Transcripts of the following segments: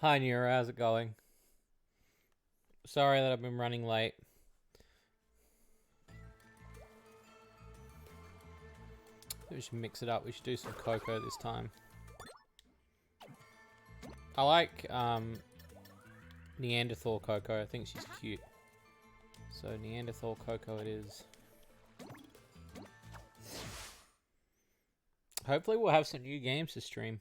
Hi, Nira. How's it going? Sorry that I've been running late. We should mix it up. We should do some COCO this time. I like Neanderthal COCO. I think she's cute. So Neanderthal COCO it is. Hopefully we'll have some new games to stream.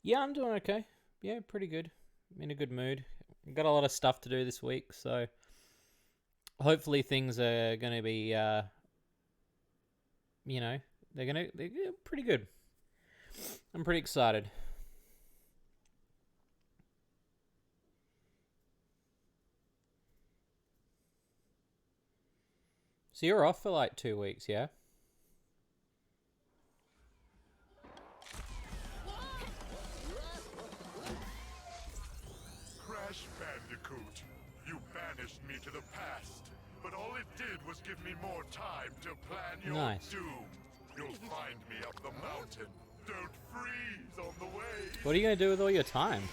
Yeah, I'm doing okay. Yeah, pretty good. I'm in a good mood. Got a lot of stuff to do this week, so hopefully things are going to be, they're pretty good. I'm pretty excited. So you're off for like 2 weeks, yeah? Crash Bandicoot, you banished me to the past, but all it did was give me more time to plan your doom. You'll find me up the mountain. Don't freeze on the way. What are you going to do with all your time?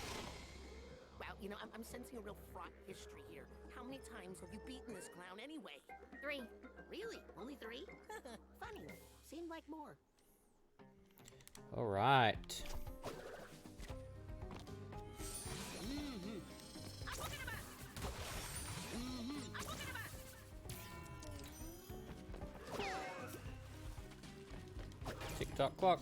Well, you know, I'm sensing a real fraught history here. How many times have you beaten this clown anyway? 3. Really? Only 3? Funny. Seemed like more. All right. Tick-tock clock.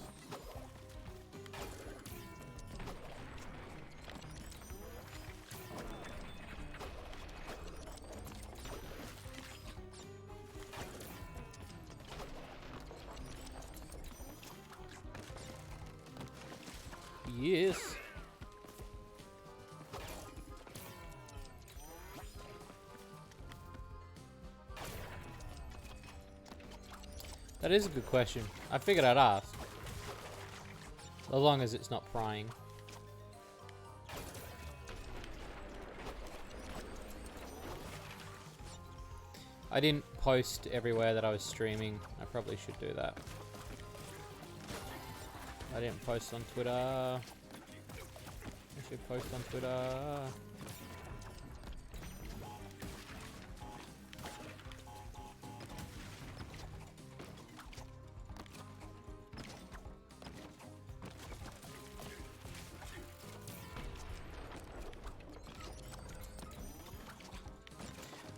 Yes. That is a good question. I figured I'd ask. As long as it's not prying. I didn't post everywhere that I was streaming. I probably should do that. I didn't post on Twitter. I should post on Twitter.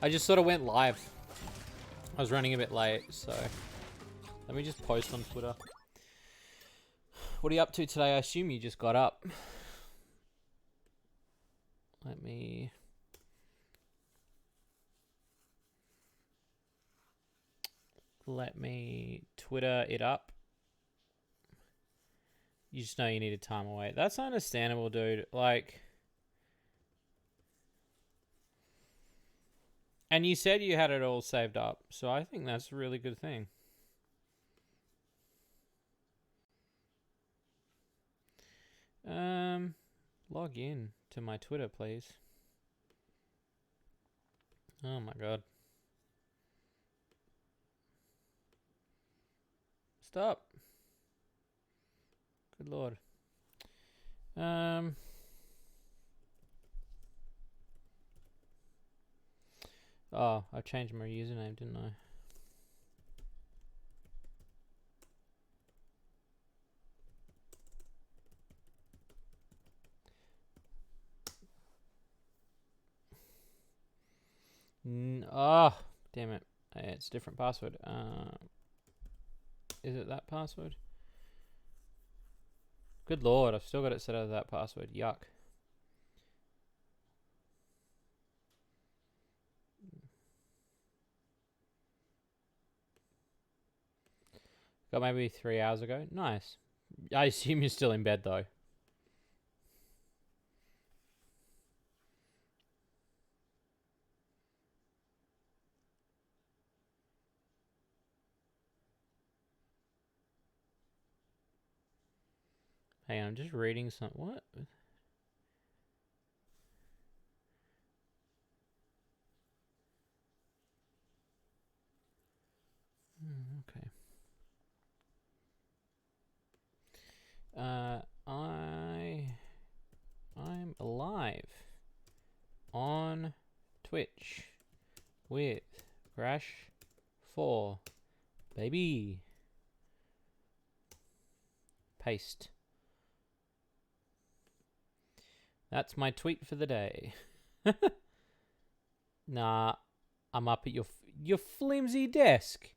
I just sort of went live. I was running a bit late, so let me just post on Twitter. What are you up to today? I assume you just got up. Let me Twitter it up. You just know you need a time away. That's understandable, dude. Like, and you said you had it all saved up, so I think that's a really good thing. Log in to my Twitter, please. Oh my god. Stop. Good lord. Oh, I changed my username, didn't I? Oh, damn it. It's a different password. Is it that password? Good lord, I've still got it set as that password. Yuck. Got maybe 3 hours ago. Nice. I assume you're still in bed though. Hey, I'm just reading some. What? Okay. I Twitch with Crash 4, baby. Paste. That's my tweet for the day. Nah, I'm up at your flimsy desk.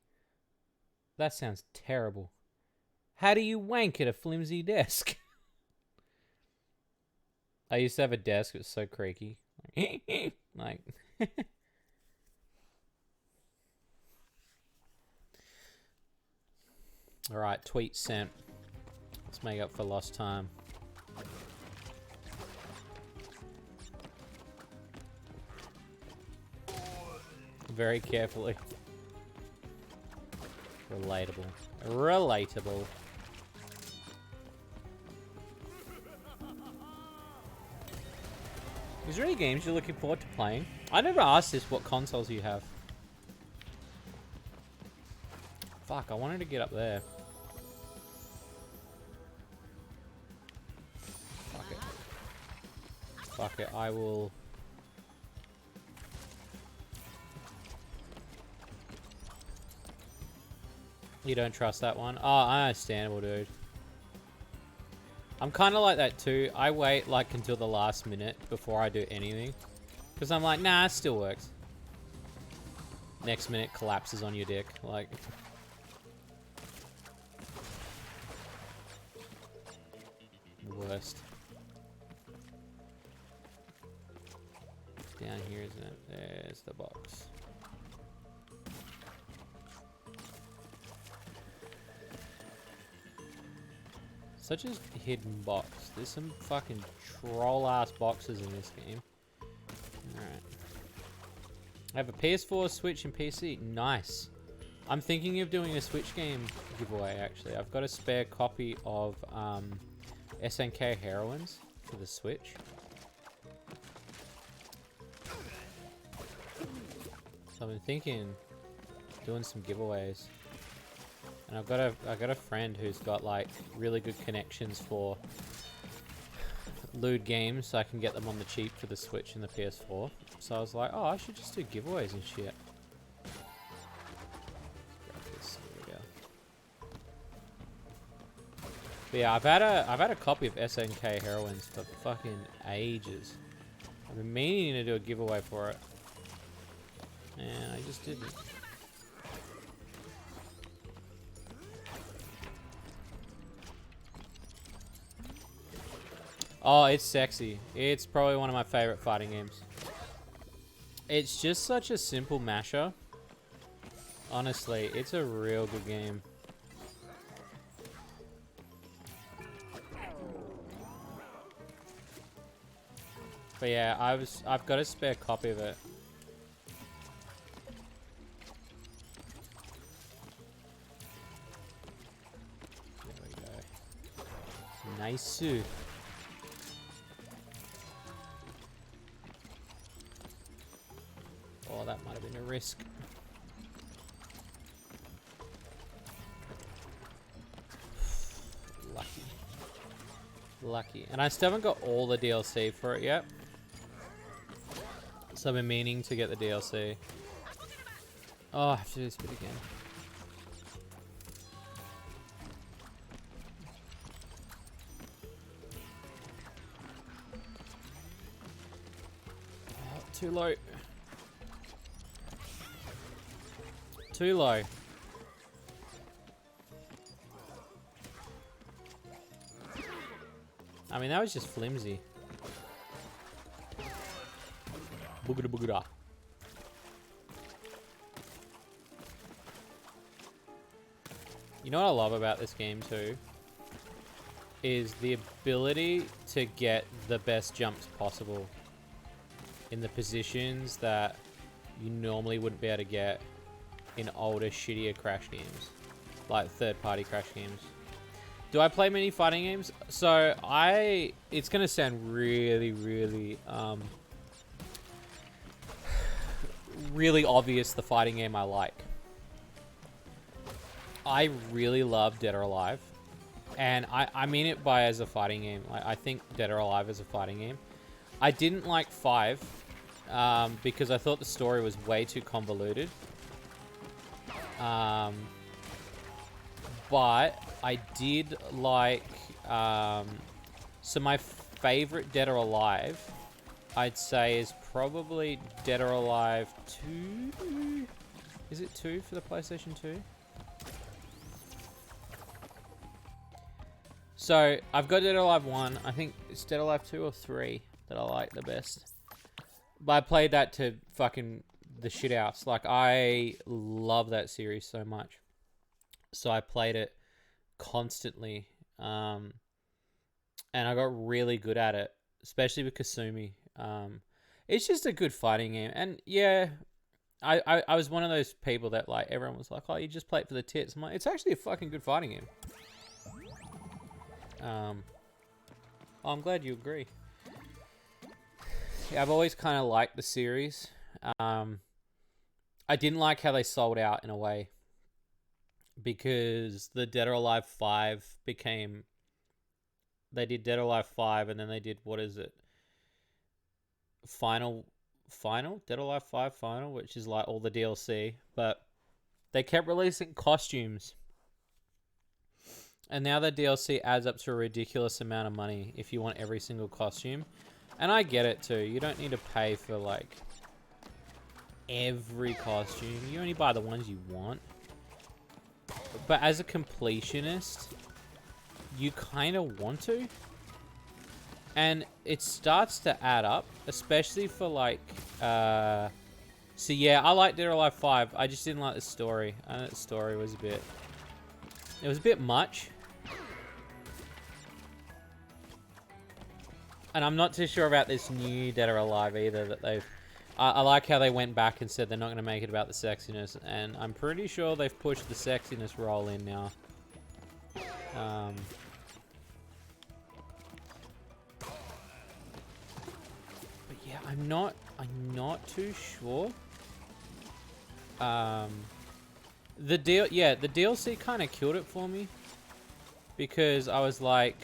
That sounds terrible. How do you wank at a flimsy desk? I used to have a desk that was so creaky. Like... Alright, tweet sent. Let's make up for lost time. Very carefully. Relatable. Relatable. Is there any games you're looking forward to playing? I never asked this, what consoles you have. Fuck, I wanted to get up there. Fuck it. Fuck it, I will... You don't trust that one? Oh, understandable, dude. I'm kind of like that too. I wait like until the last minute before I do anything. Because I'm like, nah, it still works. Next minute collapses on your dick. Like... Worst. Down here, isn't it? There's the box. Such a hidden box. There's some fucking troll-ass boxes in this game. Alright. I have a PS4, Switch, and PC. Nice. I'm thinking of doing a Switch game giveaway, actually. I've got a spare copy of SNK Heroines for the Switch. So I've been thinking doing some giveaways. And I've got a friend who's got like really good connections for lewd games, so I can get them on the cheap for the Switch and the PS4. So I was like, oh, I should just do giveaways and shit. Grab this. Here we go. But yeah, I've had a copy of SNK Heroines for fucking ages. I've been meaning to do a giveaway for it, and I just didn't. Oh, it's sexy. It's probably one of my favorite fighting games. It's just such a simple masher. Honestly, it's a real good game. But yeah, I've got a spare copy of it. There we go. Nice. Oh, that might have been a risk. Lucky. Lucky. And I still haven't got all the DLC for it yet. So I've been meaning to get the DLC. Oh, I have to do this bit again. Oh, too low. Too low. I mean, that was just flimsy. Boogada boogada. You know what I love about this game too? Is the ability to get the best jumps possible in the positions that you normally wouldn't be able to get in older, shittier Crash games. Like third-party Crash games. Do I play many fighting games? So, it's gonna sound really, really, really obvious the fighting game I like. I really love Dead or Alive. And I mean it by as a fighting game. Like, I think Dead or Alive is a fighting game. I didn't like 5 because I thought the story was way too convoluted. But I did like... so my favorite Dead or Alive, I'd say, is probably Dead or Alive 2? Is it 2 for the PlayStation 2? So, I've got Dead or Alive 1. I think it's Dead or Alive 2 or 3 that I like the best. But I played that to fucking the shit house. Like, I love that series so much. So I played it constantly. And I got really good at it. Especially with Kasumi. It's just a good fighting game. And yeah, I was one of those people that, like, everyone was like, oh, you just play it for the tits. I'm like, it's actually a fucking good fighting game. I'm glad you agree. Yeah, I've always kind of liked the series. I didn't like how they sold out in a way. Because the Dead or Alive 5 became... They did Dead or Alive 5 and then they did, what is it? Final? Dead or Alive 5 Final, which is like all the DLC. But they kept releasing costumes. And now the DLC adds up to a ridiculous amount of money if you want every single costume. And I get it too. You don't need to pay for, like, every costume. You only buy the ones you want. But as a completionist, you kind of want to. And it starts to add up, especially for, like, so yeah, I like Dead or Alive 5. I just didn't like the story. I thought the story was a bit... It was a bit much. And I'm not too sure about this new Dead or Alive either that they've... I like how they went back and said they're not going to make it about the sexiness. And I'm pretty sure they've pushed the sexiness role in now. But yeah, I'm not too sure. The DLC kind of killed it for me. Because I was like,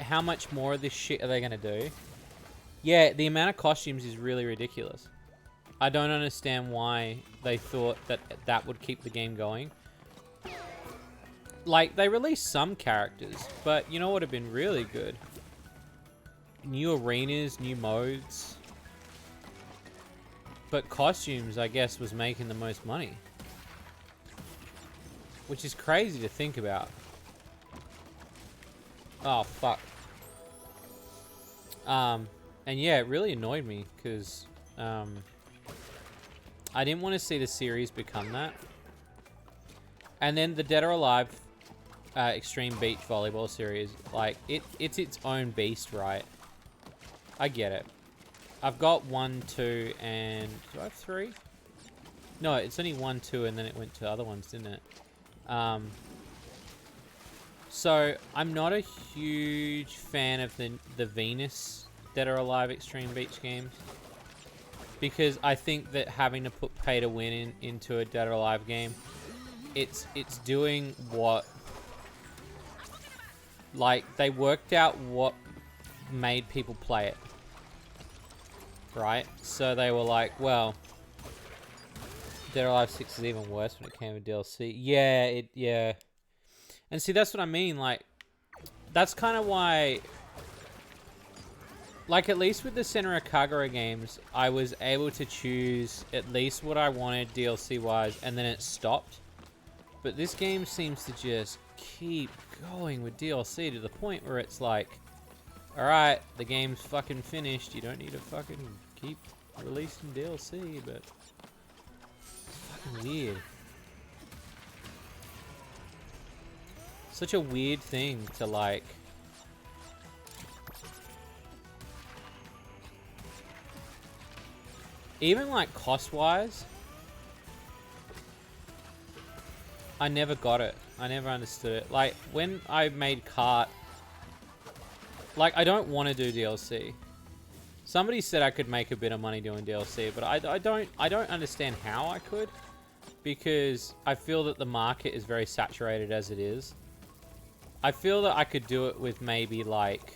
how much more of this shit are they going to do? Yeah, the amount of costumes is really ridiculous. I don't understand why they thought that that would keep the game going. Like, they released some characters, but you know what would have been really good? New arenas, new modes. But costumes, I guess, was making the most money. Which is crazy to think about. Oh, fuck. And yeah, it really annoyed me, because I didn't want to see the series become that. And then the Dead or Alive Extreme Beach Volleyball series, like, it's its own beast, right? I get it. I've got 1, 2, and... Do I have 3? No, it's only 1, 2, and then it went to other ones, didn't it? So, I'm not a huge fan of the Venus Dead or Alive Extreme Beach games. Because I think that having to put pay to win into a Dead or Alive game, it's doing what... Like, they worked out what made people play it. Right? So they were like, well... Dead or Alive 6 is even worse when it came to DLC. Yeah. And see, that's what I mean, like... That's kind of why... Like, at least with the Senran Kagura games, I was able to choose at least what I wanted DLC-wise, and then it stopped. But this game seems to just keep going with DLC to the point where it's like, alright, the game's fucking finished, you don't need to fucking keep releasing DLC, but... It's fucking weird. Such a weird thing to, like... Even, like, cost-wise, I never got it. I never understood it. Like, when I made Kart, like, I don't want to do DLC. Somebody said I could make a bit of money doing DLC, but I don't understand how I could, because I feel that the market is very saturated as it is. I feel that I could do it with maybe, like...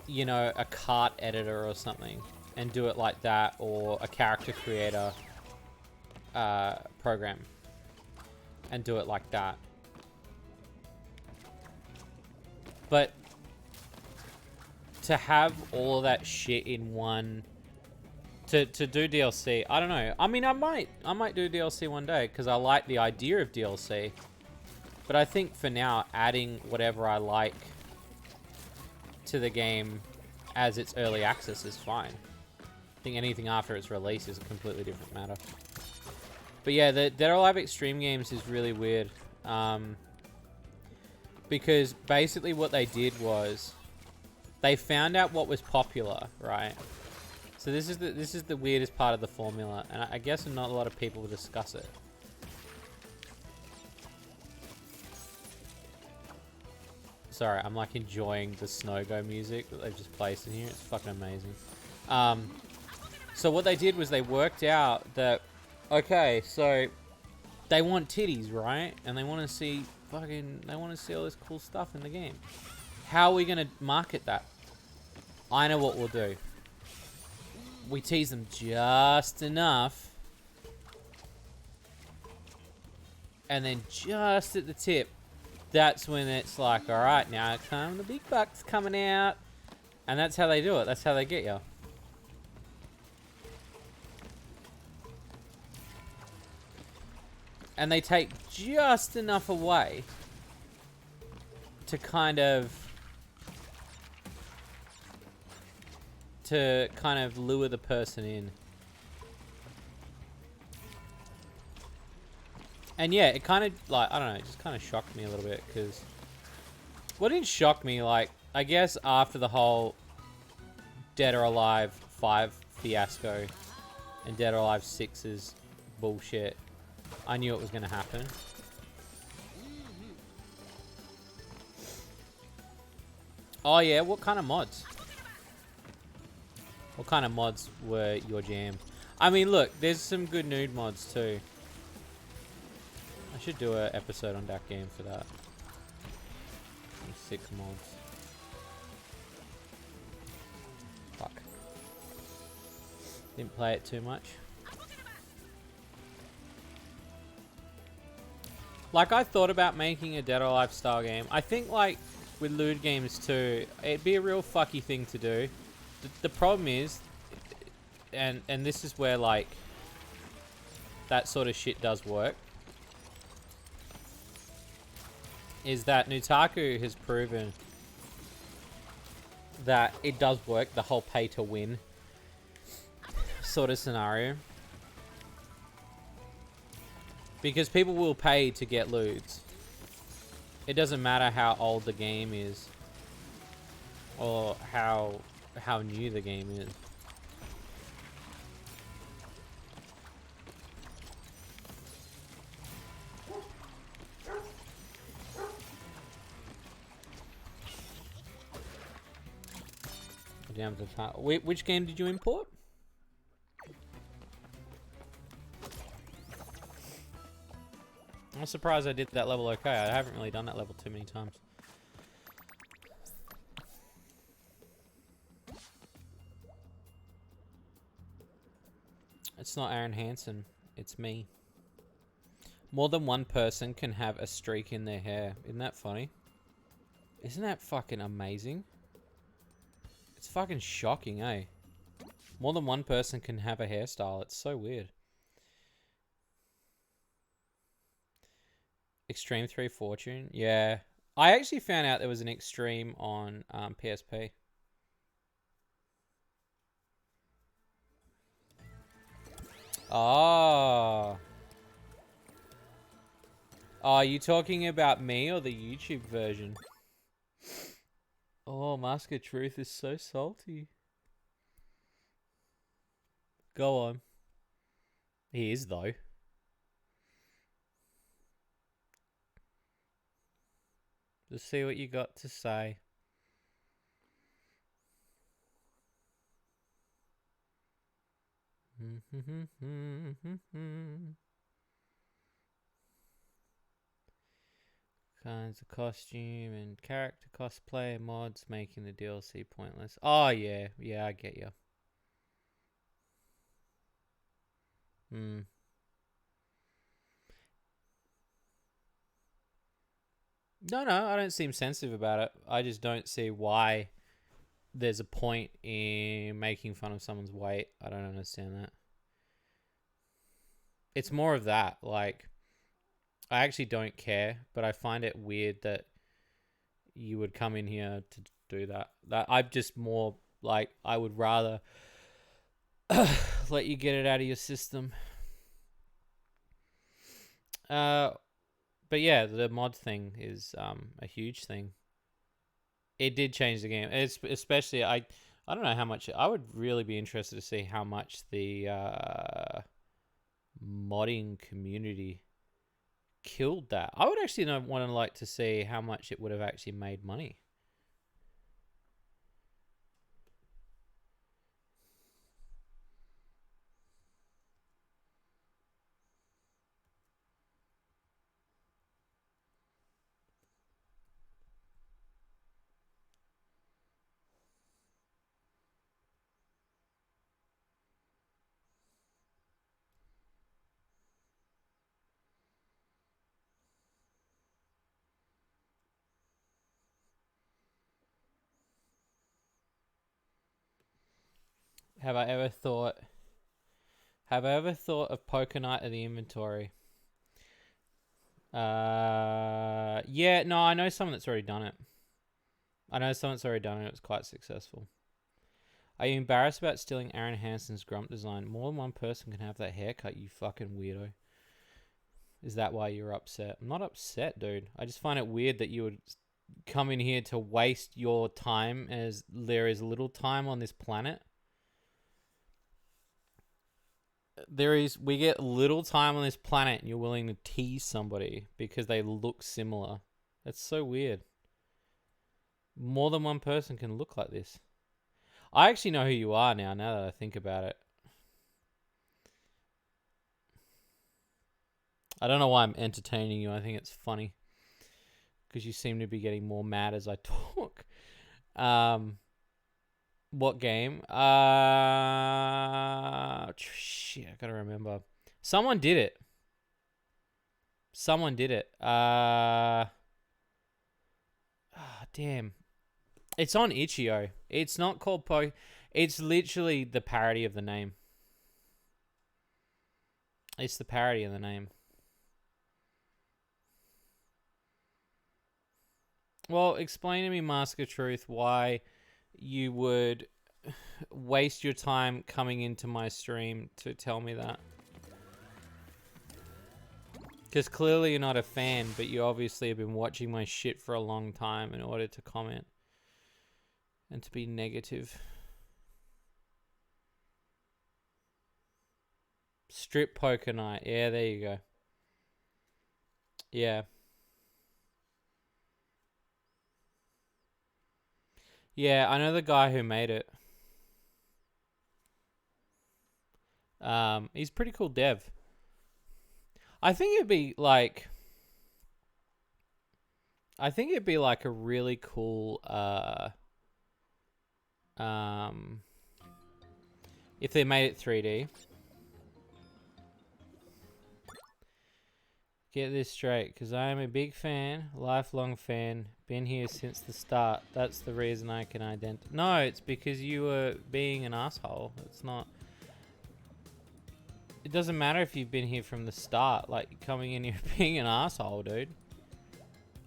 you know, a cart editor or something and do it like that, or a character creator program and do it like that. But to have all of that shit in one, to do DLC, I don't know. I mean, I might do DLC one day because I like the idea of DLC. But I think for now, adding whatever I like to the game as its early access is fine. I think anything after its release is a completely different matter. But yeah, the Dead or Alive Extreme games is really weird. Because basically what they did was they found out what was popular, right? So this is the weirdest part of the formula, and I guess not a lot of people discuss it. Sorry, I'm like enjoying the Snow-Go music that they've just placed in here. It's fucking amazing. So what they did was they worked out that, okay, so they want titties, right? And they want to see all this cool stuff in the game. How are we going to market that? I know what we'll do. We tease them just enough. And then just at the tip, that's when it's like, all right, now come the big bucks coming out. And that's how they do it. That's how they get you. And they take just enough away to kind of lure the person in. And yeah, it kind of, like, I don't know, it just kind of shocked me a little bit, because... What didn't shock me, like, I guess after the whole Dead or Alive 5 fiasco and Dead or Alive 6's bullshit, I knew it was going to happen. Oh yeah, what kind of mods? What kind of mods were your jam? I mean, look, there's some good nude mods too. I should do an episode on that game for that. Some sick mods. Fuck. Didn't play it too much. Like, I thought about making a Dead or Alive style game. I think, like, with lewd games too, it'd be a real fucky thing to do. The problem is, and this is where, like, that sort of shit does work, is that Nutaku has proven that it does work, the whole pay to win sort of scenario. Because people will pay to get lewds. It doesn't matter how old the game is or how new the game is. Which game did you import? I'm surprised I did that level okay. I haven't really done that level too many times. It's not Aaron Hansen. It's me. More than one person can have a streak in their hair. Isn't that funny? Isn't that fucking amazing? It's fucking shocking, eh? More than one person can have a hairstyle. It's so weird. Extreme 3 Fortune? Yeah. I actually found out there was an Extreme on PSP. Oh. Oh, are you talking about me or the YouTube version? Oh, Mask of Truth is so salty. Go on. He is, though. Just see what you got to say. Kinds of costume and character cosplay mods making the DLC pointless. Oh yeah, I get you. No, I don't seem sensitive about it. I just don't see why there's a point in making fun of someone's weight. I don't understand that. It's more of that. Like, I actually don't care, but I find it weird that you would come in here to do that. That I'm just more like, I would rather let you get it out of your system. But yeah, the mod thing is a huge thing. It did change the game. It's especially I don't know how much. I would really be interested to see how much the modding community killed that. I would actually want to like to see how much it would have actually made money. Have I ever thought of Poker Night of the inventory? Yeah, no, I know someone that's already done it. It was quite successful. Are you embarrassed about stealing Aaron Hansen's Grump design? More than one person can have that haircut, you fucking weirdo. Is that why you're upset? I'm not upset, dude. I just find it weird that you would come in here to waste your time, as there is little time on this planet. We get little time on this planet and you're willing to tease somebody because they look similar. That's so weird. More than one person can look like this. I actually know who you are now that I think about it. I don't know why I'm entertaining you. I think it's funny because you seem to be getting more mad as I talk. What game? Shit, I gotta remember. Someone did it. Damn. It's on Itch.io. It's not called It's literally the parody of the name. It's the parody of the name. Well, explain to me, Mask of Truth, why you would waste your time coming into my stream to tell me that. Because clearly you're not a fan, but you obviously have been watching my shit for a long time in order to comment and to be negative. Strip Poker Night. Yeah, there you go. Yeah. Yeah, I know the guy who made it. He's pretty cool dev. I think it'd be like a really cool if they made it 3D. Get this straight, because I am a big fan, lifelong fan, been here since the start. That's the reason I can identify. No, it's because you were being an asshole. It's not. It doesn't matter if you've been here from the start. Like, coming in here being an asshole, dude.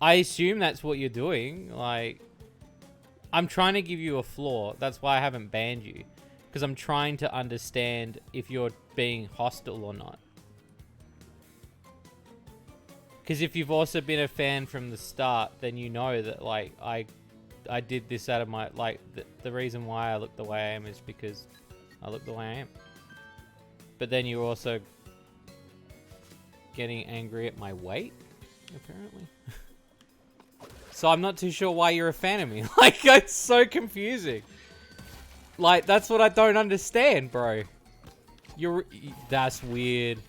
I assume that's what you're doing. Like, I'm trying to give you a flaw. That's why I haven't banned you. Because I'm trying to understand if you're being hostile or not. Because if you've also been a fan from the start, then you know that, like, I did this out of my, like, the reason why I look the way I am is because I look the way I am. But then you're also getting angry at my weight, apparently. So I'm not too sure why you're a fan of me. Like, it's so confusing. Like, that's what I don't understand, bro. That's weird.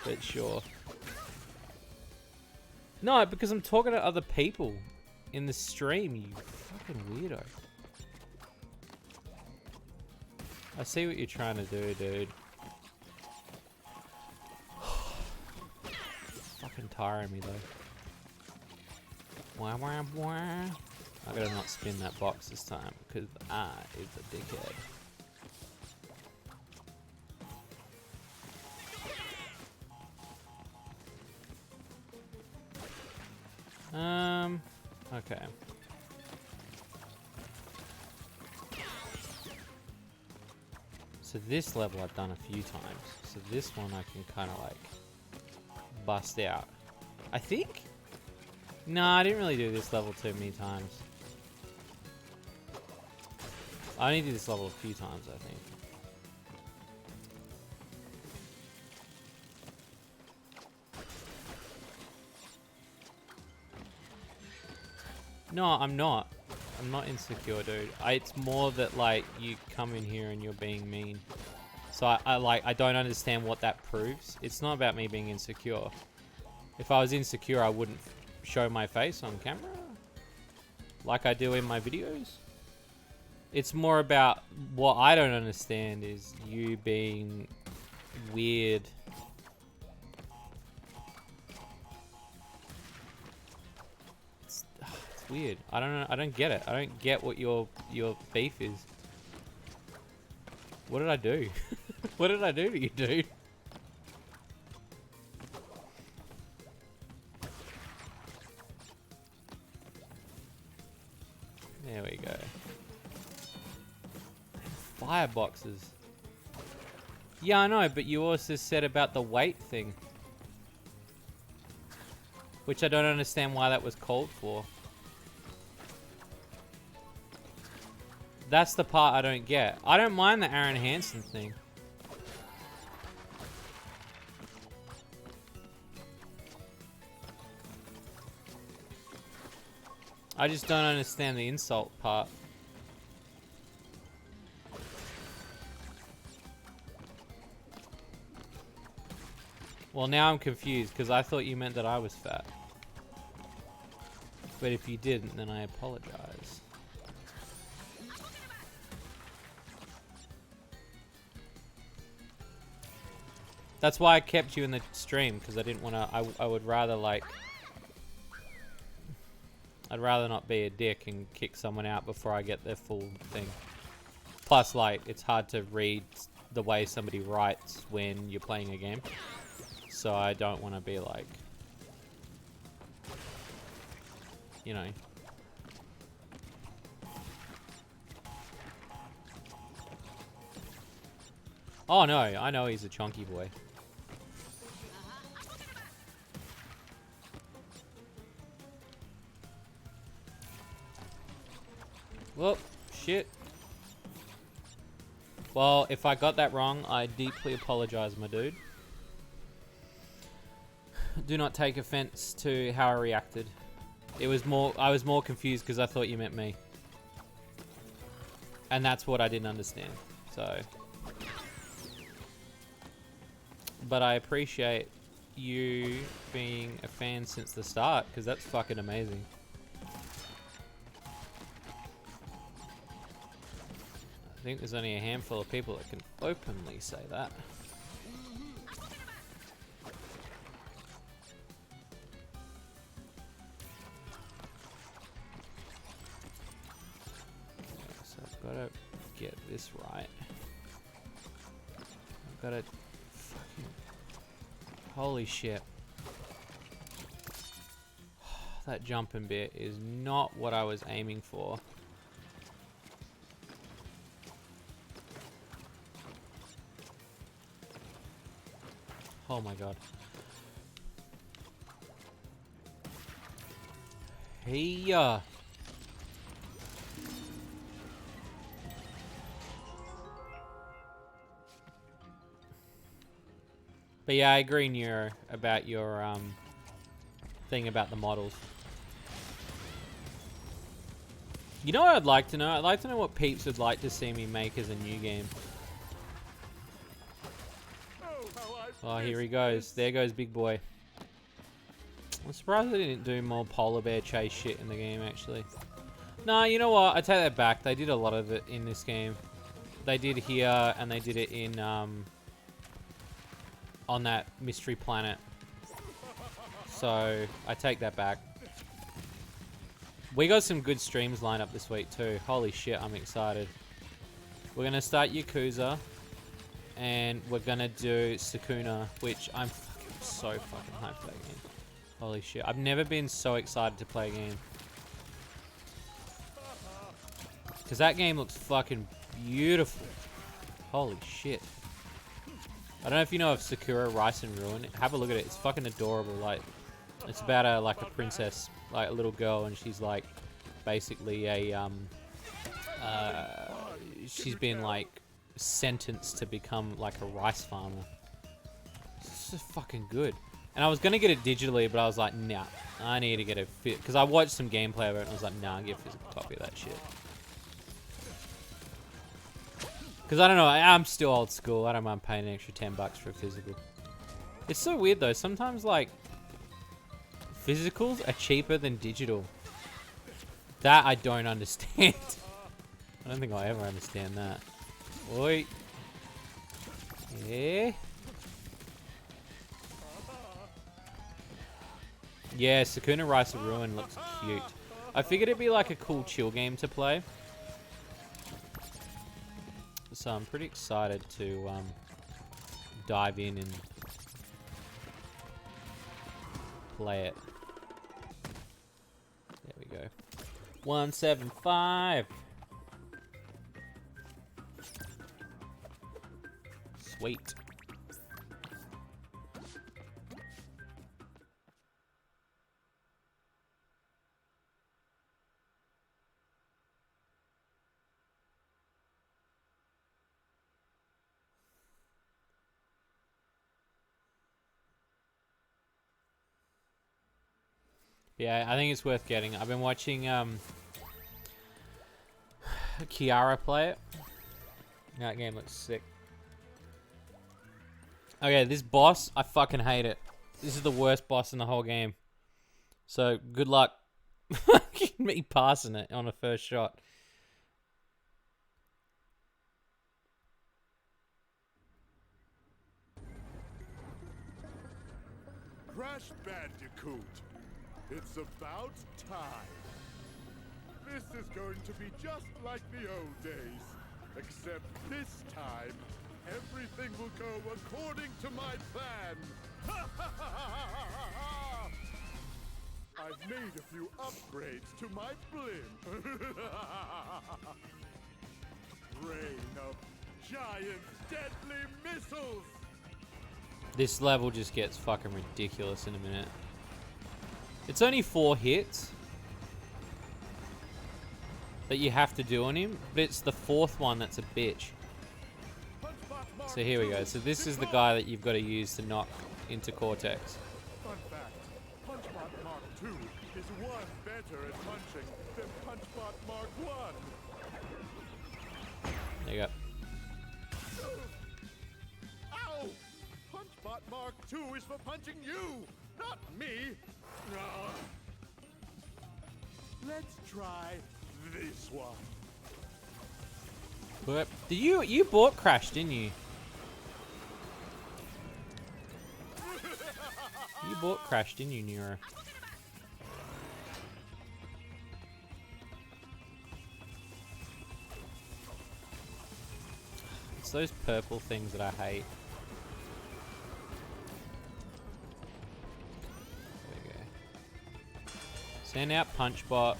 but sure. No, because I'm talking to other people in the stream, you fucking weirdo. I see what you're trying to do, dude. Fucking tiring me, though. Wah, wah, wah. I gotta not spin that box this time, because I is a dickhead. Okay. So this level I've done a few times. So this one I can kind of like bust out. I think? No, I didn't really do this level too many times. I only did this level a few times, I think. No, I'm not. I'm not insecure, dude. It's more that, like, you come in here and you're being mean. So I don't understand what that proves. It's not about me being insecure. If I was insecure, I wouldn't show my face on camera like I do in my videos. It's more about what I don't understand is you being weird. It's weird. I don't know. I don't get it. I don't get what your beef is. What did I do? What did I do to you, dude? There we go. Fireboxes. Yeah, I know, but you also said about the weight thing. Which I don't understand why that was called for. That's the part I don't get. I don't mind the Aaron Hansen thing. I just don't understand the insult part. Well, now I'm confused because I thought you meant that I was fat. But if you didn't, then I apologize. That's why I kept you in the stream, because I didn't want to. I would rather, like, I'd rather not be a dick and kick someone out before I get their full thing. Plus, like, it's hard to read the way somebody writes when you're playing a game. So I don't want to be like, you know. Oh no, I know he's a chunky boy. Well, shit. Well, if I got that wrong, I deeply apologize, my dude. Do not take offense to how I reacted. I was more confused because I thought you meant me. And that's what I didn't understand. So. But I appreciate you being a fan since the start, because that's fucking amazing. I think there's only a handful of people that can openly say that. Okay, so I've got to get this right. I've got to fucking... Holy shit. That jumping bit is not what I was aiming for. Oh my god. Hey-ya! But yeah, I agree, Neuro, about your thing about the models. You know what I'd like to know? I'd like to know what peeps would like to see me make as a new game. Oh, here he goes. There goes big boy. I'm surprised they didn't do more polar bear chase shit in the game, actually. Nah, you know what? I take that back. They did a lot of it in this game. They did here, and they did it in, on that mystery planet. So, I take that back. We got some good streams lined up this week, too. Holy shit, I'm excited. We're going to start Yakuza, and we're going to do Sakuna, which I'm so fucking hyped for that game. Holy shit. I've never been so excited to play a game. Because that game looks fucking beautiful. Holy shit. I don't know if you know of Sakura Rice and Ruin. Have a look at it. It's fucking adorable. Like, it's about a princess, like a little girl, and she's like basically a she's been like sentenced to become like a rice farmer. It's just fucking good. And I was gonna get it digitally, but I was like, nah, I need to get it fit because I watched some gameplay of it, and I was like, nah, I'll get a physical copy of that shit. Because I don't know, I'm still old school. I don't mind paying an extra $10 for a physical. It's so weird though. Sometimes like physicals are cheaper than digital. That I don't understand. I don't think I'll ever understand that. Oi. Yeah. Yeah, Sakuna Rice of Ruin looks cute. I figured it'd be like a cool chill game to play. So I'm pretty excited to dive in and play it. There we go. 175. Sweet. Yeah, I think it's worth getting. I've been watching Kiara play it. That game looks sick. Okay, this boss, I fucking hate it. This is the worst boss in the whole game. So, good luck me passing it on a first shot. Crash Bandicoot. It's about time. This is going to be just like the old days. Except this time, everything will go according to my plan. I've made a few upgrades to my blimp. Rain of giant deadly missiles. This level just gets fucking ridiculous in a minute. It's only 4 hits that you have to do on him, but it's the 4th one that's a bitch. So here we go. So this is the guy that you've got to use to knock into Cortex. Fun fact, Punchbot Mark II is one better at punching than Punchbot Mark I. There you go. Ow! Punchbot Mark II is for punching you, not me. Let's try this one. But did you bought Crash, didn't you? You bought Crash, didn't you, Nero? It's those purple things that I hate. There we go. Send out Punchbot.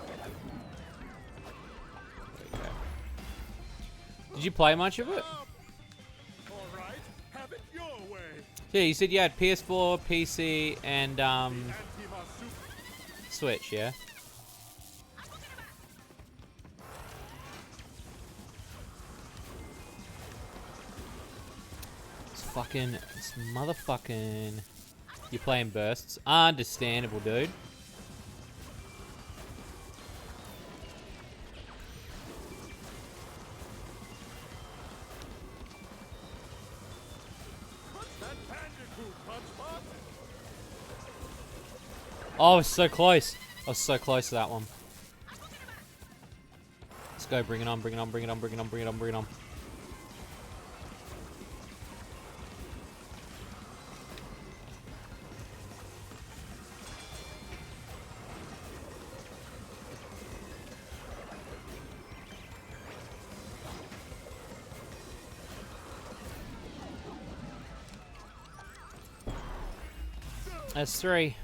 There we go. Did you play much of it? All right, have it your way. Yeah, you said you had PS4, PC, and Switch, yeah? It's motherfucking... You're playing bursts. Understandable, dude. Oh, I was so close. I was so close to that one. Let's go. Bring it on. Bring it on. Bring it on. Bring it on. Bring it on. Bring it on. That's 3.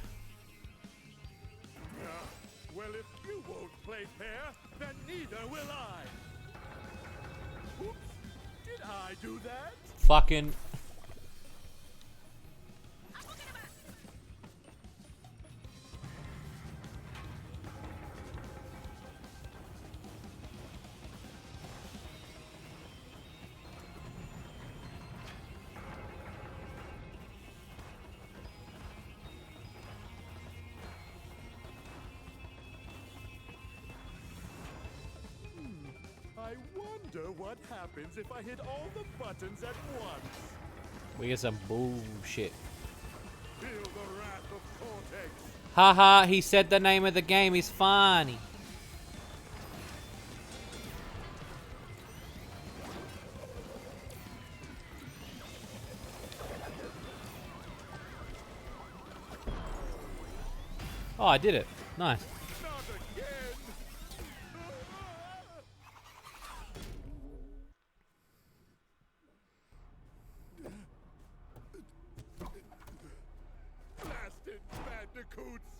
Well, if you won't play fair, then neither will I. Oops, did I do that? Fucking. I wonder what happens if I hit all the buttons at once. We get some bullshit. Feel the wrath of Cortex. Haha, he said the name of the game is funny. Oh, I did it. Nice. Not again. Blasted bandicoots.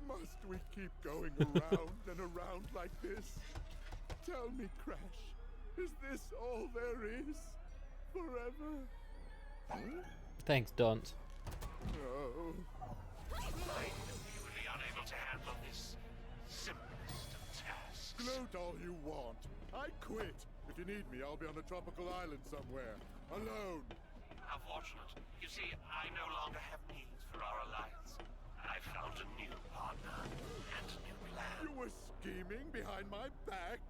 Must we keep going around and around like this? Tell me, Crash, is this all there is? Forever? Thanks, Don't. No. You would be unable to handle this simplest of tasks. Gloat all you want. I quit. If you need me, I'll be on a tropical island somewhere. Alone. How fortunate. You see, I no longer have needs for our alliance. I found a new partner and a new plan. You were scheming behind my back?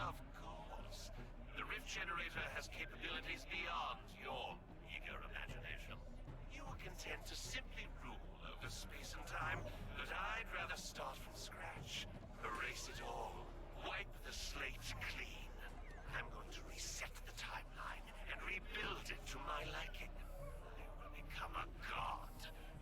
Of course. The rift generator has capabilities beyond your eager imagination. You were content to simply rule over space and time, but I'd rather start from scratch. Erase it all. Wipe the slate clean. I'm going to reset the timeline and rebuild it to my liking. I will become a god,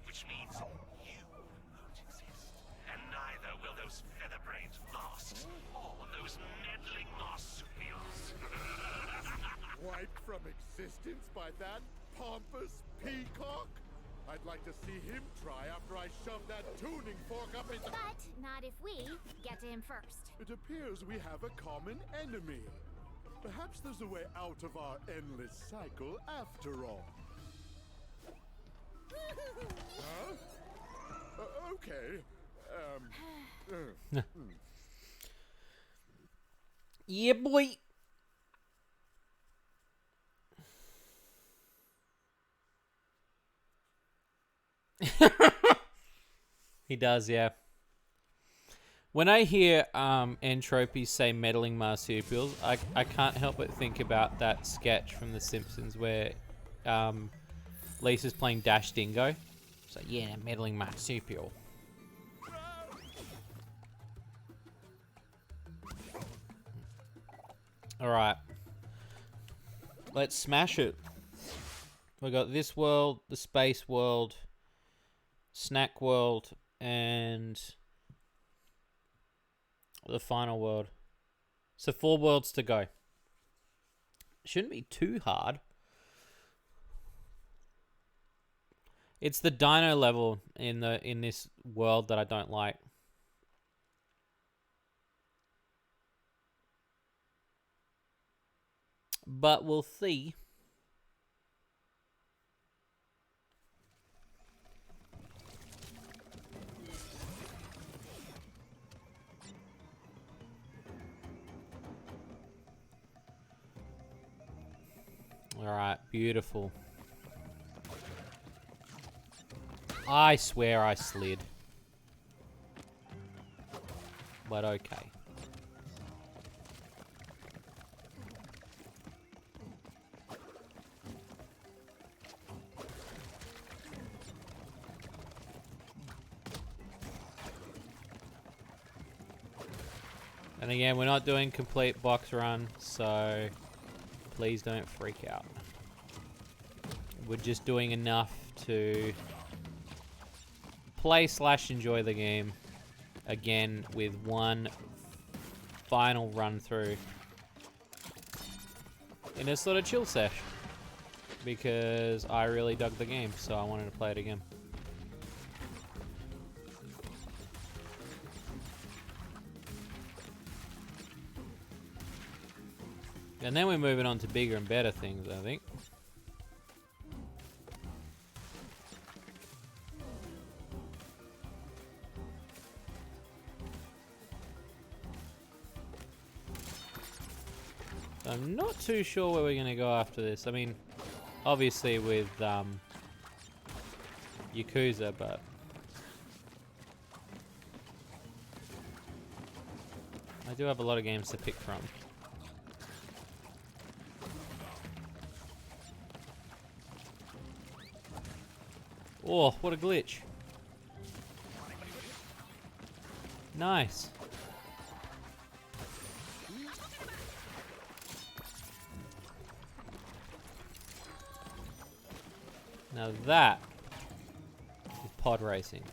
which means you won't exist. And neither will those feather-brained masks or those meddling marsupials. Wiped from existence by that pompous peacock? I'd like to see him try after I shove that tuning fork up his... But not if we get to him first. It appears we have a common enemy. Perhaps there's a way out of our endless cycle after all. Huh? Okay. Yeah, boy. He does, yeah. When I hear Entropy say meddling marsupials, I can't help but think about that sketch from The Simpsons where Lisa's playing Dash Dingo. So yeah, meddling marsupial. Alright. Let's smash it. We got this world, the space world, snack world, and the final world. So 4 worlds to go. Shouldn't be too hard. It's the dino level in this world that I don't like. But we'll see. Alright, beautiful. I swear I slid. But okay. And again, we're not doing complete box run, so please don't freak out. We're just doing enough to play / enjoy the game again with one final run through in a sort of chill sesh, because I really dug the game, so I wanted to play it again. And then we're moving on to bigger and better things, I think. I'm not too sure where we're going to go after this. I mean, obviously with Yakuza, but I do have a lot of games to pick from. Oh, what a glitch. Nice. Now that is pod racing.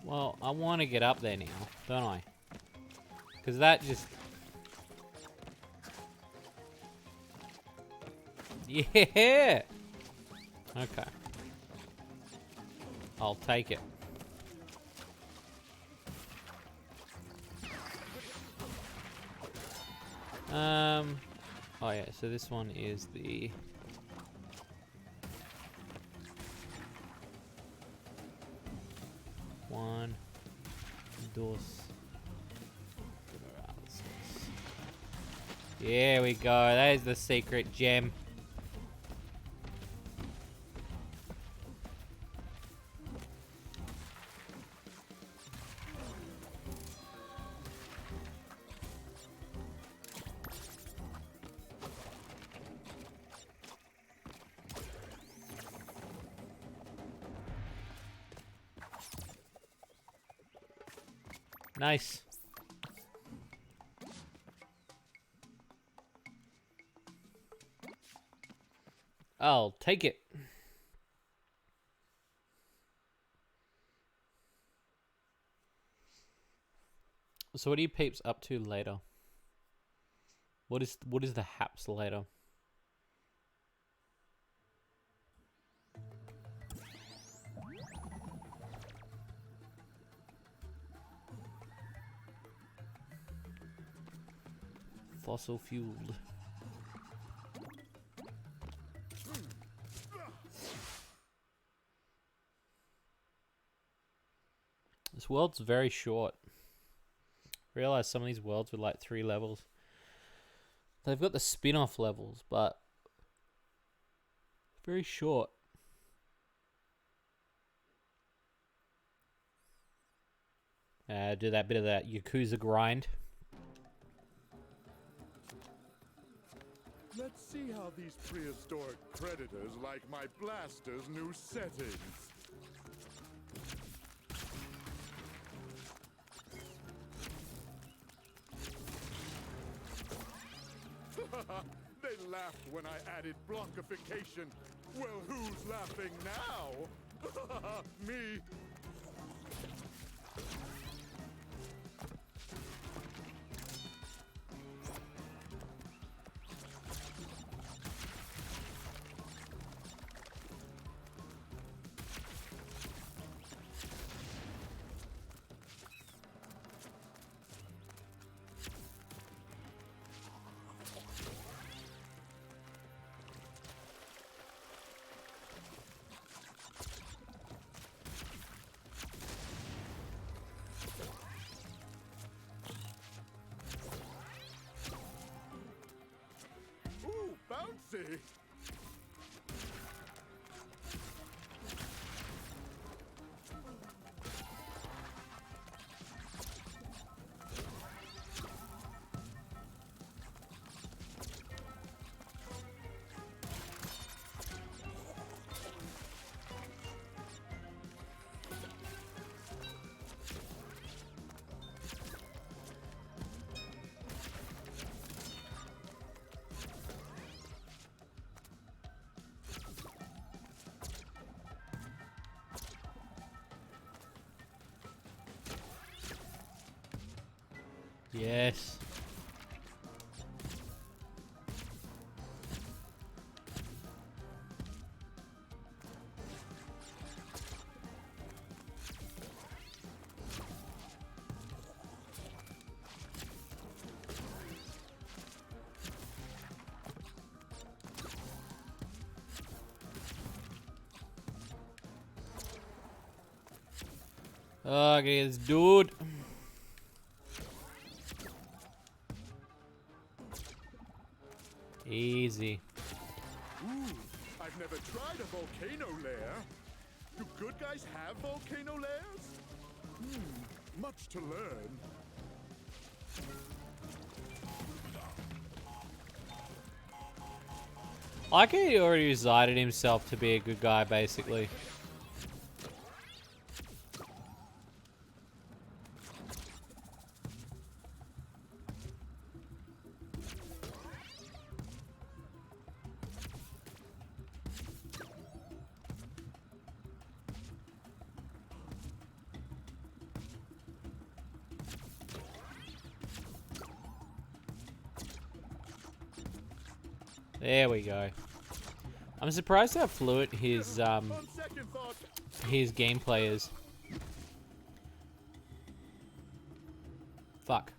Well, I want to get up there now, don't I? Because that just... Yeah! Okay. I'll take it. Oh yeah, so this one is the... One, dos. There we go. That is the secret gem. Nice. I'll take it. So what are you peeps up to later? What is the haps later? Fossil fueled. This world's very short. Realize some of these worlds with like 3 levels. They've got the spin-off levels, but very short. Do that bit of that Yakuza grind. Let's see how these prehistoric predators like my blaster's new settings. They laughed when I added blockification. Well, who's laughing now? Me. Yes. Okay, this dude. Easy. Ooh, I've never tried a volcano lair. Do good guys have volcano lairs? Much to learn. Like he already decided himself to be a good guy, basically. There we go. I'm surprised how fluent his gameplay is. Fuck.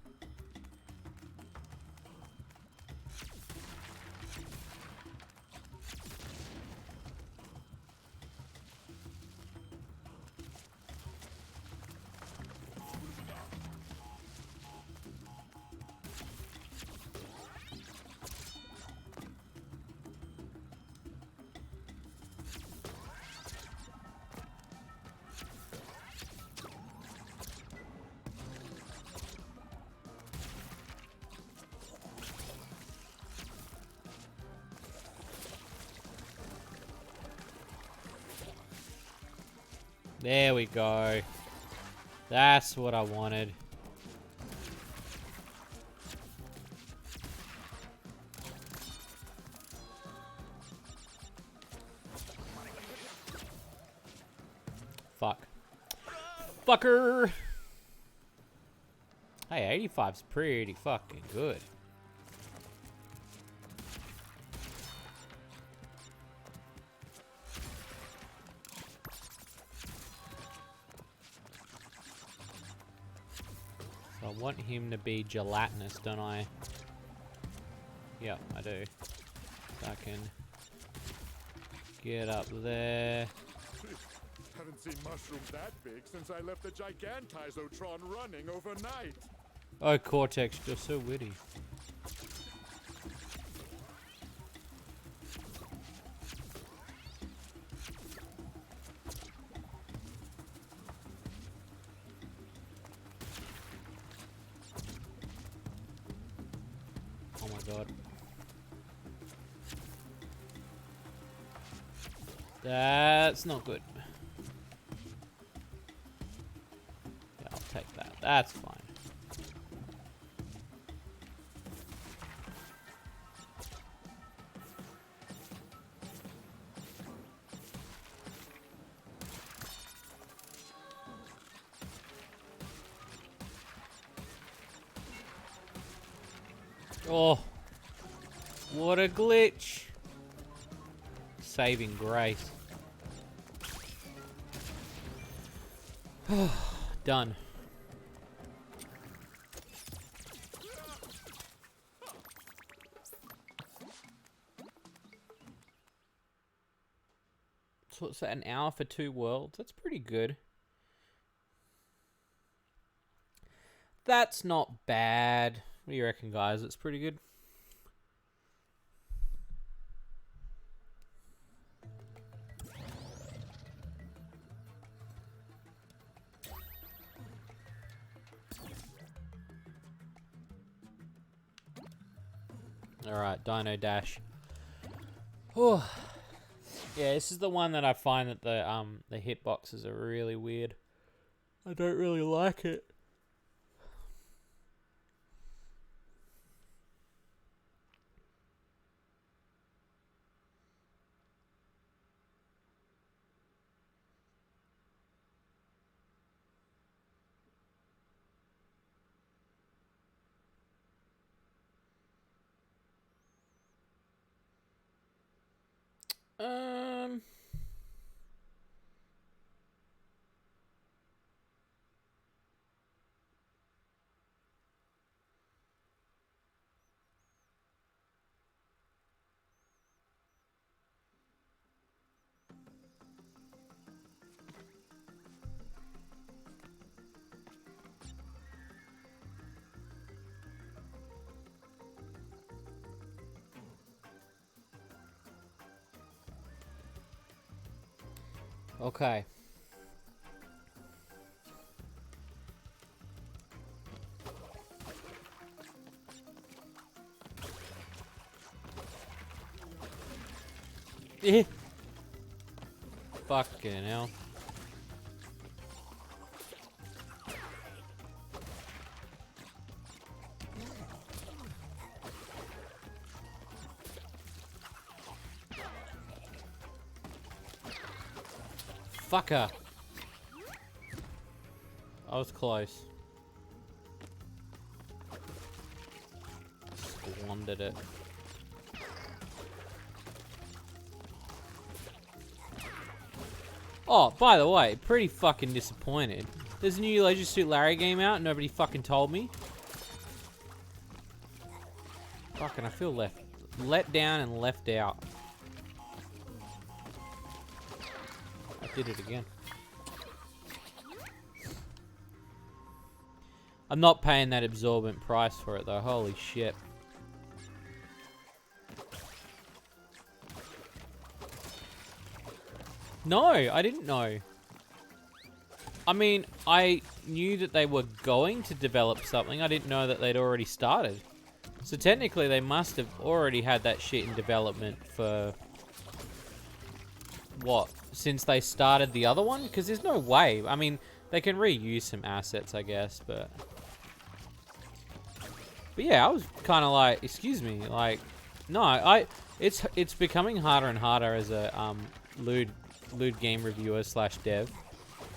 There we go. That's what I wanted. Fuck. Fucker! Hey, 85's pretty fucking good. So I want him to be gelatinous, don't I? Yep, I do. So I can get up there. Haven't seen mushrooms that big since I left the Gigantizotron running overnight. Oh, Cortex, you're so witty. Oh my god. That's not good. Yeah, I'll take that. That's fine. Oh, what a glitch. Saving grace. Done. So what's that, an hour for 2 worlds? That's pretty good. That's not bad. What do you reckon, guys? It's pretty good. Alright, Dino Dash. Whew. Yeah, this is the one that I find that the hitboxes are really weird. I don't really like it. Um Okay. Eh. Fucking hell. Fucker. I was close. Squandered it. Oh, by the way, pretty fucking disappointed. There's a new Leisure Suit Larry game out, and nobody fucking told me. Fucking, I feel let down and left out. I did it again. I'm not paying that absorbent price for it though, holy shit. No, I didn't know. I mean, I knew that they were going to develop something. I didn't know that they'd already started. So technically they must have already had that shit in development for... what? Since they started the other one? Because there's no way. I mean, they can reuse some assets, I guess, but... But yeah, I was kind of like, excuse me, like... No, it's becoming harder and harder as a lewd game reviewer slash dev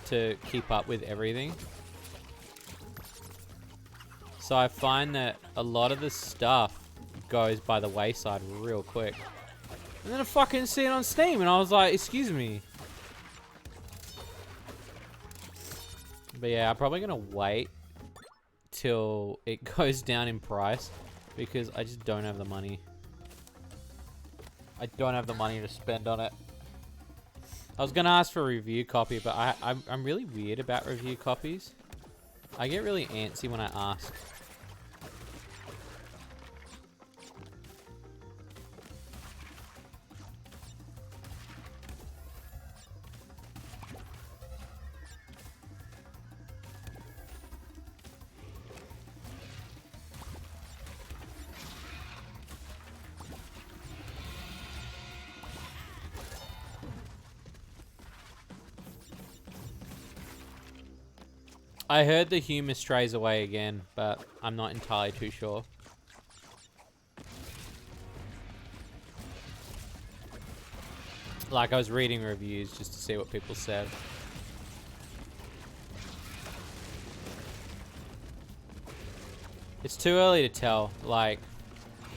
to keep up with everything. So I find that a lot of the stuff goes by the wayside real quick. And then I fucking see it on Steam and I was like, excuse me. But yeah, I'm probably gonna wait till it goes down in price because I just don't have the money. I don't have the money to spend on it. I was gonna ask for a review copy, but I'm really weird about review copies. I get really antsy when I ask. I heard the humor strays away again, but I'm not entirely too sure. Like, I was reading reviews just to see what people said. It's too early to tell. Like,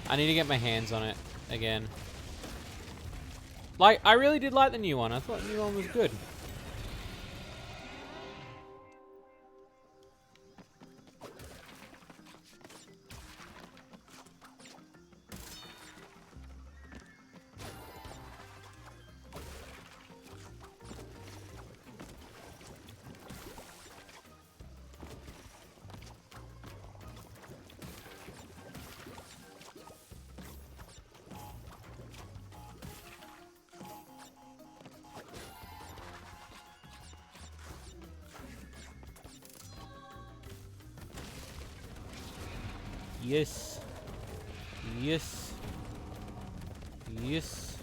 I need to get my hands on it again. Like, I really did like the new one. I thought the new one was good. Yes. Yes. Yes.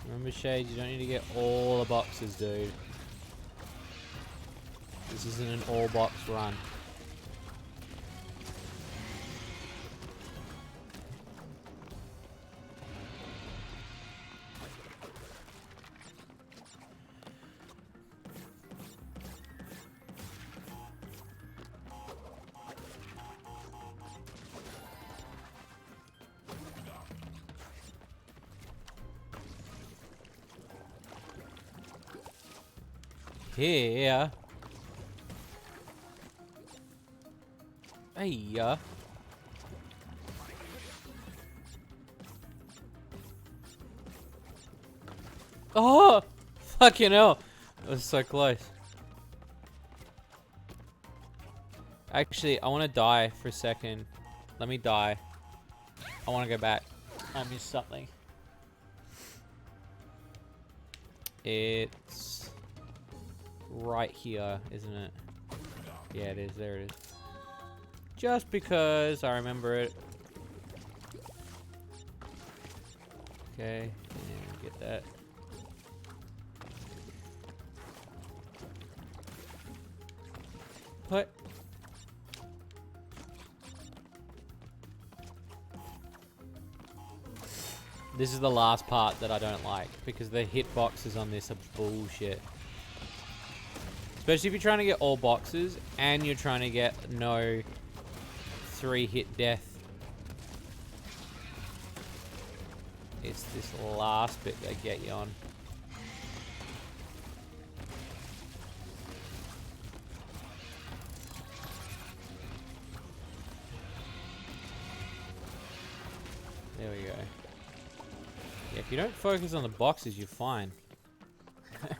Remember, Shade, you don't need to get all the boxes, dude. This isn't an all-box run. Here. Hey. Oh! Fucking hell. That was so close. Actually, I want to die for a second. Let me die. I want to go back. I missed something. It's right here, isn't it? Yeah, it is. There it is. Just because I remember it. Okay, and get that. What? This is the last part that I don't like because the hitboxes on this are bullshit. Especially if you're trying to get all boxes and you're trying to get no 3-hit death. It's this last bit they get you on. There we go. Yeah, if you don't focus on the boxes, you're fine.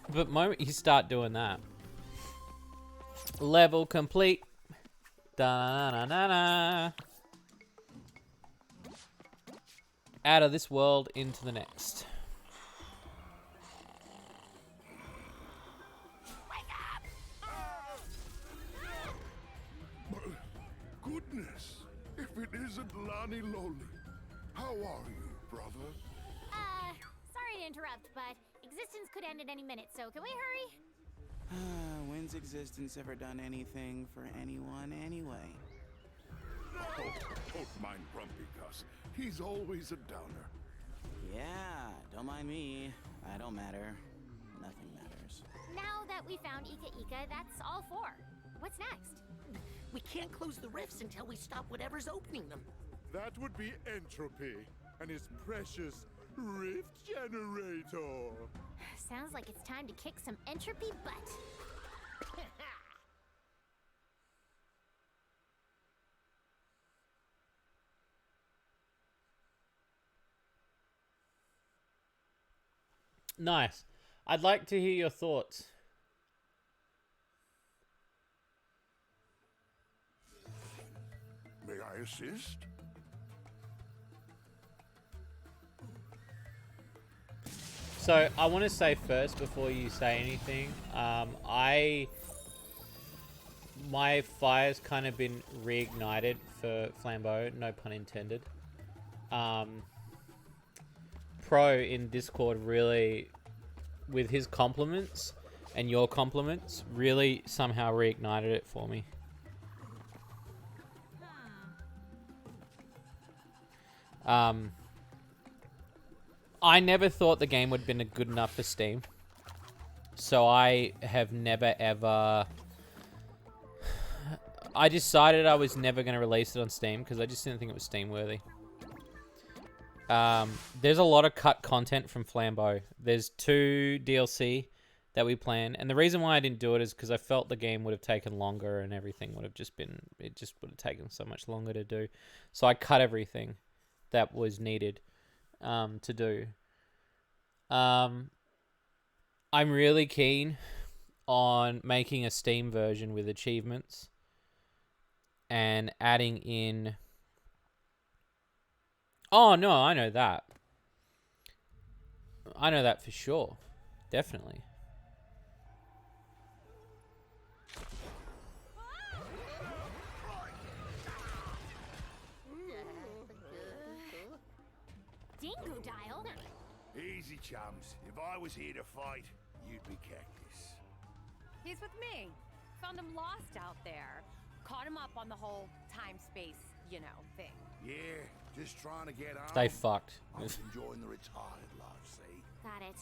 But the moment you start doing that, level complete. Da-na-na-na-na. Out of this world into the next. Goodness, if it isn't Lani Loli. How are you, brother? Sorry to interrupt, but existence could end at any minute, so can we hurry? When's existence ever done anything for anyone anyway? Oh, don't mind Grumpy Gus. He's always a downer. Yeah, don't mind me. I don't matter. Nothing matters. Now that we found Ika Ika, that's all four. What's next? We can't close the rifts until we stop whatever's opening them. That would be Entropy and his precious rift generator. Sounds like it's time to kick some entropy butt. Nice. I'd like to hear your thoughts. May I assist? So I want to say first before you say anything, my fire's kind of been reignited for Flambeau, no pun intended. Pro in Discord really, with his compliments and your compliments, really somehow reignited it for me. I never thought the game would have been good enough for Steam. So I have never ever... I decided I was never going to release it on Steam because I just didn't think it was Steam worthy. There's a lot of cut content from Flambeau. There's 2 DLC that we plan. And the reason why I didn't do it is because I felt the game would have taken longer and everything would have just been... It just would have taken so much longer to do. So I cut everything that was needed to do. I'm really keen on making a Steam version with achievements and adding in... Oh, no, I know that. I know that for sure. Definitely. crocodile. Easy, chums. If I was here to fight, you'd be Cactus. He's with me. Found him lost out there. Caught him up on the whole time-space, you know, thing. Yeah, just trying to get on. Stay fucked. I was enjoying the retired life, see? Got it.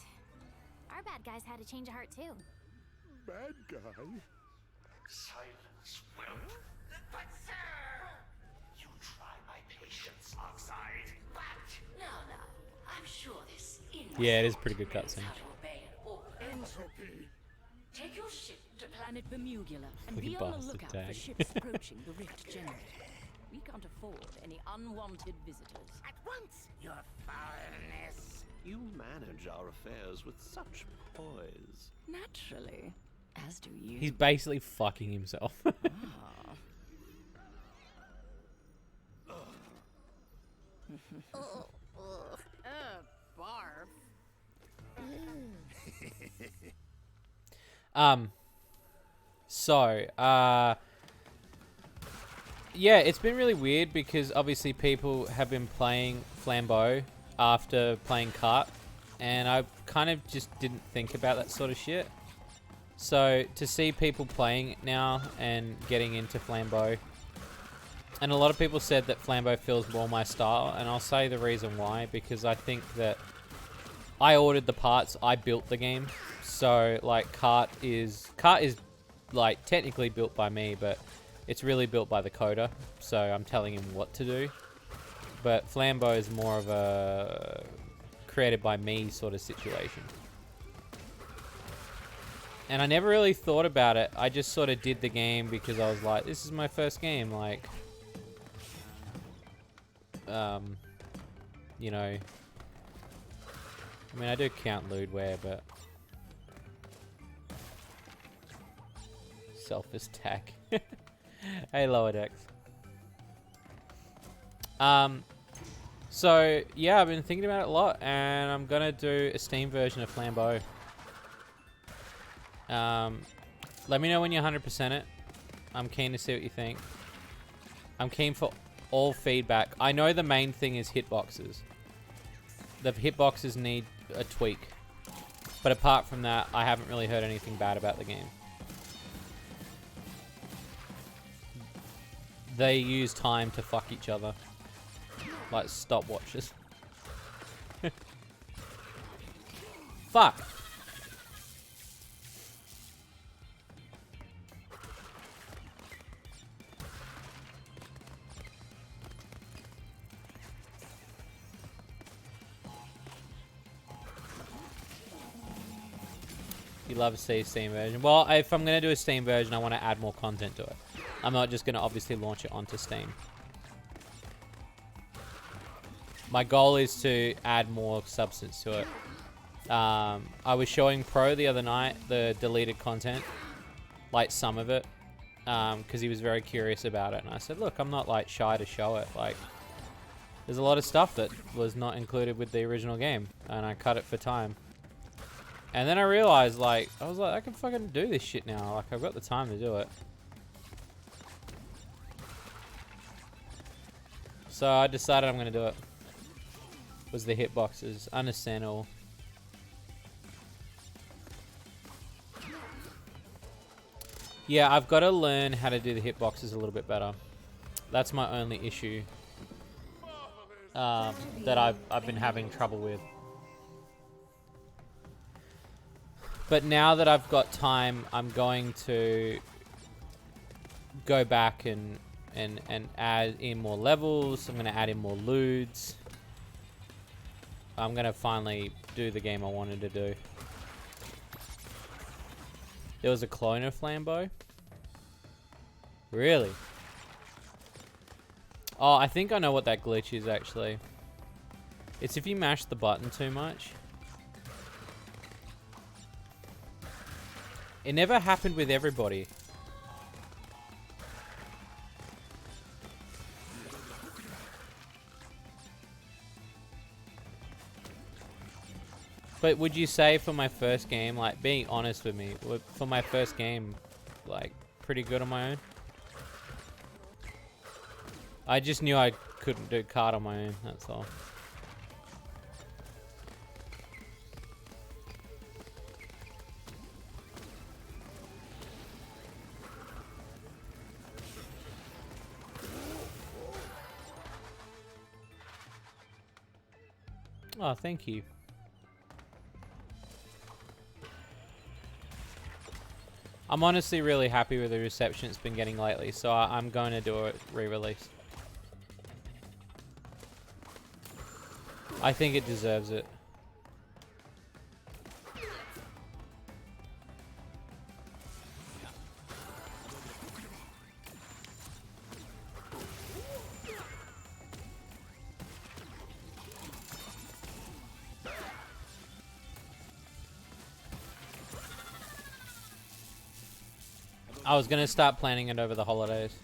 Our bad guys had to change a heart too. Bad guy? Silence, whelp. But sir! You try my patience, Oxide. But No, I'm sure this Yeah, it is a pretty good cutscene. Entropy. Take your ship to planet Bermugula and Fucking be on the bastard lookout tag. for ships approaching the rift generator. We can't afford any unwanted visitors. At once, your foulness. You manage our affairs with such poise. Naturally, as do you. He's basically fucking himself. Barf. Yeah, it's been really weird because obviously people have been playing Flambeau after playing Kart, and I kind of just didn't think about that sort of shit. So to see people playing it now and getting into Flambeau, and a lot of people said that Flambeau feels more my style, and I'll say the reason why, because I think that I ordered the parts, I built the game. So like Kart is like technically built by me, but it's really built by the coder, so I'm telling him what to do. But Flambeau is more of a created by me sort of situation. And I never really thought about it. I just sort of did the game because I was like, this is my first game, like, you know, I mean, I do count Lewdware, but selfish tack. Hey, Lower Decks. So yeah, I've been thinking about it a lot, and I'm gonna do a Steam version of Flambeau. Let me know when you 100% it. I'm keen to see what you think. I'm keen for all feedback. I know the main thing is hitboxes. The hitboxes need a tweak, but apart from that, I haven't really heard anything bad about the game. They use time to fuck each other. Like stopwatches. Fuck! You love to see a Steam version. Well, if I'm going to do a Steam version, I want to add more content to it. I'm not just going to obviously launch it onto Steam. My goal is to add more substance to it. I was showing Pro the other night the deleted content, like some of it, because he was very curious about it. And I said, look, I'm not like shy to show it. Like, there's a lot of stuff that was not included with the original game, and I cut it for time. And then I realized, like, I was like, I can fucking do this shit now. Like, I've got the time to do it. So I decided I'm going to do it. Was the hitboxes. Understandable. Yeah, I've got to learn how to do the hitboxes a little bit better. That's my only issue. That I've been having trouble with. But now that I've got time, I'm going to go back and add in more levels. I'm going to add in more lewds. I'm going to finally do the game I wanted to do. There was a clone of Flambeau? Really? Oh, I think I know what that glitch is, actually. It's if you mash the button too much. It never happened with everybody. But would you say for my first game, like, being honest with me, for my first game, like, pretty good on my own? I just knew I couldn't do kart on my own, that's all. Oh, thank you. I'm honestly really happy with the reception it's been getting lately, so I'm going to do a re-release. I think it deserves it. I was going to start planning it over the holidays.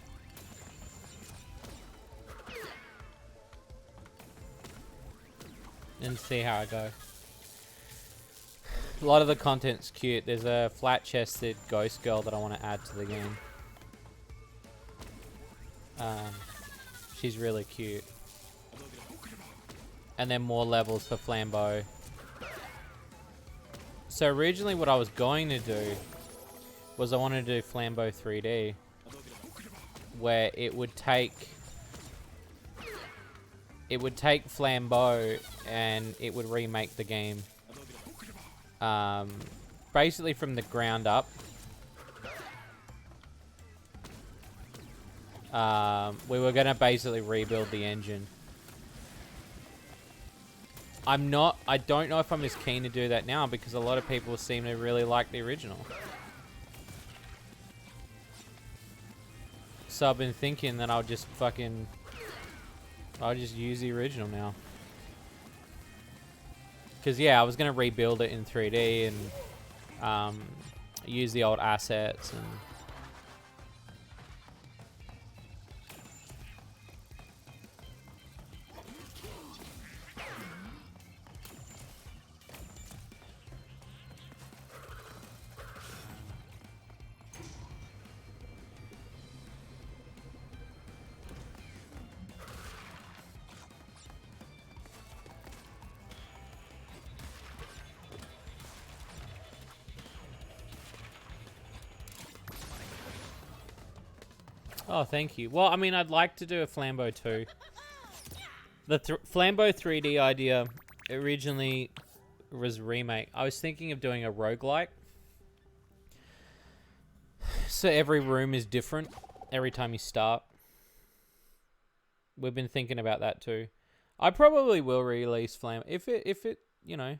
And see how I go. A lot of the content's cute. There's a flat-chested ghost girl that I want to add to the game. She's really cute. And then more levels for Flambeau. So originally what I was going to do was I wanted to do Flambeau 3D, where it would take Flambeau and it would remake the game basically from the ground up. We were gonna basically rebuild the engine. I don't know if I'm as keen to do that now because a lot of people seem to really like the original. So I've been thinking that I'll just use the original now. Because yeah, I was going to rebuild it in 3D and use the old assets and... Oh, thank you. Well, I mean, I'd like to do a Flambeau too. The Flambeau 3D idea originally was remake. I was thinking of doing a roguelike. So every room is different every time you start. We've been thinking about that too. I probably will release Flambeau if it, you know,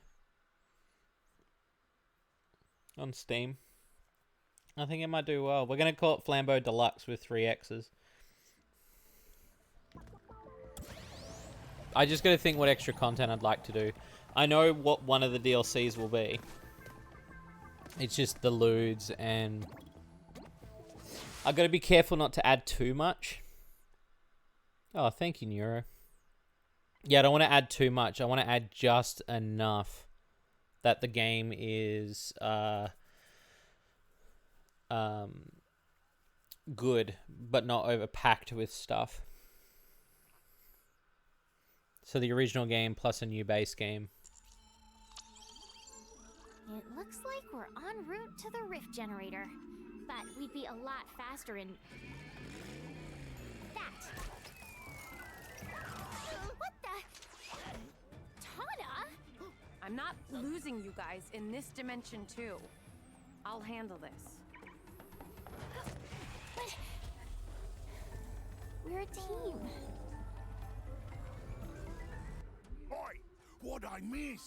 on Steam. I think it might do well. We're going to call it Flambeau Deluxe with 3 X's. I just got to think what extra content I'd like to do. I know what one of the DLCs will be. It's just the lewds and... I've got to be careful not to add too much. Oh, thank you, Neuro. Yeah, I don't want to add too much. I want to add just enough that the game is... good, but not overpacked with stuff. So the original game plus a new base game. It looks like we're en route to the rift generator, but we'd be a lot faster in that. What the? Tana? I'm not losing you guys in this dimension too. I'll handle this. But we're a team. Oi! What'd I miss?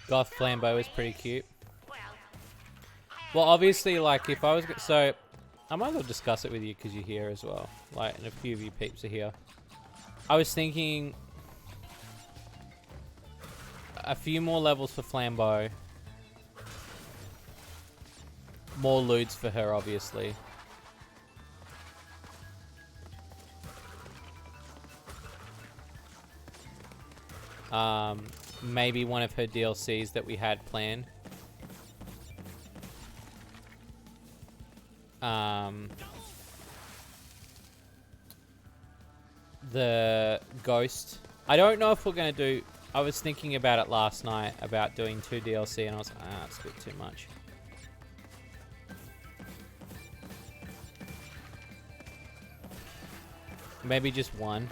Goth Flambeau is pretty cute. Well, obviously, like, if I was... So, I might as well discuss it with you because you're here as well. Like, and a few of you peeps are here. I was thinking... a few more levels for Flambeau. More lewds for her, obviously. Maybe one of her DLCs that we had planned. The Ghost. I don't know if we're going to do... I was thinking about it last night, about doing 2 DLC, and I was like, ah, it's a bit too much. Maybe just one.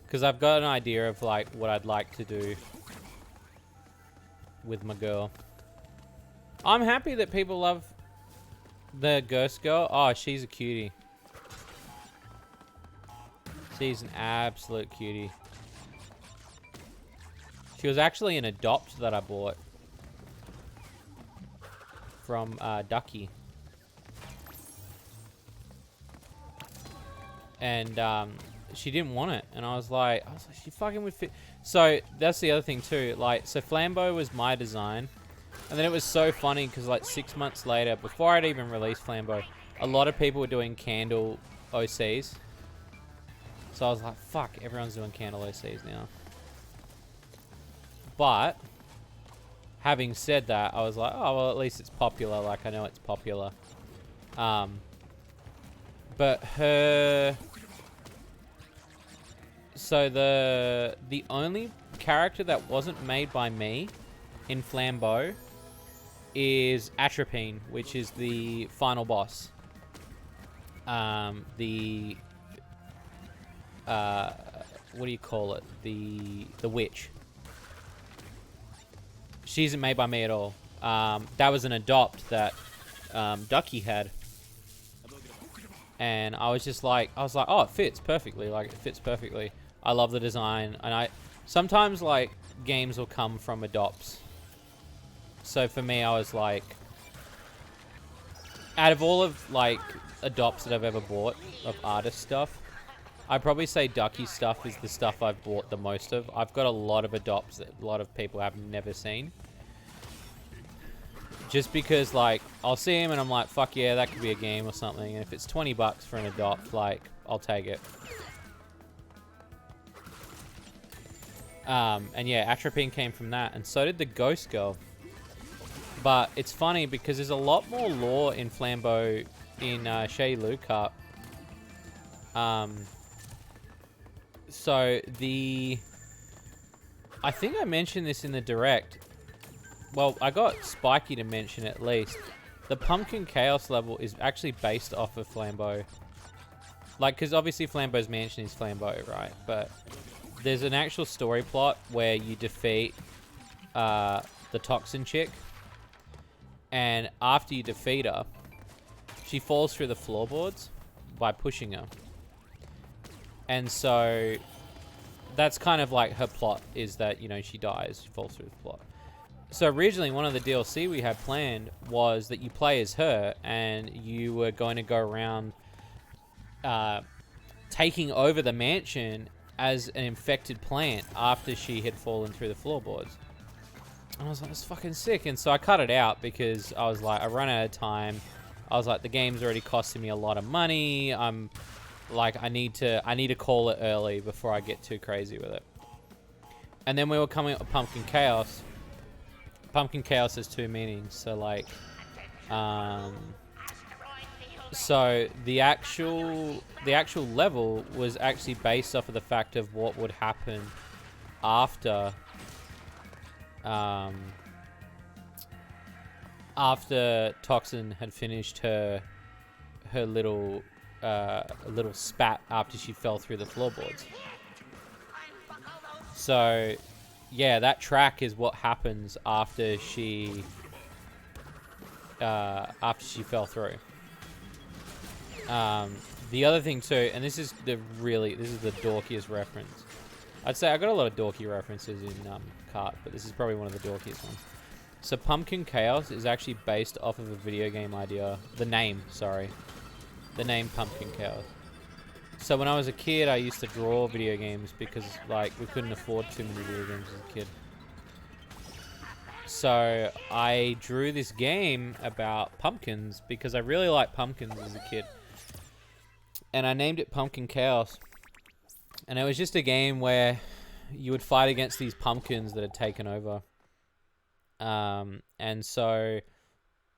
Because I've got an idea of like what I'd like to do with my girl. I'm happy that people love the ghost girl. Oh, she's a cutie. She's an absolute cutie. She was actually an adopt that I bought from Ducky. And she didn't want it, and I was like, she fucking would fit. So that's the other thing too. Like, so Flambeau was my design, and then it was so funny because like 6 months later, before I'd even released Flambeau, a lot of people were doing candle OCs. So I was like, fuck, everyone's doing candle OCs now. But having said that, I was like, oh well, at least it's popular. Like, I know it's popular. But her. So the only character that wasn't made by me in Flambeau is Atropine, which is the final boss. What do you call it? The witch. She isn't made by me at all. That was an adopt that Ducky had. And I was like, oh, it fits perfectly. Like, it fits perfectly. I love the design. And sometimes, like, games will come from adopts. So for me, I was like, out of all of, like, adopts that I've ever bought of artist stuff, I'd probably say Ducky stuff is the stuff I've bought the most of. I've got a lot of adopts that a lot of people have never seen. Just because, like, I'll see him and I'm like, fuck yeah, that could be a game or something. And if it's 20 bucks for an adopt, like, I'll take it. And yeah, Atropine came from that, and so did the Ghost Girl. But it's funny because there's a lot more lore in Flambeau in Shady Loot Cup. So I think I mentioned this in the direct. Well, I got Spiky to mention at least. The Pumpkin Chaos level is actually based off of Flambeau. Like, because obviously Flambeau's mansion is Flambeau, right? But there's an actual story plot where you defeat the Toxin chick. And after you defeat her, she falls through the floorboards by pushing her. And so that's kind of like her plot, is that, you know, she dies, she falls through the plot. So originally, one of the DLC we had planned was that you play as her, and you were going to go around taking over the mansion as an infected plant after she had fallen through the floorboards. And I was like, that's fucking sick. And so I cut it out because I was like, I run out of time. I was like, the game's already costing me a lot of money. I'm like, I need to call it early before I get too crazy with it. And then we were coming up with Pumpkin Chaos. Pumpkin Chaos has two meanings. So like, so the actual level was actually based off of the fact of what would happen after Toxin had finished her little spat after she fell through the floorboards. So yeah, that track is what happens after she fell through. The other thing too, and this is the dorkiest reference. I'd say I got a lot of dorky references in Cart, but this is probably one of the dorkiest ones. So Pumpkin Chaos is actually based off of a video game idea. The name Pumpkin Chaos. So when I was a kid, I used to draw video games because, like, we couldn't afford too many video games as a kid. So I drew this game about pumpkins because I really liked pumpkins as a kid. And I named it Pumpkin Chaos. And it was just a game where you would fight against these pumpkins that had taken over. And so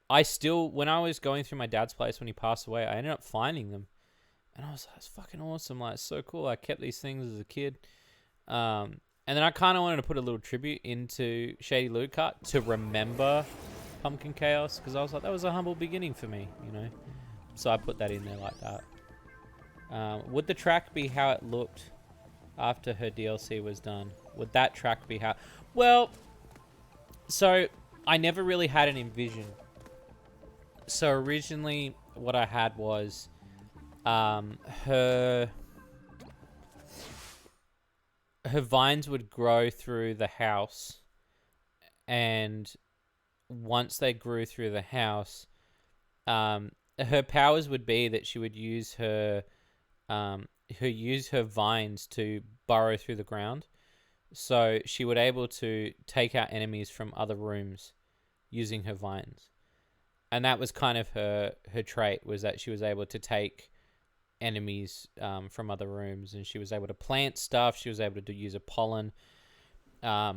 when I was going through my dad's place when he passed away, I ended up finding them. And I was like, that's fucking awesome. Like, it's so cool. I kept these things as a kid. And And then I kind of wanted to put a little tribute into Shady Loot Cart to remember Pumpkin Chaos, because I was like, that was a humble beginning for me, you know? So I put that in there like that. Would the track be how it looked after her DLC was done? Would that track be how... Well, so I never really had an envision. So originally what I had was her vines would grow through the house, and once they grew through the house, her powers would be that she would use her vines to burrow through the ground. So she would able to take out enemies from other rooms using her vines. And that was kind of her trait, was that she was able to take enemies from other rooms, and she was able to plant stuff. She was able to use a pollen. I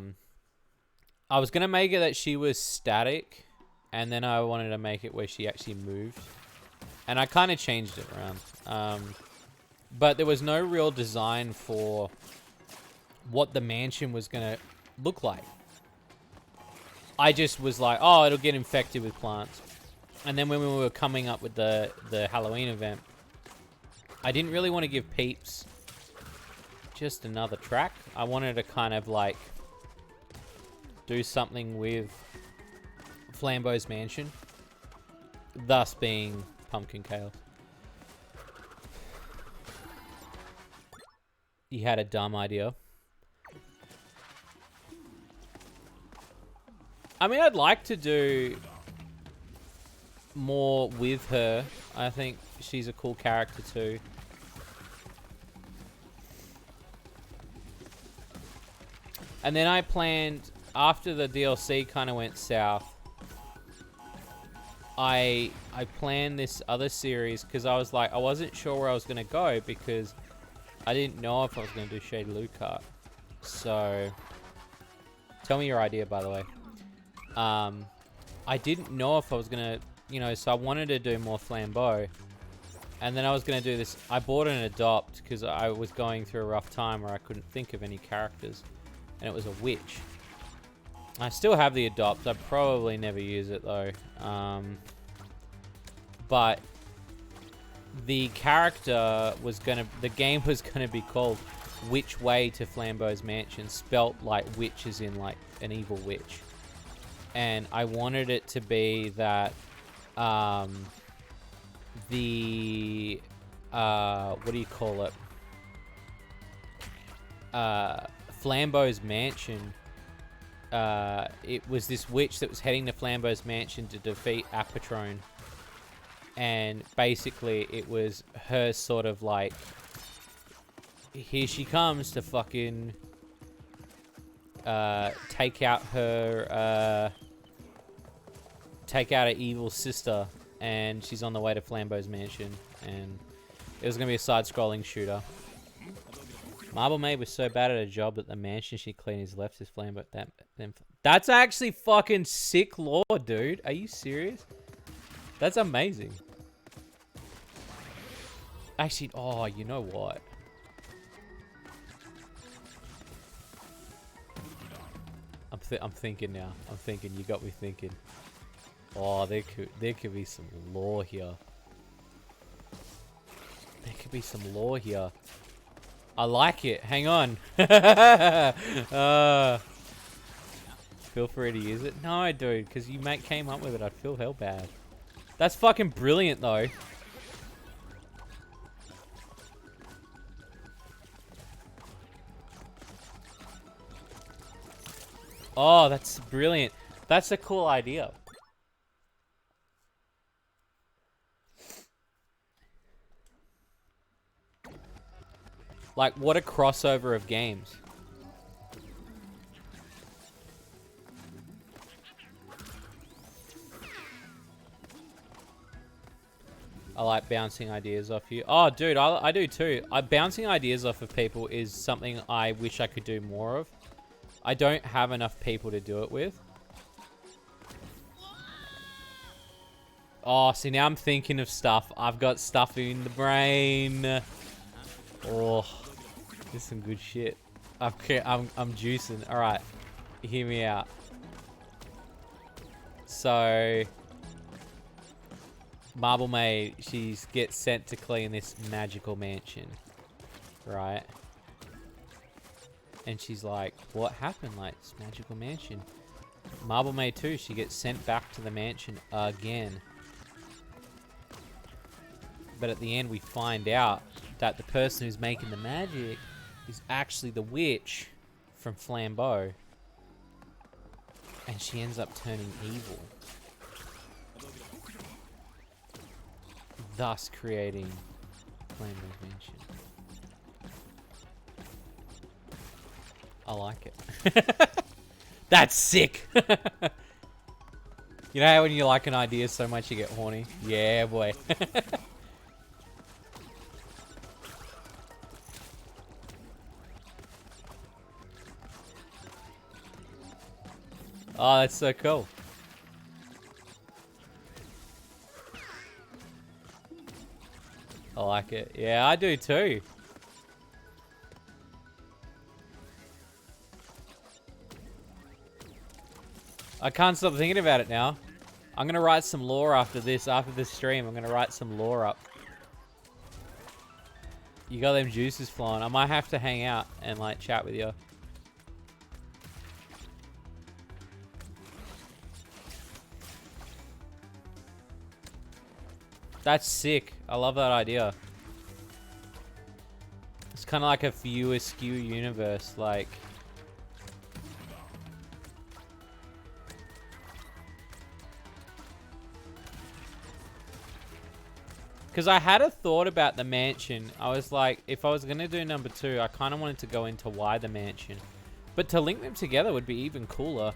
was going to make it that she was static, and then I wanted to make it where she actually moved. And I kind of changed it around. But there was no real design for what the mansion was going to look like. I just was like, oh, it'll get infected with plants. And then when we were coming up with the Halloween event, I didn't really want to give Peeps just another track. I wanted to kind of like do something with Flambeau's mansion, thus being Pumpkin Chaos. He had a dumb idea. I mean, I'd like to do more with her. I think she's a cool character too. And then I planned, after the DLC kind of went south, I planned this other series because I was like, I wasn't sure where I was going to go because I didn't know if I was going to do Shady Loot Cart. So, tell me your idea, by the way. I didn't know if I was going to, you know, so I wanted to do more Flambeau. And then I was going to do this. I bought an Adopt because I was going through a rough time where I couldn't think of any characters. And it was a witch. I still have the Adopt. I probably never use it though. But the character was the game was gonna be called Which Way to Flambeau's Mansion, spelt like witch as in like an evil witch. And I wanted it to be that the what do you call it? Flambeau's Mansion. It was this witch that was heading to Flambeau's Mansion to defeat Apatron. And basically it was her sort of like, here she comes to fucking take out her evil sister, and she's on the way to Flambeau's Mansion, and it was gonna be a side-scrolling shooter. Marble Maid was so bad at her job that the mansion she cleaned is left is Flambeau. That's actually fucking sick lore, dude. Are you serious? That's amazing. Actually, oh, you know what? I'm thinking now. I'm thinking. You got me thinking. Oh, there could be some lore here. There could be some lore here. I like it. Hang on. Feel free to use it. No, dude, because you came up with it. I'd feel hell bad. That's fucking brilliant, though. Oh, that's brilliant. That's a cool idea. Like, what a crossover of games. I like bouncing ideas off you. Oh, dude, I do too. Bouncing ideas off of people is something I wish I could do more of. I don't have enough people to do it with. Oh, see, now I'm thinking of stuff. I've got stuff in the brain. Oh, this is some good shit. I'm juicing. All right, hear me out. So, Marble Maid, she gets sent to clean this magical mansion, right? And she's like, "What happened? Like this magical mansion?" Marble Maid 2, she gets sent back to the mansion again. But at the end, we find out that the person who's making the magic is actually the witch from Flambeau. And she ends up turning evil. Thus creating Flambeau's mansion. I like it. That's sick! You know how when you like an idea so much you get horny? Yeah, boy. Oh, that's so cool. I like it. Yeah, I do too. I can't stop thinking about it now. I'm going to write some lore after this stream. I'm going to write some lore up. You got them juices flowing. I might have to hang out and like chat with you. That's sick. I love that idea. It's kind of like a viewer skew universe, like. Because I had a thought about the mansion. I was like, if I was going to do number 2, I kind of wanted to go into why the mansion. But to link them together would be even cooler.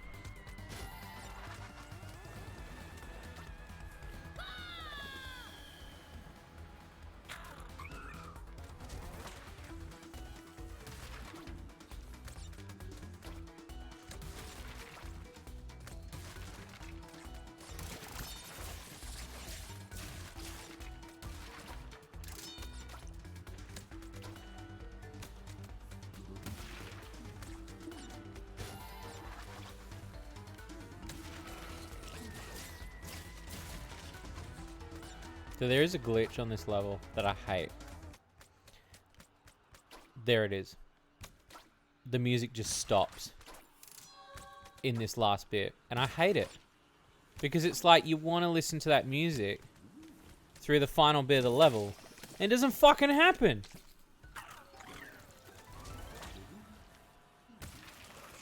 So there is a glitch on this level that I hate. There it is. The music just stops in this last bit. And I hate it. Because it's like you want to listen to that music through the final bit of the level. And it doesn't fucking happen.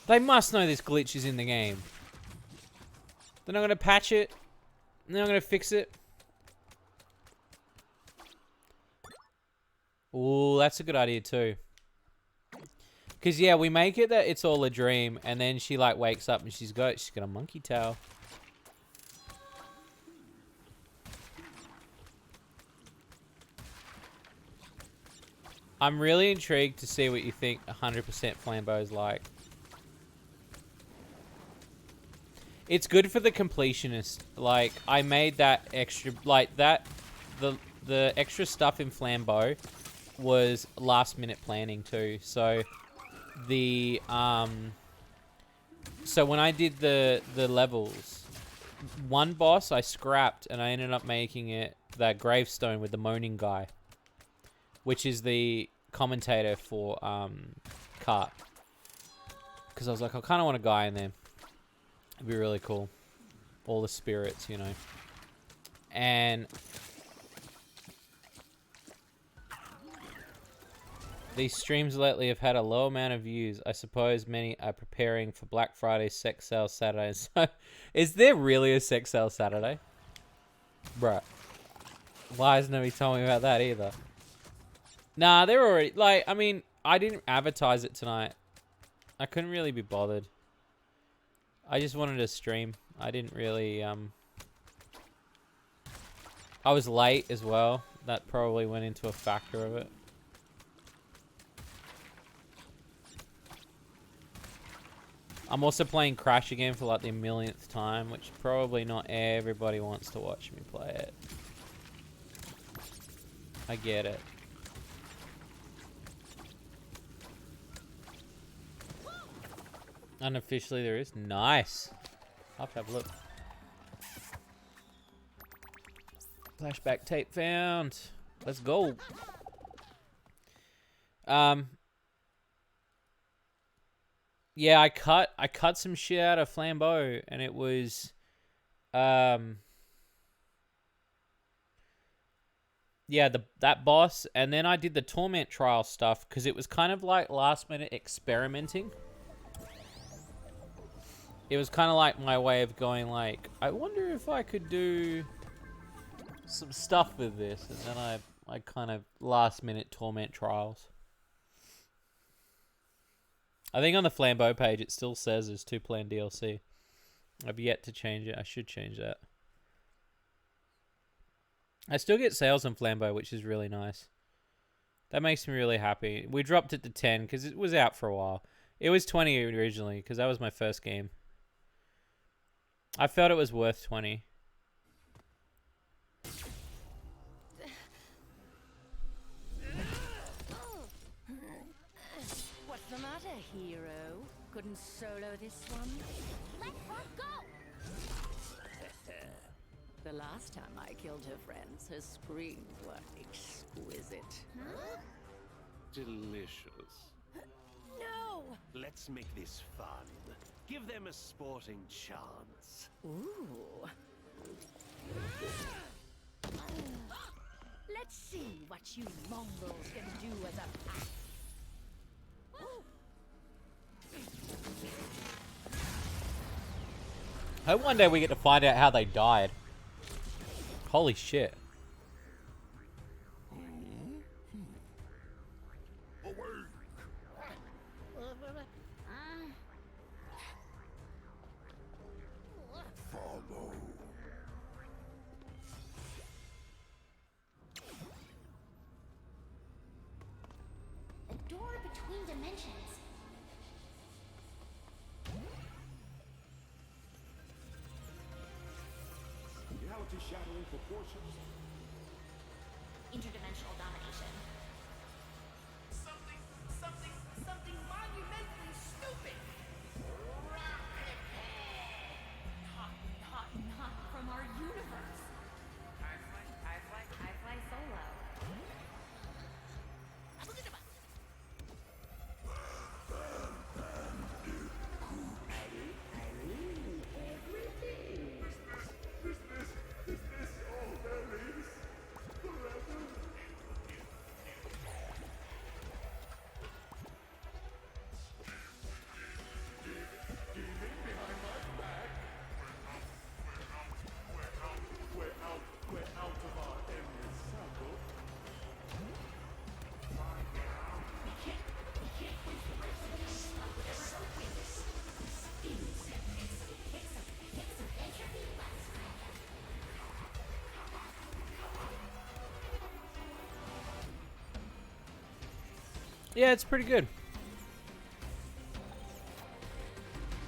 They must know this glitch is in the game. They're not going to patch it. They're not going to fix it. Ooh, that's a good idea too. Because, yeah, we make it that it's all a dream, and then she, like, wakes up and she's got a monkey tail. I'm really intrigued to see what you think 100% Flambeau is like. It's good for the completionist. Like, I made that extra, like, that, the extra stuff in Flambeau was last minute planning too. So the so when I did the levels, one boss I scrapped and I ended up making it that gravestone with the moaning guy, which is the commentator for Cart. Because I was like, I kind of want a guy in there. It'd be really cool. All the spirits, you know. And these streams lately have had a low amount of views. I suppose many are preparing for Black Friday sex sale Saturday. So, is there really a sex sale Saturday? Bruh. Why hasn't nobody told me about that either? Nah, they're already... Like, I mean, I didn't advertise it tonight. I couldn't really be bothered. I just wanted to stream. I didn't really... I was late as well. That probably went into a factor of it. I'm also playing Crash again for like the millionth time, which probably not everybody wants to watch me play it. I get it. Unofficially, there is. Nice. I'll have to have a look. Flashback tape found. Let's go. Yeah, I cut some shit out of Flambeau, and it was, yeah, that boss, and then I did the torment trial stuff because it was kind of like last minute experimenting. It was kind of like my way of going like, I wonder if I could do some stuff with this, and then I kind of last minute torment trials. I think on the Flambeau page it still says there's 2 planned DLC. I've yet to change it. I should change that. I still get sales on Flambeau, which is really nice. That makes me really happy. We dropped it to 10 because it was out for a while. It was 20 originally because that was my first game. I felt it was worth 20. What's the matter, hero? Couldn't solo this one? Let her go! The last time I killed her friends, her screams were exquisite. Huh? Delicious. No! Let's make this fun. Give them a sporting chance. Ooh. Let's see what you Mongols can do as a pack. I hope one day we get to find out how they died. Holy shit. Follow. A door between dimensions. Reality-shattering proportions. Interdimensional domination. Something monumentally stupid. Not from our universe. I fly solo. Yeah, it's pretty good.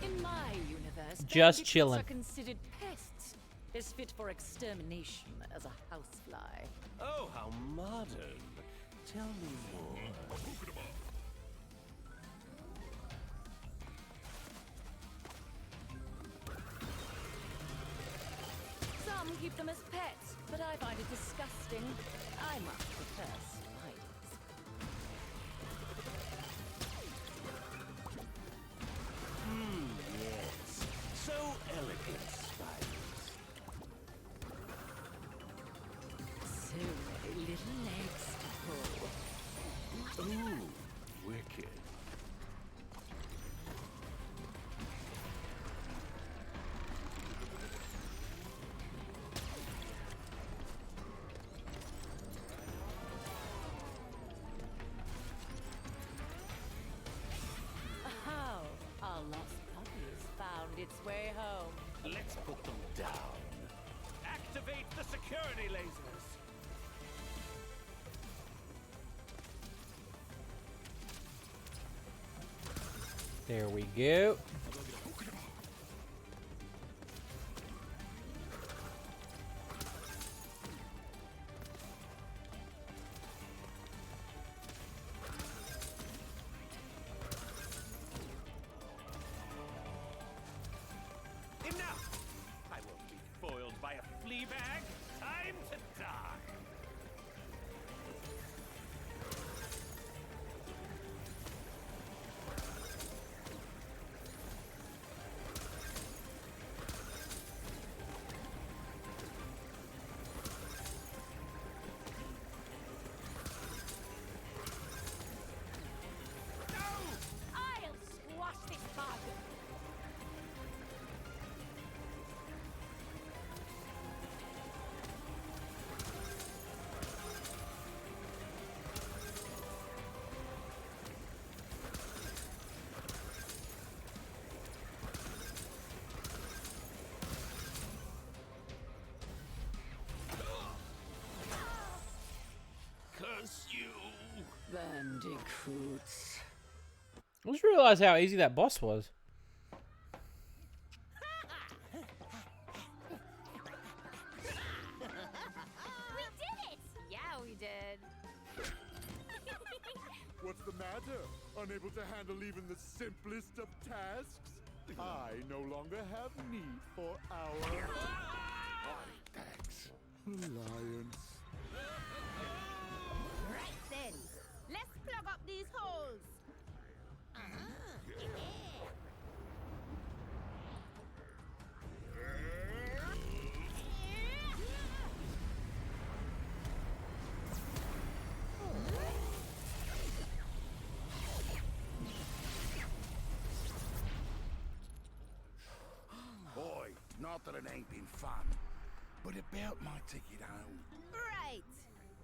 In my universe, Just bandits chillin'. are considered pests. Is fit for extermination as a housefly. Oh, how modern. Tell me more. Some keep them as pets, but I find it disgusting. I much prefer spiders. Yes. So elegant spiders. So many little legs to pull. Ooh, wicked. How our lost puppies found its way home. Let's put them down. Activate the security lasers. There we go. Bandicoots. I just realised how easy that boss was. We did it! Yeah, we did. What's the matter? Unable to handle even the simplest of tasks? I no longer have need for our Thanks. alliance. Right then, let's plug up these holes. Boy, not that it ain't been fun, but about my ticket home. Right.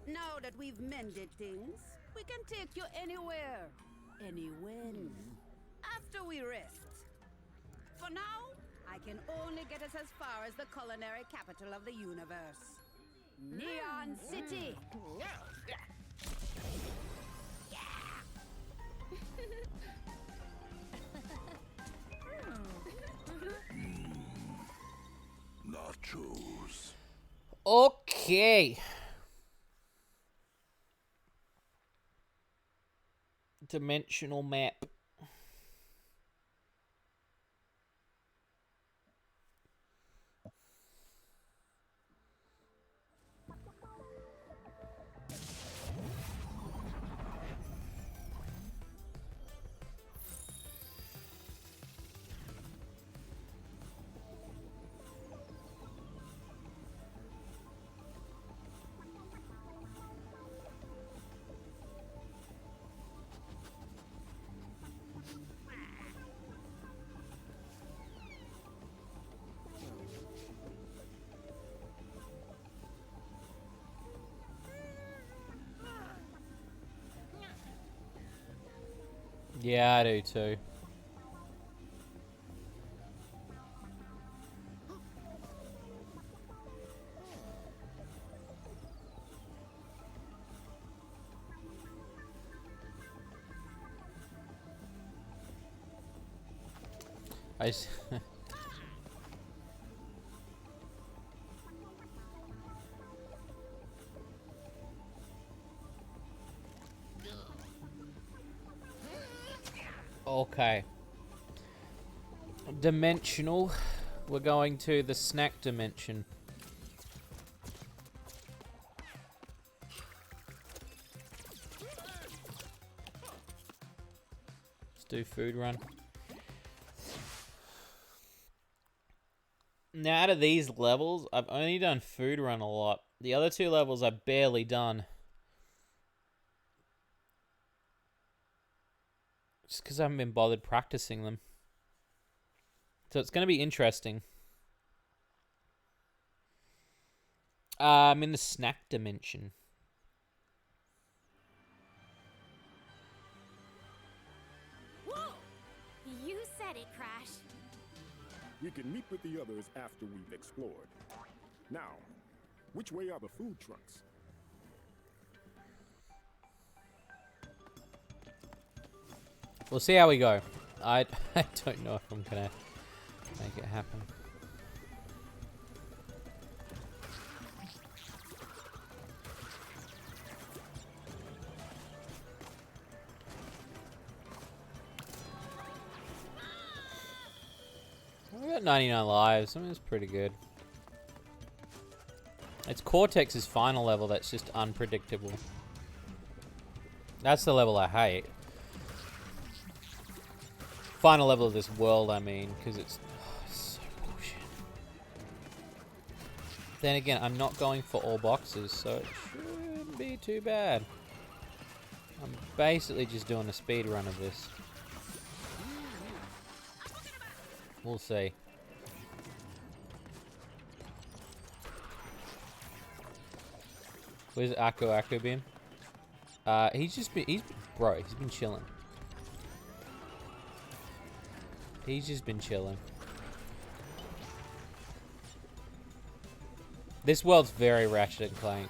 Now that we've mended things, we can take you anywhere, anywhen, after we rest. For now, I can only get us as far as the culinary capital of the universe, Neon City. Nachos. Okay. Dimensional map. Yeah, I do too. I s- Okay. Dimensional. We're going to the snack dimension. Let's do food run. Now, out of these levels, I've only done food run a lot. The other two levels I've barely done. Just because I haven't been bothered practicing them. So it's going to be interesting. I'm in the snack dimension. Whoa! You said it, Crash. We can meet with the others after we've explored. Now, which way are the food trucks? We'll see how we go. I don't know if I'm going to make it happen. We got 99 lives. I mean, it's pretty good. It's Cortex's final level that's just unpredictable. That's the level I hate. Final level of this world, I mean, because it's so bullshit. Then again, I'm not going for all boxes, so it shouldn't be too bad. I'm basically just doing a speed run of this. We'll see. Where's Akko been? He's been chilling. He's just been chilling. This world's very Ratchet and Clank.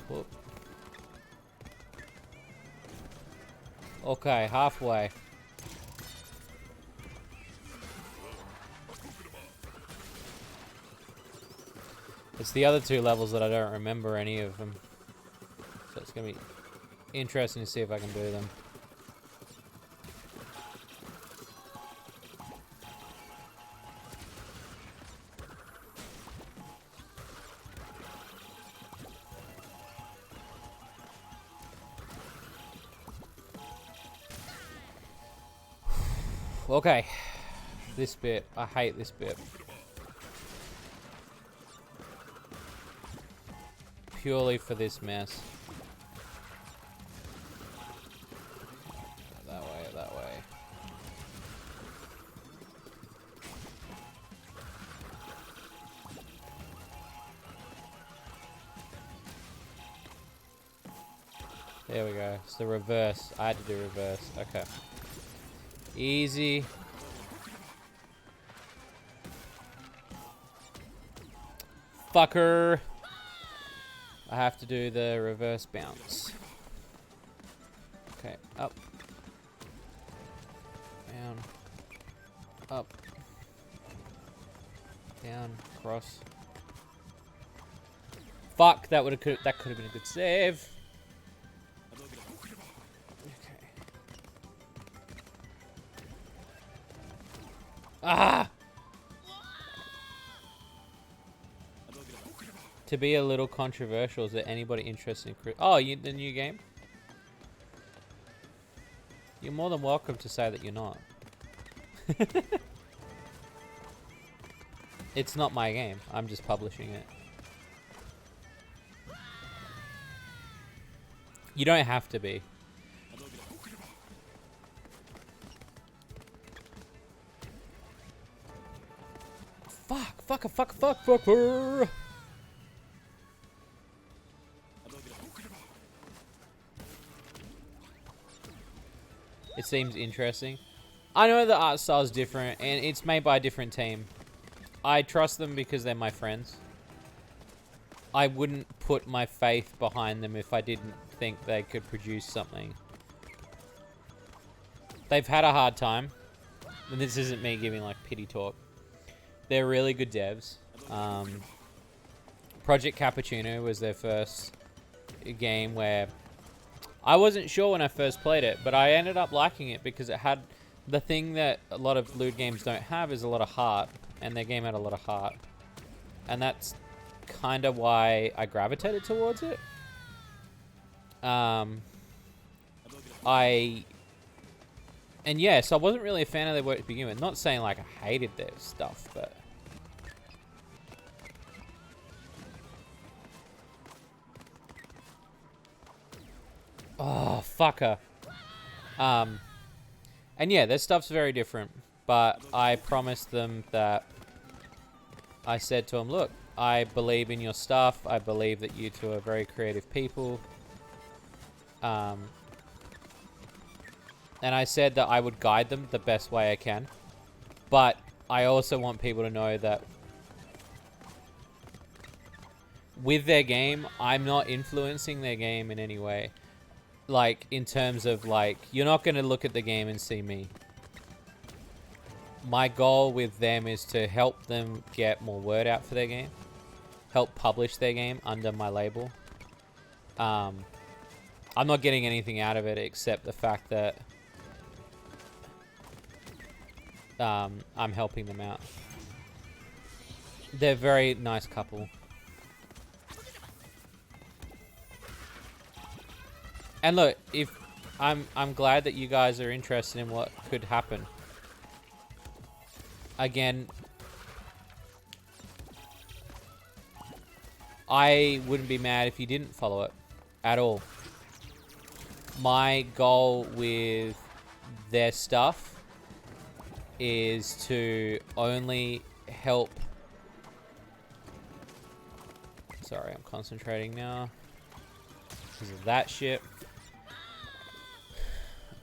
Whoop. Okay, halfway. It's the other two levels that I don't remember any of them. So it's going to be interesting to see if I can do them. Okay. This bit. I hate this bit. Purely for this mess. That way, that way. There we go. It's the reverse. I had to do reverse. Okay. Easy. Fucker. I have to do the reverse bounce. Okay, up. Down. Up. Down. Cross. Fuck, that could have been a good save. Okay. Ah! To be a little controversial, is there anybody interested in the new game? You're more than welcome to say that you're not. It's not my game. I'm just publishing it. You don't have to be. Fucker. It seems interesting. I know the art style is different, and it's made by a different team. I trust them because they're my friends. I wouldn't put my faith behind them if I didn't think they could produce something. They've had a hard time. And this isn't me giving like pity talk. They're really good devs. Project Cappuccino was their first game where I wasn't sure when I first played it, but I ended up liking it because it had the thing that a lot of loot games don't have is a lot of heart, and their game had a lot of heart. And that's kind of why I gravitated towards it. So I wasn't really a fan of their work to begin with. Not saying like I hated their stuff, but oh, fucker. And yeah, their stuff's very different, but I promised them that I said to them, look, I believe in your stuff. I believe that you two are very creative people. And I said that I would guide them the best way I can. But I also want people to know that with their game, I'm not influencing their game in any way. Like, in terms of, like, you're not going to look at the game and see me. My goal with them is to help them get more word out for their game. Help publish their game under my label. I'm not getting anything out of it except the fact that I'm helping them out. They're a very nice couple. And look, if I'm glad that you guys are interested in what could happen. Again, I wouldn't be mad if you didn't follow it at all. My goal with their stuff is to only help. Sorry, I'm concentrating now because of that shit.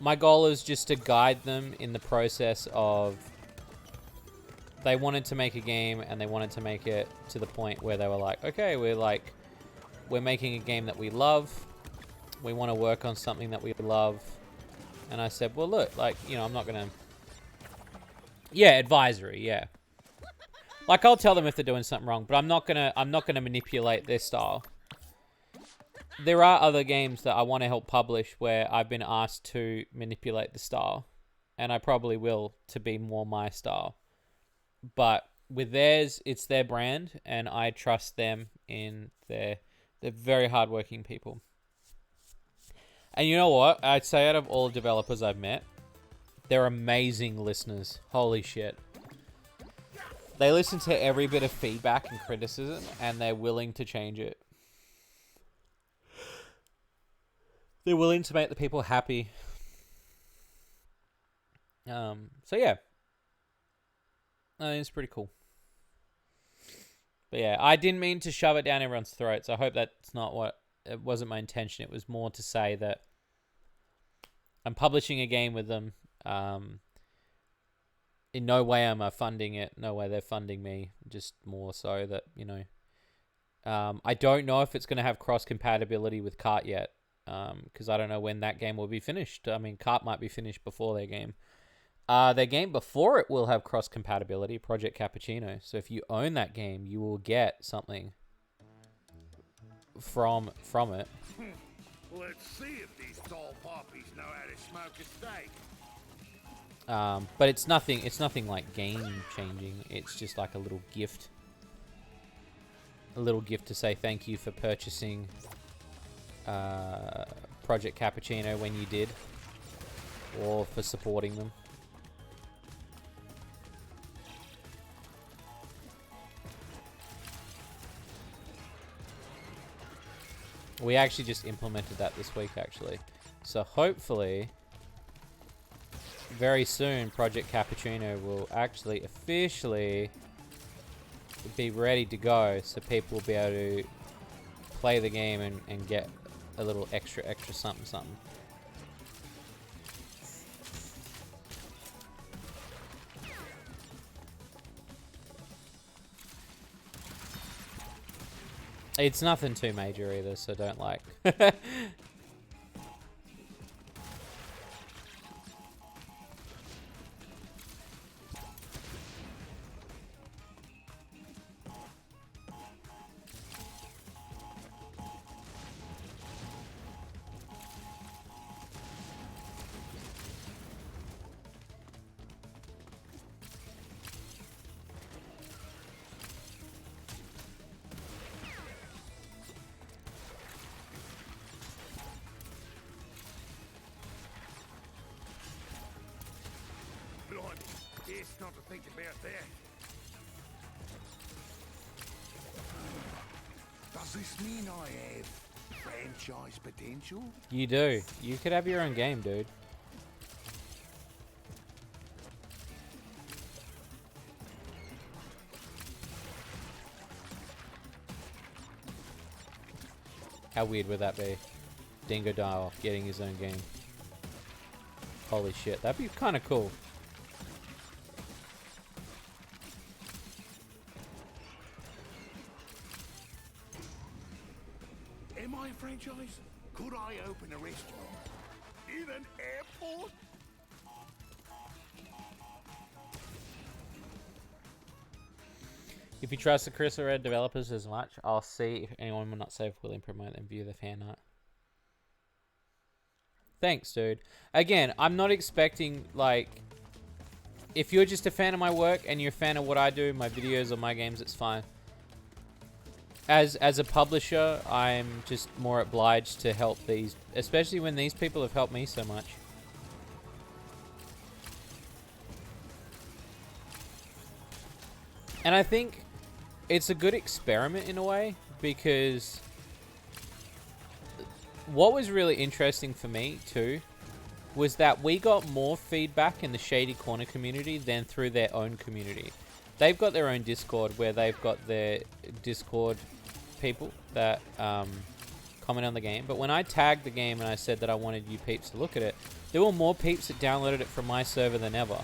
My goal is just to guide them in the process of they wanted to make a game and they wanted to make it to the point where they were like, okay, we're like we're making a game that we love. We want to work on something that we love. And I said, well, look, like, you know, I'm not going to... Yeah, advisory, yeah. Like, I'll tell them if they're doing something wrong, but I'm not gonna manipulate their style. There are other games that I want to help publish where I've been asked to manipulate the style. And I probably will, to be more my style. But with theirs, it's their brand, and I trust them in they're very hardworking people. And you know what? I'd say out of all developers I've met, they're amazing listeners. Holy shit. They listen to every bit of feedback and criticism, and they're willing to change it. They're willing to make the people happy. So yeah. It's pretty cool. But yeah, I didn't mean to shove it down everyone's throats. I hope that's not what... It wasn't my intention. It was more to say that I'm publishing a game with them. In no way am I funding it. No way they're funding me. Just more so that, you know... I don't know if it's going to have cross-compatibility with Cart yet. Because I don't know when that game will be finished. I mean, Cart might be finished before their game. Their game before it will have cross-compatibility, Project Cappuccino. So if you own that game, you will get something from it. Let's see if these tall poppies know how to smoke a steak. But it's nothing like game-changing. It's just like a little gift. A little gift to say thank you for purchasing Project Cappuccino when you did. Or for supporting them. We actually just implemented that this week, actually. So hopefully, very soon, Project Cappuccino will actually officially be ready to go. So people will be able to play the game and get a little extra something. It's nothing too major either, so don't like. It's not to think about that. Does this mean I have franchise potential? You do. You could have your own game, dude. How weird would that be? Dingo Dial getting his own game. Holy shit, that'd be kind of cool. Am I a franchise? Could I open a restaurant in an airport? If you trust the Chris or Red developers as much, I'll see if anyone will not say if willing to promote and view the fan art. Thanks, dude. Again, I'm not expecting, like... If you're just a fan of my work and you're a fan of what I do, my videos or my games, it's fine. As a publisher, I'm just more obliged to help these... Especially when these people have helped me so much. And I think it's a good experiment in a way, because... What was really interesting for me, too, was that we got more feedback in the Shady Corner community than through their own community. They've got their own Discord where they've got their Discord people that comment on the game. But when I tagged the game and I said that I wanted you peeps to look at it, there were more peeps that downloaded it from my server than ever.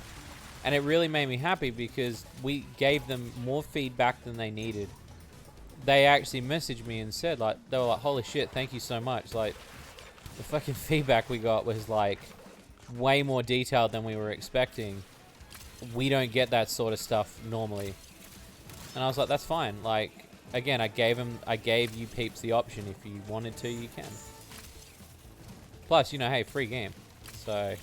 And it really made me happy because we gave them more feedback than they needed. they actually messaged me and said, like, they were like, holy shit, thank you so much. Like, the fucking feedback we got was, like, way more detailed than we were expecting. We don't get that sort of stuff normally. And I was like, that's fine. Like, again, I gave you peeps the option. If you wanted to, you can. Plus, you know, hey, free game. So...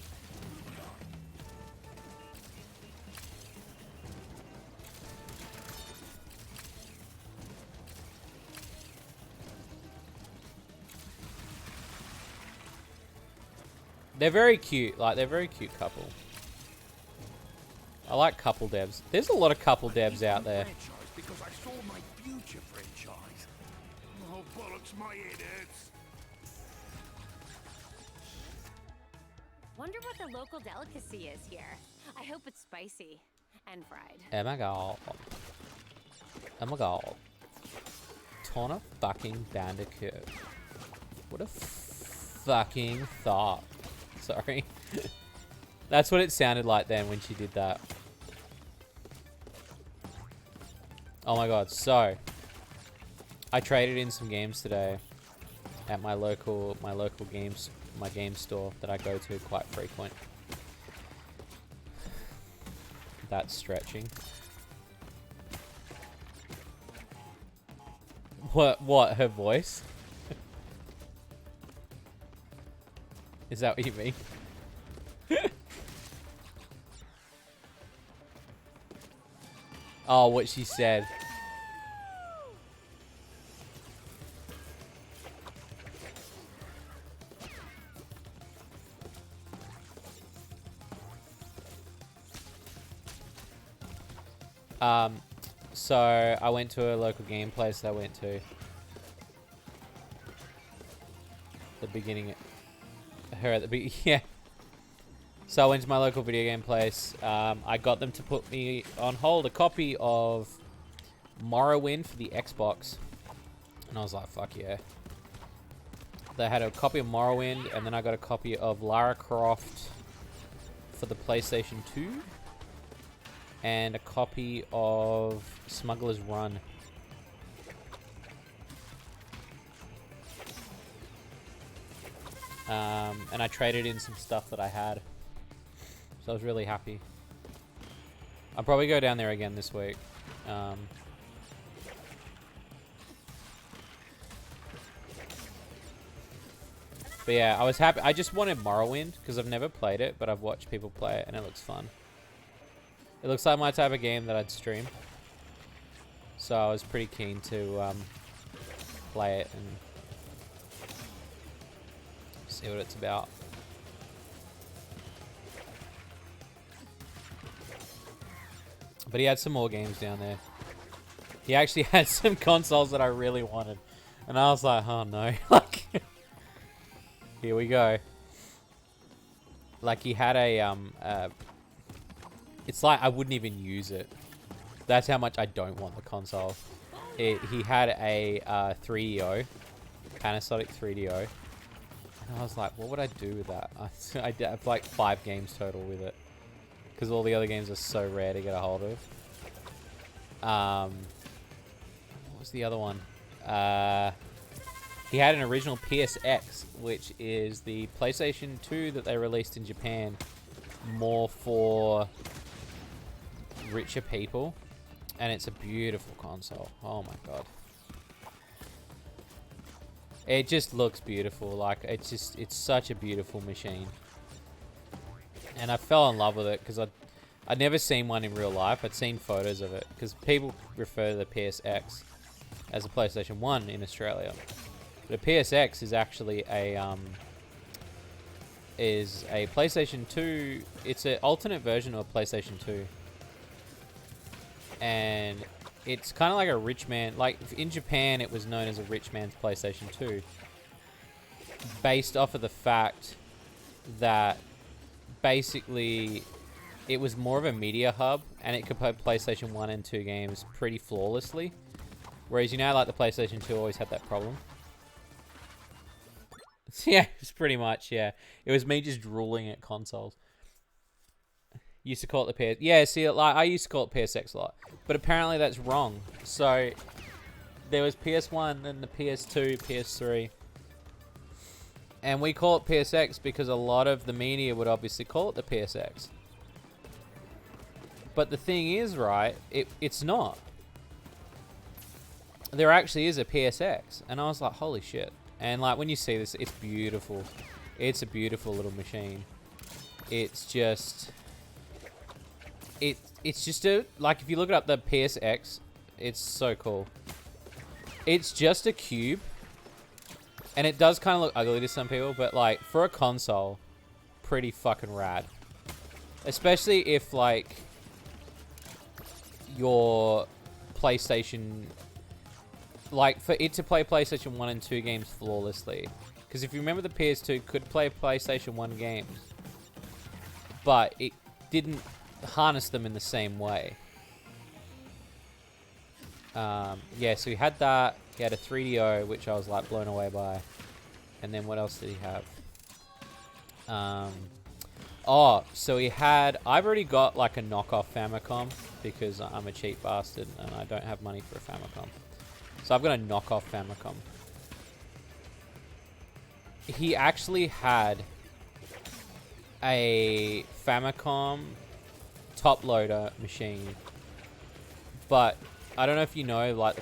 They're very cute. Like, they're a very cute couple. I like couple devs. There's a lot of couple devs out there. Because I saw my future franchise. Oh, bollocks, my head hurts. Wonder what the local delicacy is here. I hope it's spicy and fried. Oh my god. Oh my god. Ton of fucking Bandicoot. What a fucking thought. Sorry. That's what it sounded like then when she did that. Oh my god, so I traded in some games today at my local game store that I go to quite frequent. That's stretching. What, her voice? Is that what you mean? Oh, what she said. So I went to a local game place I went to. The beginning, her at the beginning, yeah. So I went to my local video game place. I got them to put me on hold a copy of Morrowind for the Xbox. And I was like, fuck yeah. They had a copy of Morrowind, and then I got a copy of Lara Croft for the PlayStation 2. And a copy of Smuggler's Run. And I traded in some stuff that I had. So I was really happy. I'll probably go down there again this week. But yeah, I was happy. I just wanted Morrowind because I've never played it, but I've watched people play it and it looks fun. It looks like my type of game that I'd stream. So I was pretty keen to play it and see what it's about. But he had some more games down there. He actually had some consoles that I really wanted. And I was like, oh no. Like, here we go. Like, he had a, it's like I wouldn't even use it. That's how much I don't want the console. He had a 3DO, Panasonic 3DO. And I was like, what would I do with that? I have like 5 games total with it. Because all the other games are so rare to get a hold of. What was the other one? He had an original PSX, which is the PlayStation 2 that they released in Japan, more for richer people. And it's a beautiful console. Oh my god. It just looks beautiful. Like, it's such a beautiful machine. And I fell in love with it because I'd never seen one in real life. I'd seen photos of it because people refer to the PSX as a PlayStation 1 in Australia. But a PSX is actually a PlayStation 2. It's an alternate version of a PlayStation 2. And it's kind of like a rich man, like in Japan it was known as a rich man's PlayStation 2, based off of the fact that basically it was more of a media hub and it could play PlayStation 1 and 2 games pretty flawlessly, whereas you know, like the PlayStation 2 always had that problem. Yeah, it's pretty much, yeah. It was me just drooling at consoles. Used to call it the PS. Yeah, see, like I used to call it PSX a lot, but apparently that's wrong. So there was PS1 and the PS2, PS3. And we call it PSX because a lot of the media would obviously call it the PSX. But the thing is, right, it's not. There actually is a PSX. And I was like, holy shit. And like when you see this, it's beautiful. It's a beautiful little machine. It's just... It's just a... Like if you look it up, the PSX, it's so cool. It's just a cube. And it does kind of look ugly to some people, but like for a console, pretty fucking rad. Especially if like your PlayStation, like for it to play PlayStation 1 and 2 games flawlessly. Because if you remember, the PS2 could play PlayStation 1 games, but it didn't harness them in the same way. Yeah, so he had that. He had a 3DO, which I was like blown away by. And then what else did he have? Oh, so he had... I've already got like a knockoff Famicom because I'm a cheap bastard and I don't have money for a Famicom. So I've got a knockoff Famicom. He actually had a Famicom top loader machine, but I don't know if you know, like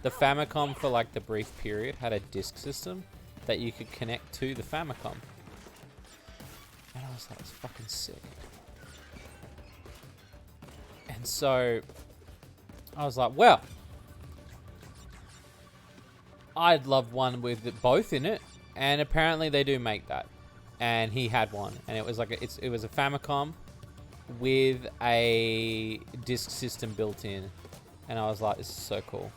the Famicom for like the brief period had a disk system that you could connect to the Famicom. And I was like, that's fucking sick. And so I was like, well, I'd love one with both in it. And apparently they do make that. And he had one, and it was like it was a Famicom with a disk system built in. And I was like, this is so cool.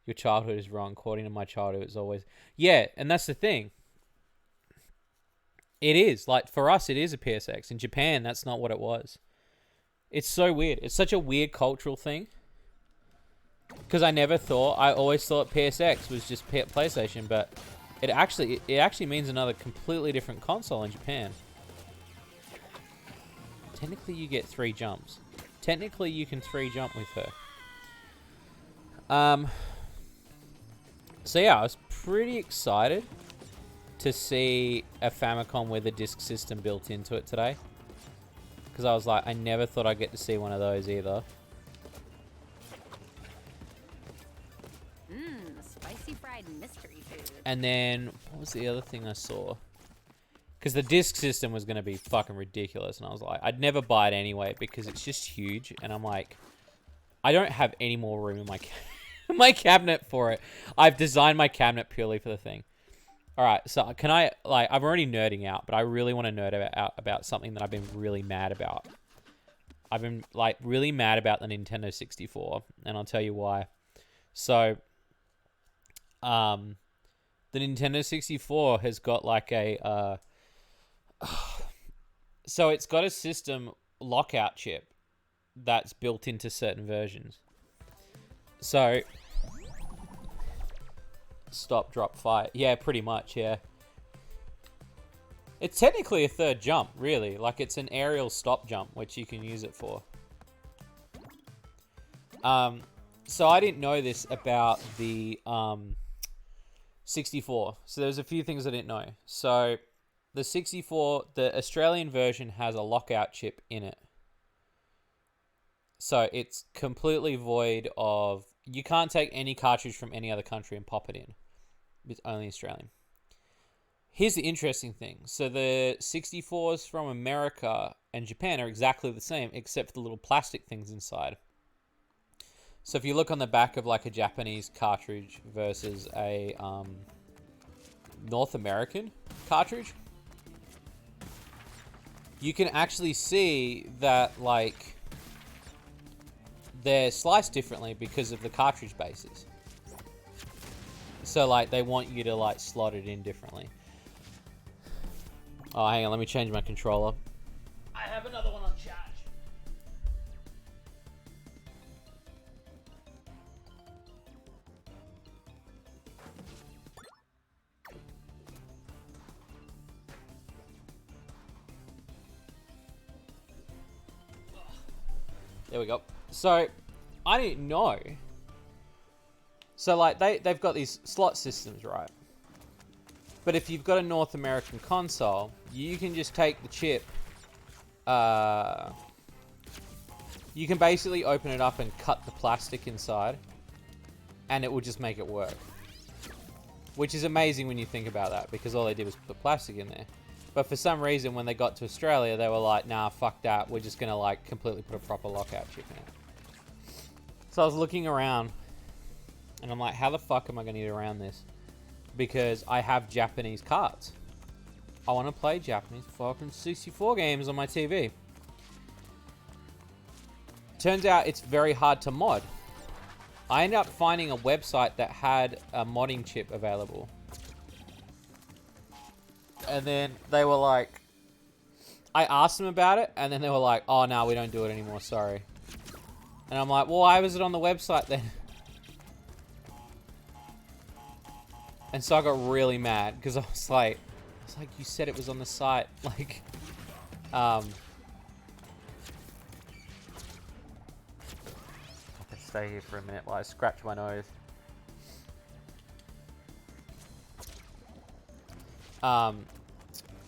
Your childhood is wrong. According to my childhood, it's always... Yeah, and that's the thing. It is. Like, for us, it is a PSX. In Japan, that's not what it was. It's so weird. It's such a weird cultural thing. Because I always thought PSX was just PlayStation, but it actually means another completely different console in Japan. Technically, you get 3 jumps. Technically, you can 3 jump with her. So yeah, I was pretty excited to see a Famicom with a disk system built into it today. Because I was like, I never thought I'd get to see one of those either. Spicy fried mystery food. And then, what was the other thing I saw? Because the disc system was going to be fucking ridiculous. And I was like, I'd never buy it anyway because it's just huge. And I'm like, I don't have any more room in my, my cabinet for it. I've designed my cabinet purely for the thing. All right, so can I, like, I'm already nerding out, but I really want to nerd about something that I've been really mad about. I've been, like, really mad about the Nintendo 64, and I'll tell you why. So, the Nintendo 64 has got, like, a, so it's got a system lockout chip that's built into certain versions. So... Stop, drop, fight. Yeah, pretty much, yeah. It's technically a third jump, really. Like, it's an aerial stop jump, which you can use it for. So I didn't know this about the 64. So there's a few things I didn't know. So the 64, the Australian version has a lockout chip in it. So it's completely void of... You can't take any cartridge from any other country and pop it in. It's only Australian. Here's the interesting thing. So the 64s from America and Japan are exactly the same, except for the little plastic things inside. So if you look on the back of like a Japanese cartridge versus a North American cartridge, you can actually see that like they're sliced differently because of the cartridge bases. So, like, they want you to, like, slot it in differently. Oh, hang on. Let me change my controller. I have another one on charge. There we go. So, I didn't know. So, like, they've got these slot systems, right? But if you've got a North American console, you can just take the chip. You can basically open it up and cut the plastic inside, and it will just make it work. Which is amazing when you think about that, because all they did was put plastic in there. But for some reason, when they got to Australia, they were like, nah, fuck that. We're just going to, like, completely put a proper lockout chip in it. So I was looking around, and I'm like, how the fuck am I going to get around this? Because I have Japanese cards. I want to play Japanese fucking 64 games on my TV. Turns out it's very hard to mod. I ended up finding a website that had a modding chip available. And then they were like... I asked them about it, and then they were like, oh, no, we don't do it anymore, sorry. And I'm like, well, why was it on the website then? And so I got really mad, because I was like, you said it was on the site. Like, I can stay here for a minute while I scratch my nose.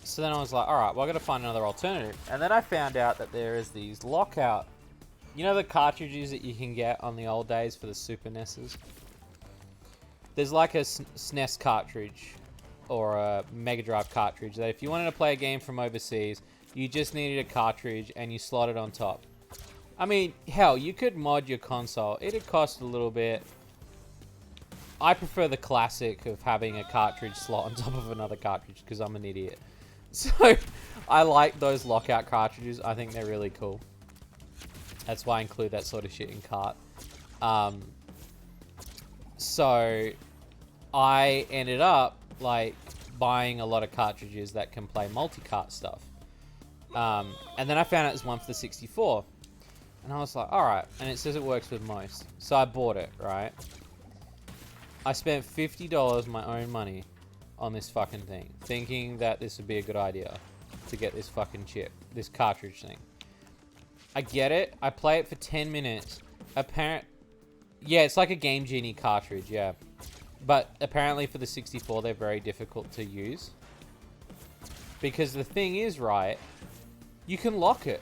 So then I was like, alright, well, I gotta find another alternative. And then I found out that there is these lockout... You know the cartridges that you can get on the old days for the Super NESs? There's like a SNES cartridge or a Mega Drive cartridge that if you wanted to play a game from overseas, you just needed a cartridge and you slot it on top. I mean, hell, you could mod your console. It'd cost a little bit. I prefer the classic of having a cartridge slot on top of another cartridge because I'm an idiot. So, I like those lockout cartridges. I think they're really cool. That's why I include that sort of shit in cart. So, I ended up, like, buying a lot of cartridges that can play multi-cart stuff. And then I found out there's one for the 64. And I was like, alright. And it says it works with most. So I bought it, right? I spent $50 of my own money on this fucking thing. Thinking that this would be a good idea to get this fucking chip. This cartridge thing. I get it. I play it for 10 minutes. Yeah, it's like a Game Genie cartridge, yeah. But apparently for the 64, they're very difficult to use. Because the thing is, right, you can lock it.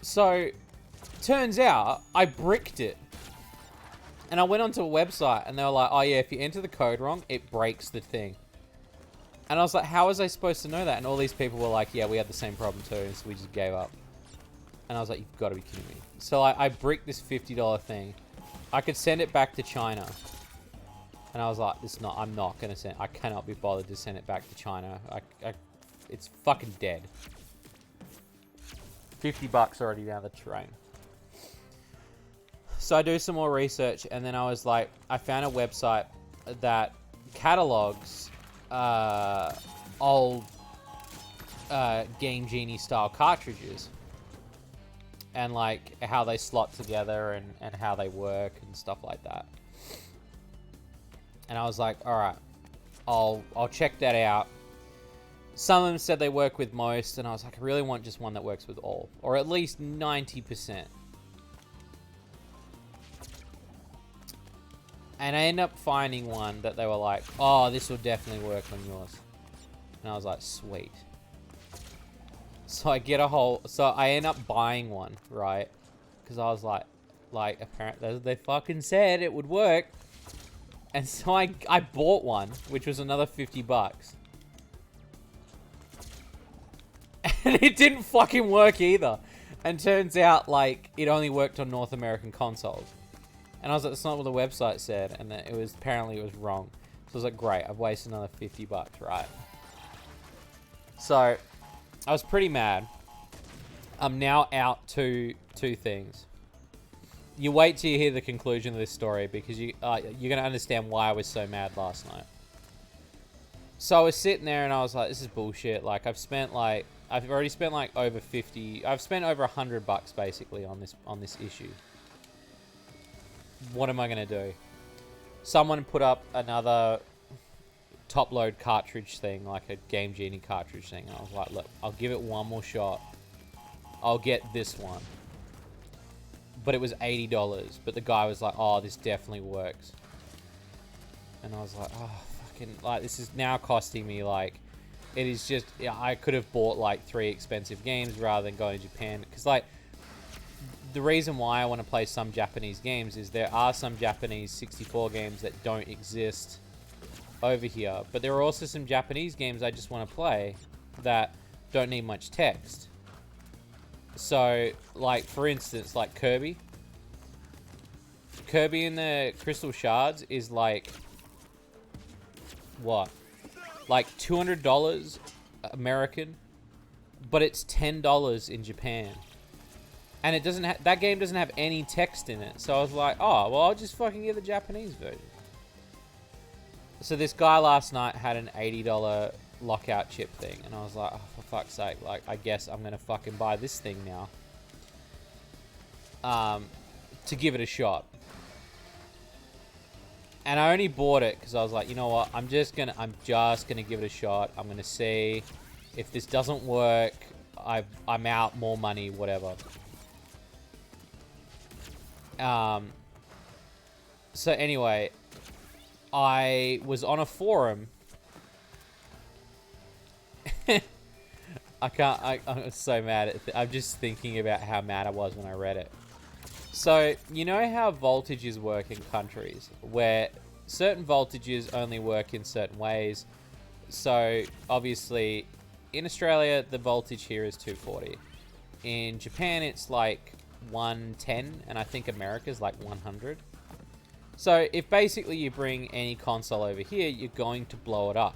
So, turns out, I bricked it. And I went onto a website, and they were like, oh yeah, if you enter the code wrong, it breaks the thing. And I was like, how was I supposed to know that? And all these people were like, yeah, we had the same problem too, and so we just gave up. And I was like, you've got to be kidding me. So I bricked this $50 thing. I could send it back to China. And I was like, I'm not going to send, I cannot be bothered to send it back to China. It's fucking dead. $50 already down the drain. So I do some more research, and then I was like, I found a website that catalogs old Game Genie style cartridges. And like how they slot together and how they work and stuff like that. And I was like, alright, I'll check that out. Some of them said they work with most, and I was like, I really want just one that works with all. Or at least 90%. And I ended up finding one that they were like, oh, this will definitely work on yours. And I was like, sweet. So I get so I end up buying one, right? Because I was like, apparently they fucking said it would work. And so I bought one, which was another $50. And it didn't fucking work either. And turns out, like, it only worked on North American consoles. And I was like, that's not what the website said. And it was, apparently it was wrong. So I was like, great, I've wasted another $50, right? So, I was pretty mad. I'm now out to two things. You wait till you hear the conclusion of this story, because you're going to understand why I was so mad last night. So I was sitting there and I was like, this is bullshit. Like, I've already spent like over 50. I've spent over $100 basically on this issue. What am I going to do? Someone put up another top load cartridge thing, like a Game Genie cartridge thing. And I was like, look, I'll give it one more shot. I'll get this one. But it was $80. But the guy was like, oh, this definitely works. And I was like, oh, fucking, like, this is now costing me, like, it is just, I could have bought, like, 3 expensive games rather than going to Japan. Because, like, the reason why I want to play some Japanese games is there are some Japanese 64 games that don't exist over here. But there are also some Japanese games I just want to play that don't need much text. So, like, for instance, like Kirby. Kirby and the Crystal Shards is like, what? Like $200 American, but it's $10 in Japan. And it doesn't that game doesn't have any text in it. So I was like, oh, well, I'll just fucking get the Japanese version. So this guy last night had an $80 lockout chip thing. And I was like, oh, for fuck's sake. Like, I guess I'm going to fucking buy this thing now. To give it a shot. And I only bought it because I was like, you know what? I'm just gonna give it a shot. I'm gonna see if this doesn't work. I'm out, more money, whatever. So anyway, I was on a forum. I'm so mad at I'm just thinking about how mad I was when I read it. So, you know how voltages work in countries where certain voltages only work in certain ways. So, obviously, in Australia, the voltage here is 240. In Japan, it's like 110, and I think America's like 100. So, if basically you bring any console over here, you're going to blow it up.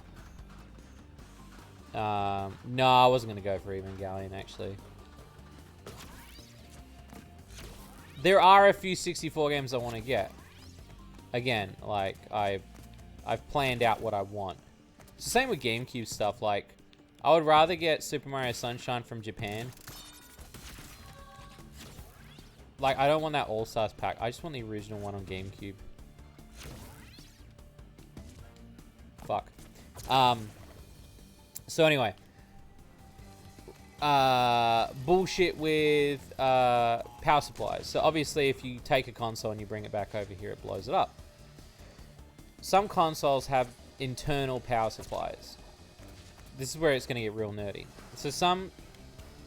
No, I wasn't going to go for Evangelion, actually. There are a few 64 games I want to get. Again, like, I've planned out what I want. It's the same with GameCube stuff. Like, I would rather get Super Mario Sunshine from Japan. Like, I don't want that All-Stars pack. I just want the original one on GameCube. Fuck. So anyway. Bullshit with power supplies. So obviously if you take a console and you bring it back over here, it blows it up. Some consoles have internal power supplies. This is where it's going to get real nerdy. So some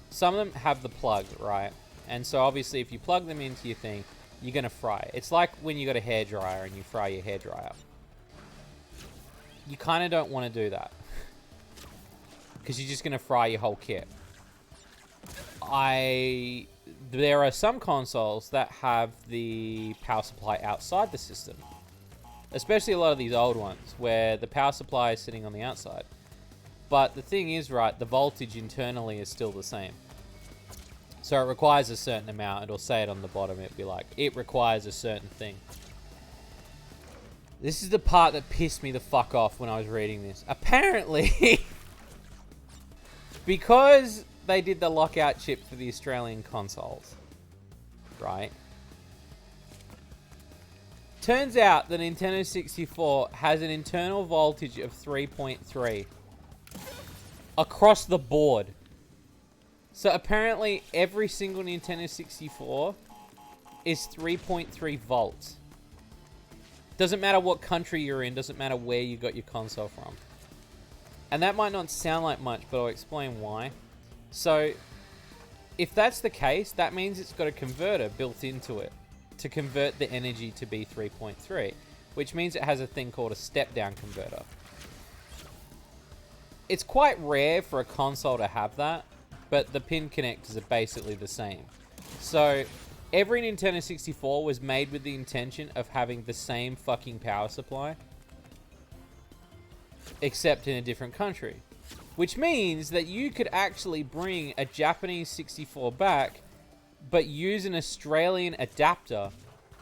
of them have the plug, right? And so obviously if you plug them into your thing, you're going to fry it. It's like when you got a hairdryer and you fry your hairdryer. You kind of don't want to do that. Because you're just going to fry your whole kit. There are some consoles that have the power supply outside the system. Especially a lot of these old ones, where the power supply is sitting on the outside. But the thing is, right, the voltage internally is still the same. So it requires a certain amount. It'll say it on the bottom. It'll be like, it requires a certain thing. This is the part that pissed me the fuck off when I was reading this. Apparently, because they did the lockout chip for the Australian consoles, right? Turns out the Nintendo 64 has an internal voltage of 3.3 across the board. So apparently every single Nintendo 64 is 3.3 volts. Doesn't matter what country you're in, doesn't matter where you got your console from. And that might not sound like much, but I'll explain why. So, if that's the case, that means it's got a converter built into it to convert the energy to be 3.3, which means it has a thing called a step-down converter. It's quite rare for a console to have that, but the pin connectors are basically the same. So, every Nintendo 64 was made with the intention of having the same fucking power supply, except in a different country. Which means that you could actually bring a Japanese 64 back, but use an Australian adapter,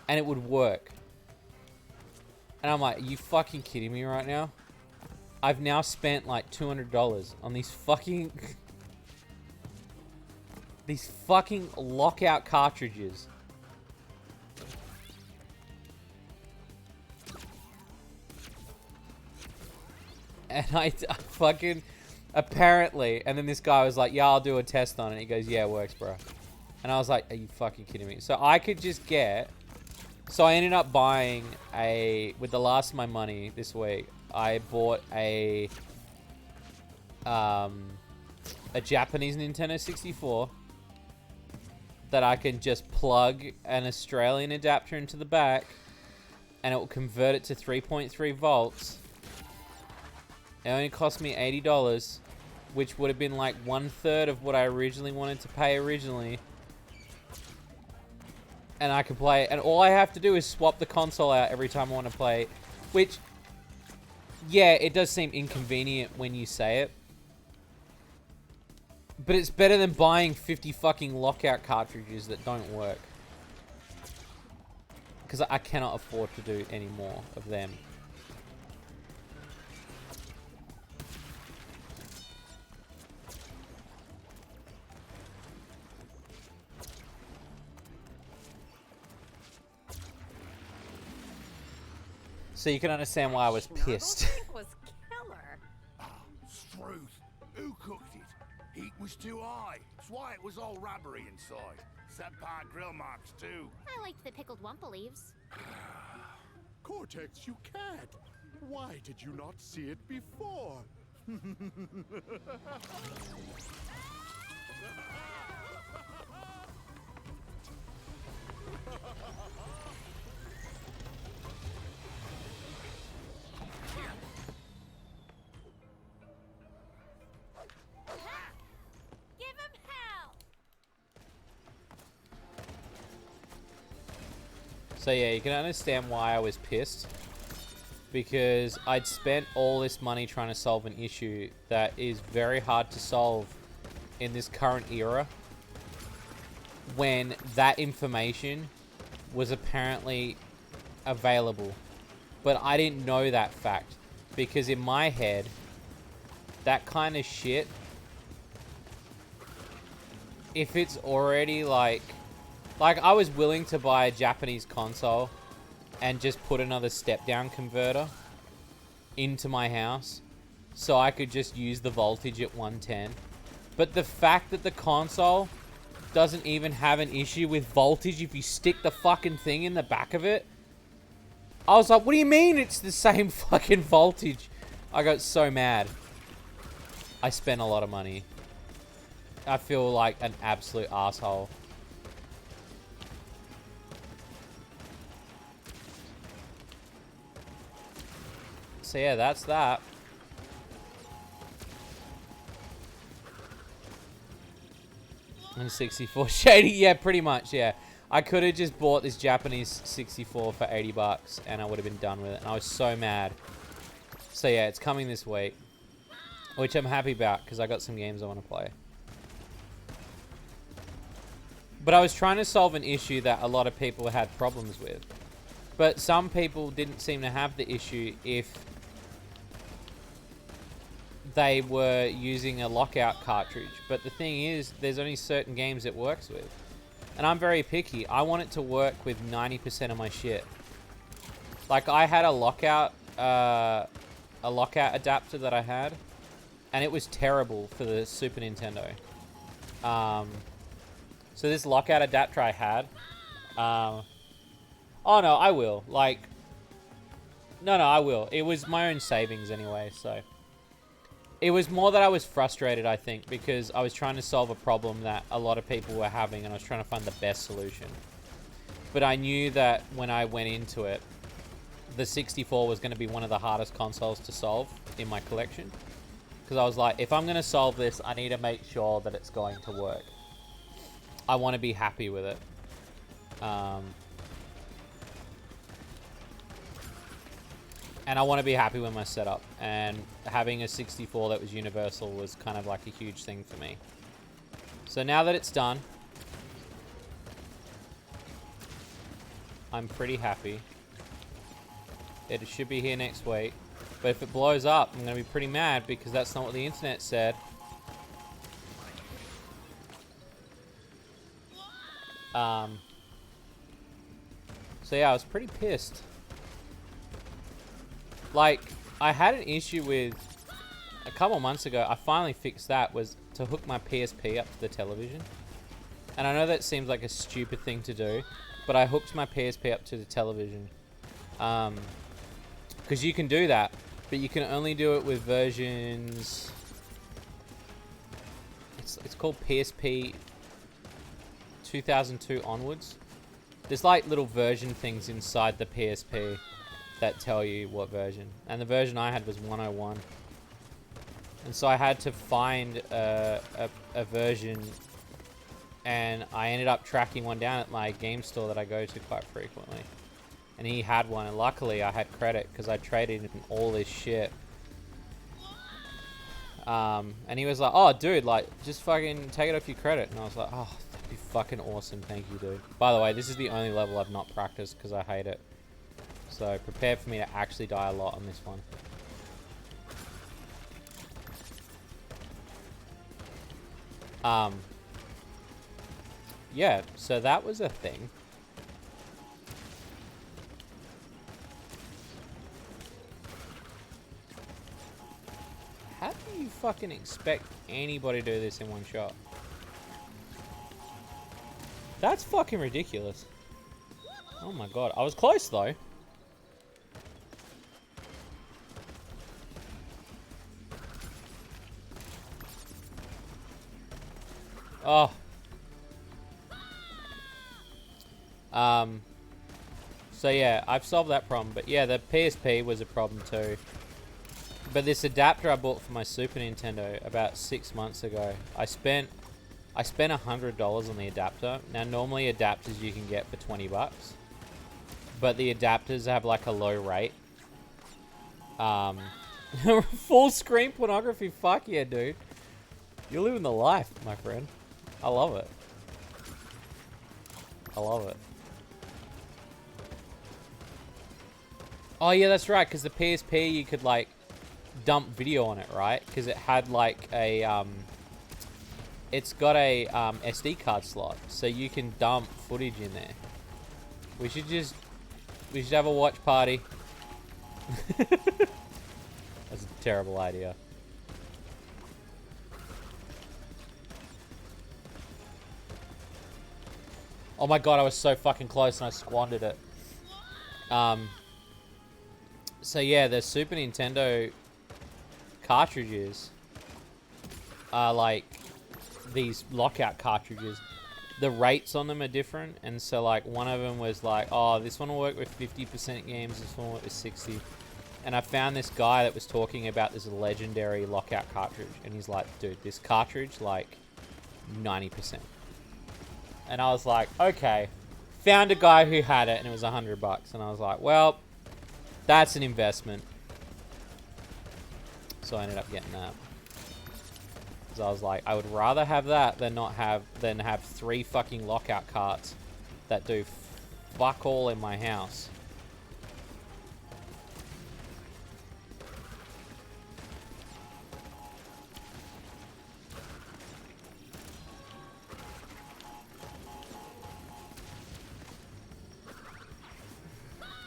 and it would work. And I'm like, are you fucking kidding me right now? I've now spent like $200 on these fucking... these fucking lockout cartridges. And I fucking... Apparently. And then this guy was like, yeah, I'll do a test on it. And he goes, yeah, it works, bro. And I was like, are you fucking kidding me? So I could just get... So I ended up buying with the last of my money this week, I bought a Japanese Nintendo 64 that I can just plug an Australian adapter into the back and it will convert it to 3.3 volts. It only cost me $80, which would have been like 1/3 of what I originally wanted to pay originally. And I can play it. And all I have to do is swap the console out every time I want to play. Which, yeah, it does seem inconvenient when you say it. But it's better than buying 50 fucking lockout cartridges that don't work. Because I cannot afford to do any more of them. So you can understand why I was pissed. Was killer. Struth. Who cooked it? Heat was too high. That's why it was all rubbery inside. Subpar grill marks too. I liked the pickled wumpa leaves. Cortex, you cad. Why did you not see it before? Give him hell! So yeah, you can understand why I was pissed. Because I'd spent all this money trying to solve an issue that is very hard to solve in this current era. When that information was apparently available. But I didn't know that fact. Because in my head, that kind of shit, if it's already like I was willing to buy a Japanese console and just put another step-down converter into my house so I could just use the voltage at 110. But the fact that the console doesn't even have an issue with voltage if you stick the fucking thing in the back of it, I was like, what do you mean it's the same fucking voltage? I got so mad. I spent a lot of money. I feel like an absolute asshole. So yeah, that's that. And 64 Shady, yeah, pretty much, yeah. I could have just bought this Japanese 64 for $80 and I would have been done with it. And I was so mad. So yeah, it's coming this week, which I'm happy about because I got some games I want to play. But I was trying to solve an issue that a lot of people had problems with. But some people didn't seem to have the issue if they were using a lockout cartridge. But the thing is, there's only certain games it works with. And I'm very picky. I want it to work with 90% of my shit. Like, I had a lockout adapter that I had, and it was terrible for the Super Nintendo. So this lockout adapter I had, oh no, I will. Like, no, I will. It was my own savings anyway, so. It was more that I was frustrated, I think, because I was trying to solve a problem that a lot of people were having, and I was trying to find the best solution. But I knew that when I went into it, the 64 was going to be one of the hardest consoles to solve in my collection. Because I was like, if I'm going to solve this, I need to make sure that it's going to work. I want to be happy with it. And I want to be happy with my setup. And having a 64 that was universal was kind of like a huge thing for me. So now that it's done, I'm pretty happy. It should be here next week. But if it blows up, I'm going to be pretty mad because that's not what the internet said. So yeah, I was pretty pissed. Like, I had an issue with a couple months ago, I finally fixed that, was to hook my PSP up to the television. And I know that seems like a stupid thing to do, but I hooked my PSP up to the television. Because you can do that, but you can only do it with versions... It's called PSP 2002 onwards. There's like little version things inside the PSP that tell you what version. And the version I had was 101. And so I had to find a version, and I ended up tracking one down at my game store that I go to quite frequently. And he had one, and luckily I had credit because I traded in all this shit. And he was like, oh, dude, like, just fucking take it off your credit. And I was like, oh, that'd be fucking awesome. Thank you, dude. By the way, this is the only level I've not practiced because I hate it. So prepare for me to actually die a lot on this one. Yeah, so that was a thing. How do you fucking expect anybody to do this in one shot? That's fucking ridiculous. Oh my god, I was close though. Oh. So yeah, I've solved that problem. But yeah, the PSP was a problem too. But this adapter I bought for my Super Nintendo about 6 months ago, I spent $100 on the adapter. Now normally adapters you can get for 20 bucks. But the adapters have like a low rate. Full screen pornography, fuck yeah, dude. You're living the life, my friend. I love it. I love it. Oh yeah, that's right, because the PSP you could like dump video on it, right? Because it had like a it's got a SD card slot, so you can dump footage in there. We should have a watch party. That's a terrible idea. Oh my god, I was so fucking close and I squandered it. So yeah, the Super Nintendo cartridges are like these lockout cartridges. The rates on them are different, and so like one of them was like, oh, this one will work with 50% games, this one will work with 60. And I found this guy that was talking about this legendary lockout cartridge, and he's like, dude, this cartridge, like 90%. And I was like, okay. Found a guy who had it, and it was $100. And I was like, well, that's an investment. So I ended up getting that. Because I was like, I would rather have that than have 3 fucking lockout carts that do fuck all in my house.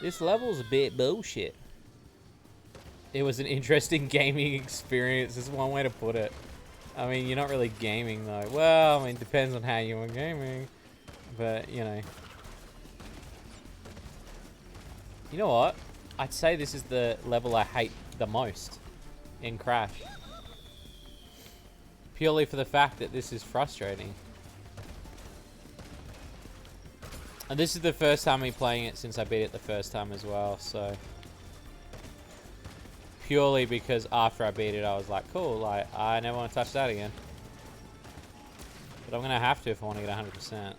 This level's a bit bullshit. It was an interesting gaming experience, is one way to put it. I mean, you're not really gaming though. Well, I mean, it depends on how you are gaming. But, you know. You know what? I'd say this is the level I hate the most in Crash. Purely for the fact that this is frustrating. And this is the first time me playing it since I beat it the first time as well, so... Purely because after I beat it, I was like, cool, like, I never want to touch that again. But I'm going to have to if I want to get 100%.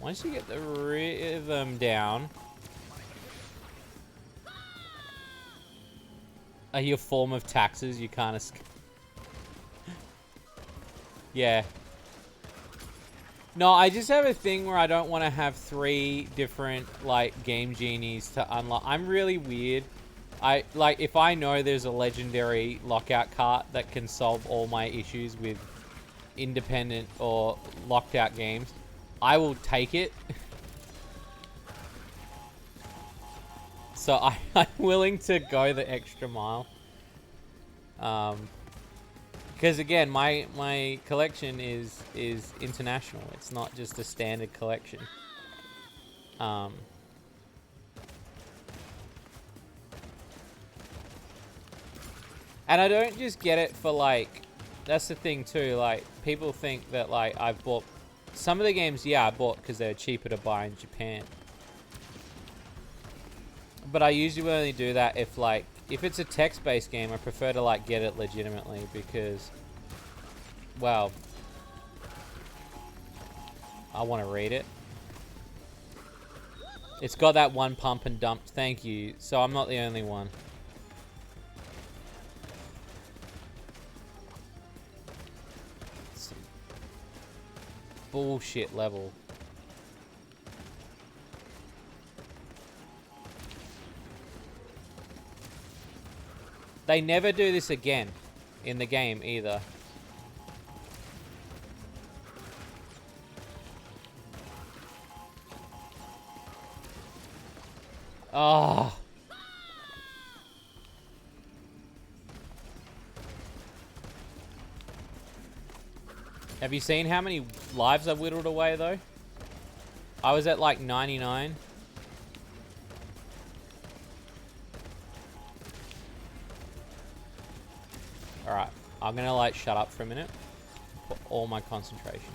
Once you get the rhythm down... your form of taxes, you can't escape. Yeah. No, I just have a thing where I don't want to have 3 different, like, game genies to unlock. I'm really weird. Like, if I know there's a legendary lockout cart that can solve all my issues with independent or locked out games, I will take it. So I'm willing to go the extra mile. Because again, my collection is international. It's not just a standard collection. And I don't just get it for like, that's the thing too, like people think that like I've bought some of the games, yeah, I bought because they're cheaper to buy in Japan. But I usually only do that if like, if it's a text-based game, I prefer to like get it legitimately because, well, I want to read it. It's got that one pump and dump, thank you. So I'm not the only one. Some bullshit level. They never do this again in the game either. Oh. Have you seen how many lives I've whittled away though? I was at like 99. Alright, I'm gonna like shut up for a minute. Put all my concentration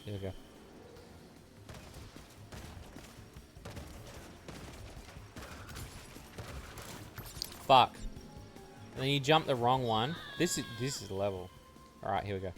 in. Here we go. Fuck. And then you jump the wrong one. This is level. Alright, here we go.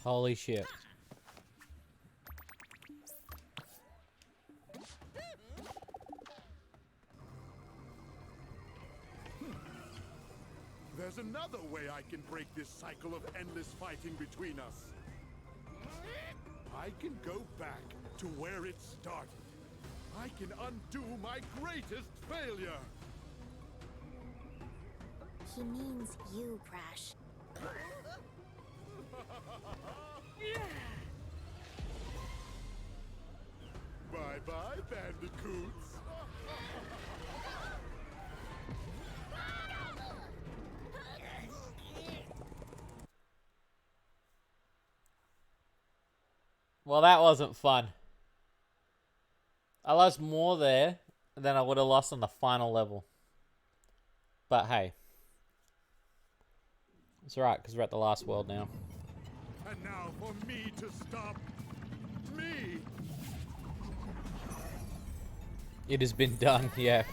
Holy shit. There's another way I can break this cycle of endless fighting between us. I can go back to where it started. I can undo my greatest failure. He means you, Crash. Bye-bye, bandicoots. Well, that wasn't fun. I lost more there than I would have lost on the final level. But hey. It's alright, because we're at the last world now. And now for me to stop me. It has been done, yeah.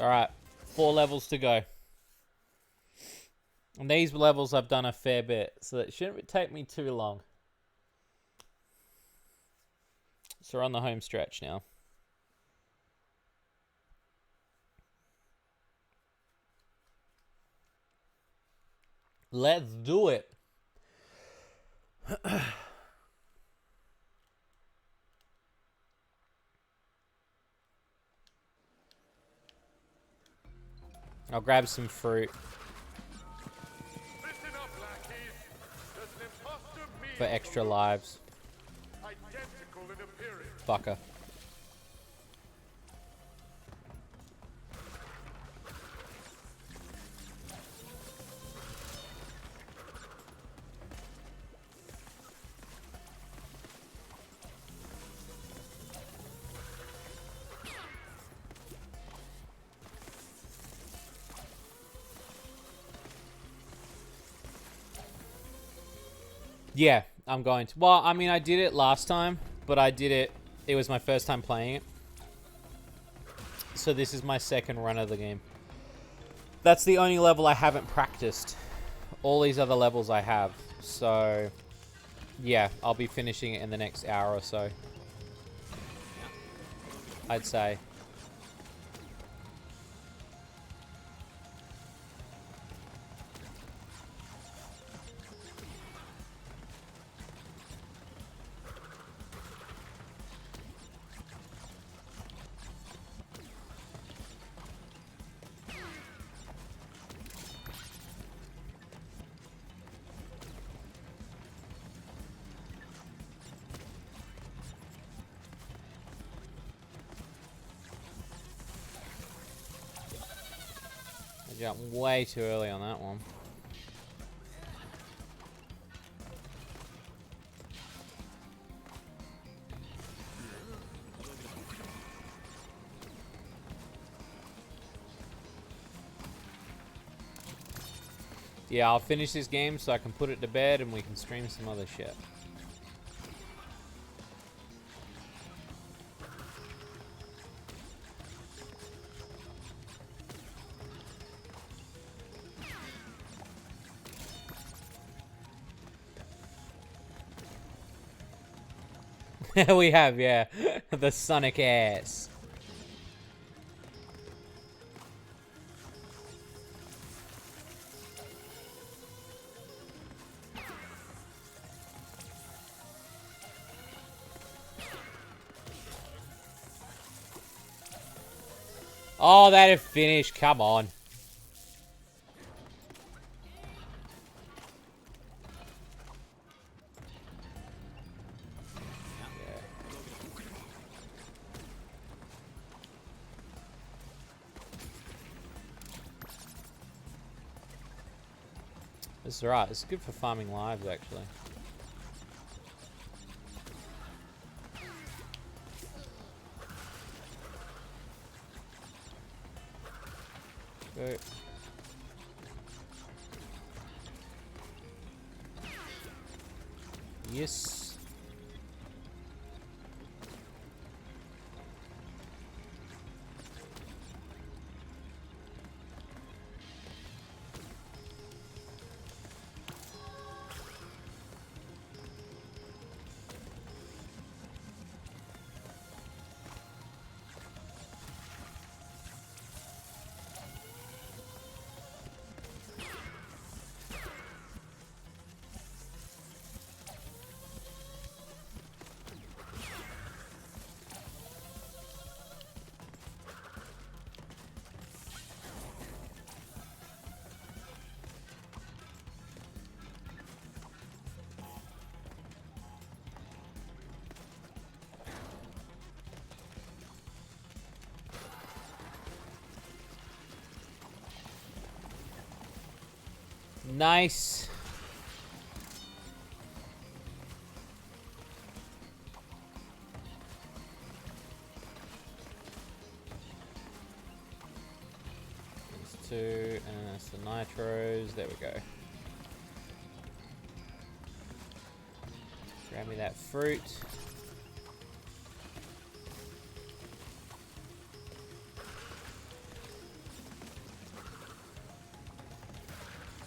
Alright, 4 levels to go. And these levels I've done a fair bit, so it shouldn't take me too long. So we're on the home stretch now. Let's do it. I'll grab some fruit. Listen up, lackeys. There's an imposter me For extra lives. identical in appearance. Fucker. Yeah, I'm going to. Well, I mean, I did it last time, but I did it. It was my first time playing it. So this is my second run of the game. That's the only level I haven't practiced. All these other levels I have. So, yeah, I'll be finishing it in the next hour or so. I'd say. I jumped way too early on that one. Yeah, I'll finish this game so I can put it to bed and we can stream some other shit. We have, yeah. The Sonic ass. Oh, that had finished. Come on. This is right. It's good for farming lives, actually. Go. Yes. Nice. There's 2, and that's the nitros. There we go. Grab me that fruit.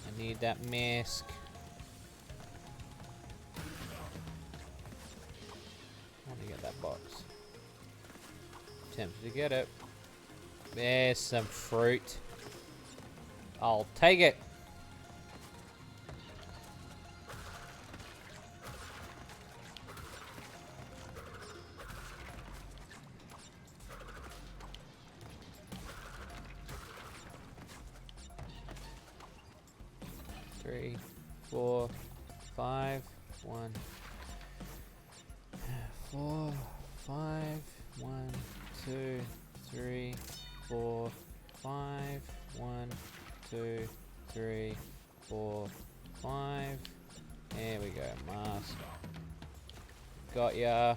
I need that mask. I want to get that box. Tempted to get it. There's some fruit. I'll take it. Three, 4, 5, 1. 4, 5, 1, 2, 3, 4, 5, 1, 2, 3, 4, 5. There we go, mask. Got ya.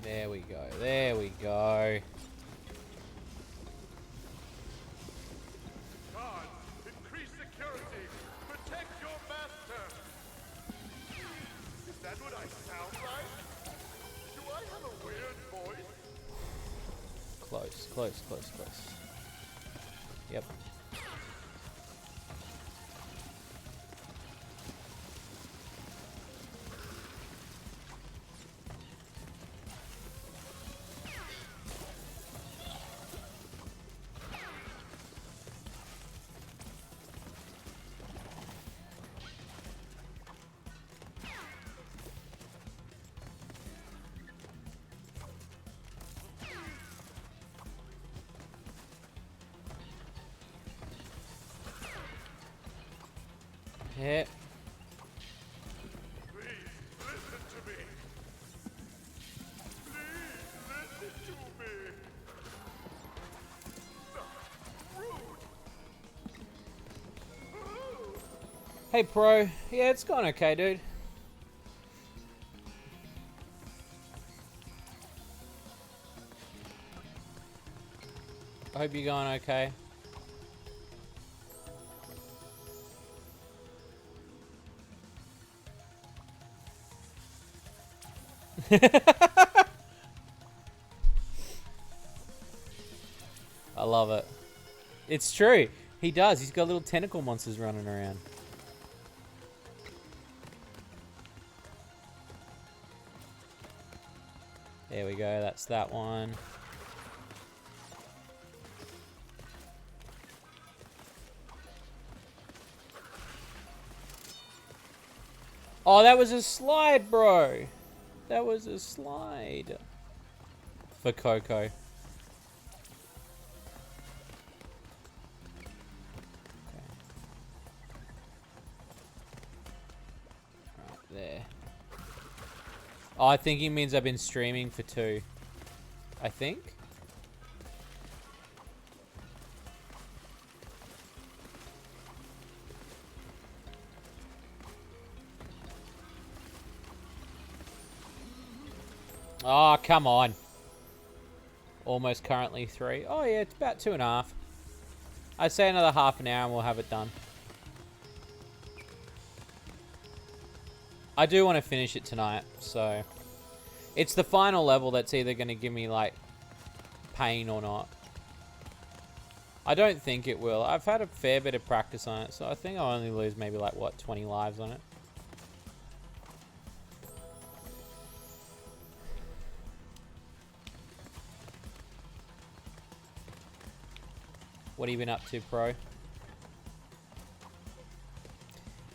There we go, there we go. Guards, increase security. Protect your master. Is that what I sound like? Do I have a weird voice? Close, close, close, close. Yep. Yeah. Please, listen to me. Please, listen to me. Rude. Hey, Pro. Yeah, it's going okay, dude. I hope you're going okay. I love it. It's true. He does. He's got little tentacle monsters running around. There we go. That's that one. Oh, that was a slide, bro. That was a slide. For COCO. Okay. Right there. Oh, I think he means I've been streaming for 2. I think. Oh, come on. Almost currently 3. Oh, yeah, it's about 2.5. I'd say another half an hour and we'll have it done. I do want to finish it tonight, so... It's the final level that's either going to give me, like, pain or not. I don't think it will. I've had a fair bit of practice on it, so I think I'll only lose maybe, like, what, 20 lives on it. What have you been up to, Pro?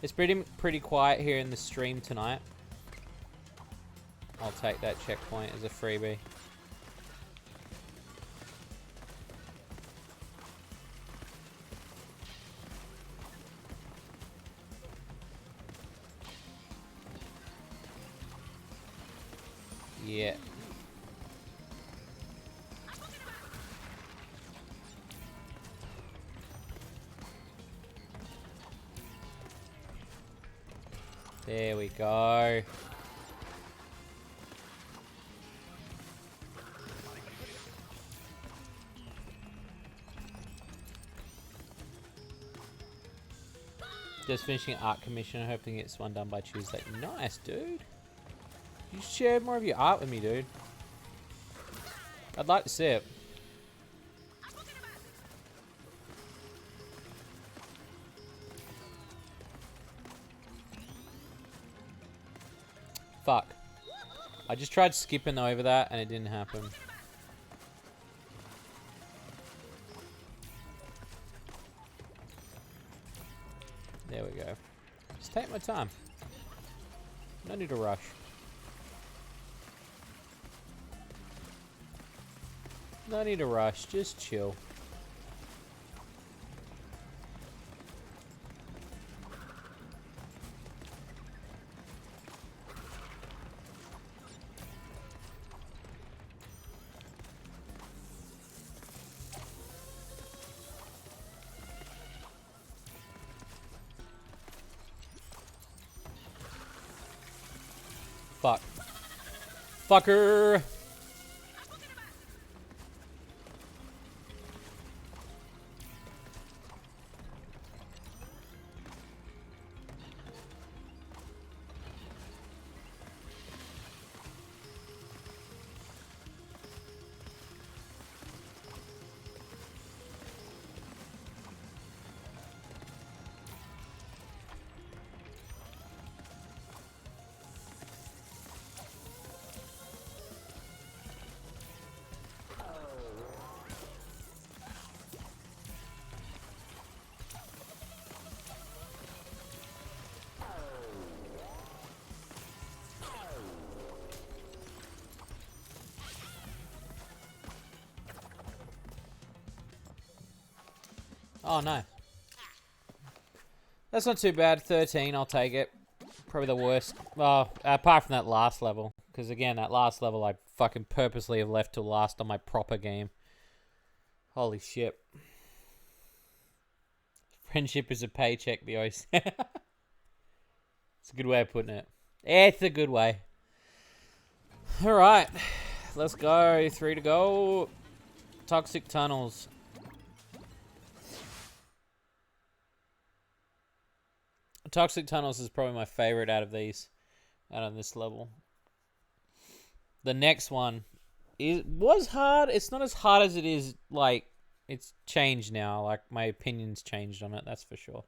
It's pretty quiet here in the stream tonight. I'll take that checkpoint as a freebie. Yeah. There we go. Just finishing an art commission. Hoping it's one done by Tuesday. Nice, dude. You share more of your art with me, dude. I'd like to see it. Fuck. I just tried skipping over that and it didn't happen. There we go. Just take my time. No need to rush. No need to rush. Just chill. Fuck. Fucker! Oh, no. That's not too bad. 13, I'll take it. Probably the worst. Well, apart from that last level. Because, again, that last level I fucking purposely have left till last on my proper game. Holy shit. Friendship is a paycheck, the OC. It's a good way of putting it. It's a good way. Alright. Let's go. 3 to go. Toxic Tunnels. Toxic Tunnels is probably my favorite out of these, out of this level. The next one was hard. It's not as hard as it is, like, it's changed now. Like, my opinion's changed on it, that's for sure.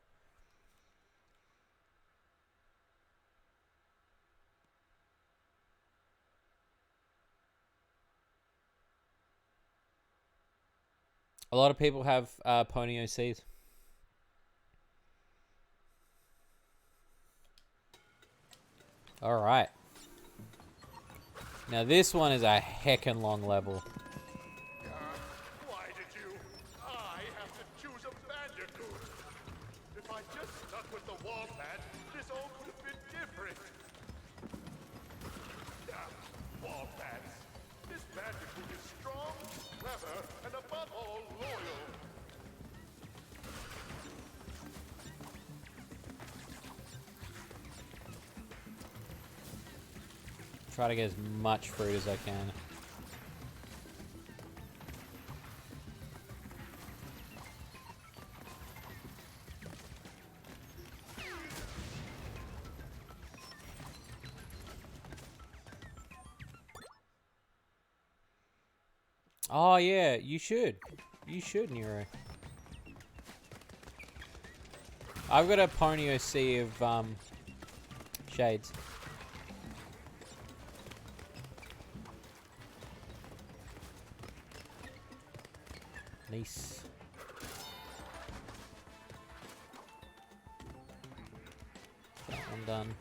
A lot of people have pony OCs. Alright. Now this one is a heckin' long level. Why did you? I have to choose a bandicoot. If I just stuck with the wombat, this all could have been different. Wombats. This bandicoot is strong, clever, and above all, loyal. Try to get as much fruit as I can. Oh yeah, you should. You should, Nero. I've got a pony OC of Shades. Nice. That one done.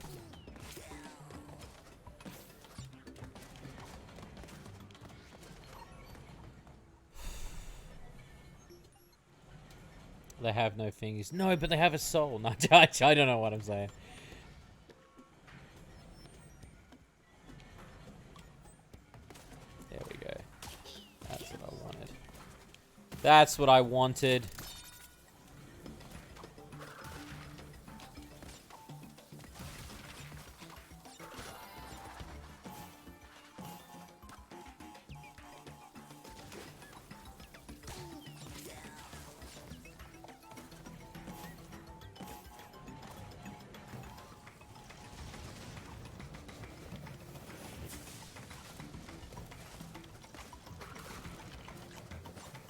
They have no fingers. No, but they have a soul. No, I don't know what I'm saying. There we go. That's what I wanted. That's what I wanted.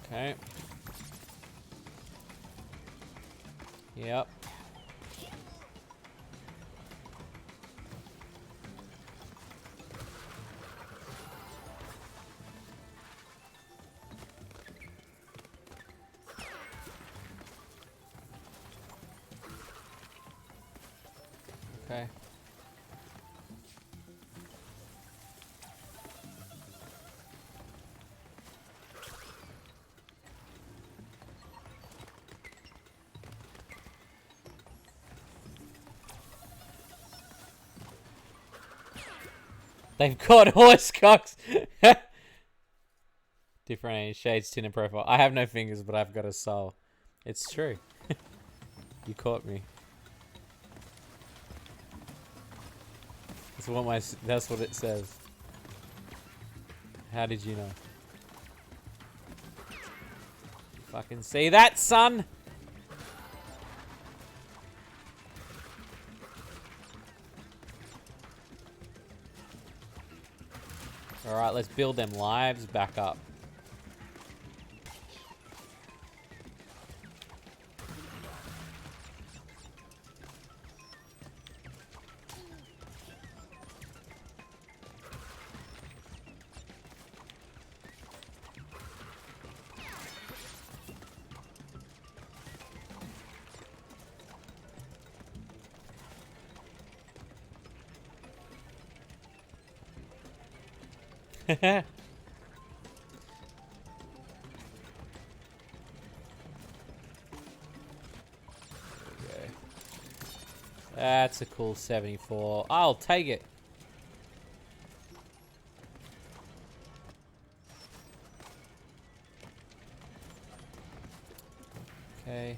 Okay. Yep. Okay. They've got horse cocks. Different age, shades, tin, and profile. I have no fingers, but I've got a soul. It's true. You caught me. That's what it says. How did you know? Fucking see that, son? Alright, let's build them lives back up. Okay. That's a cool 74. I'll take it. Okay.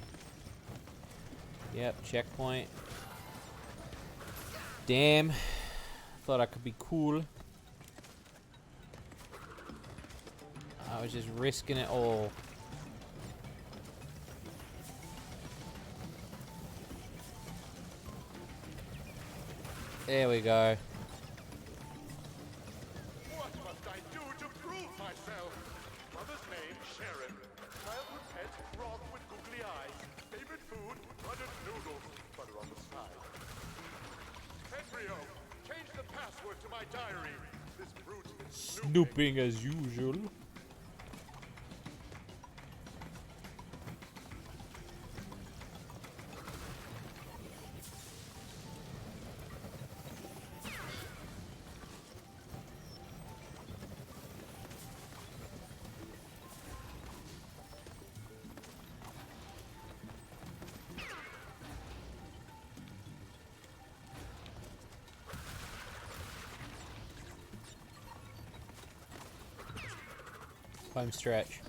Yep, checkpoint. Damn. Thought I could be cool. I was just risking it all. There we go. What must I do to prove myself? Mother's name, Sharon. Childhood pet, broth with googly eyes. Favorite food, buttered noodles. Butter on the side. Embryo, change the password to my diary. This brute's been Snooping as usual. Home stretch.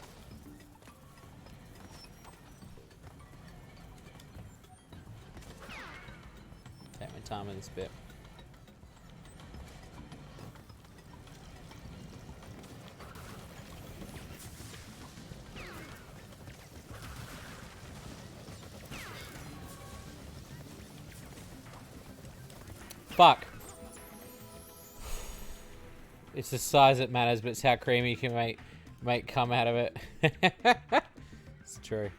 Take my time with this bit. Fuck. It's the size that matters, but it's how creamy you can make come out of it. It's true.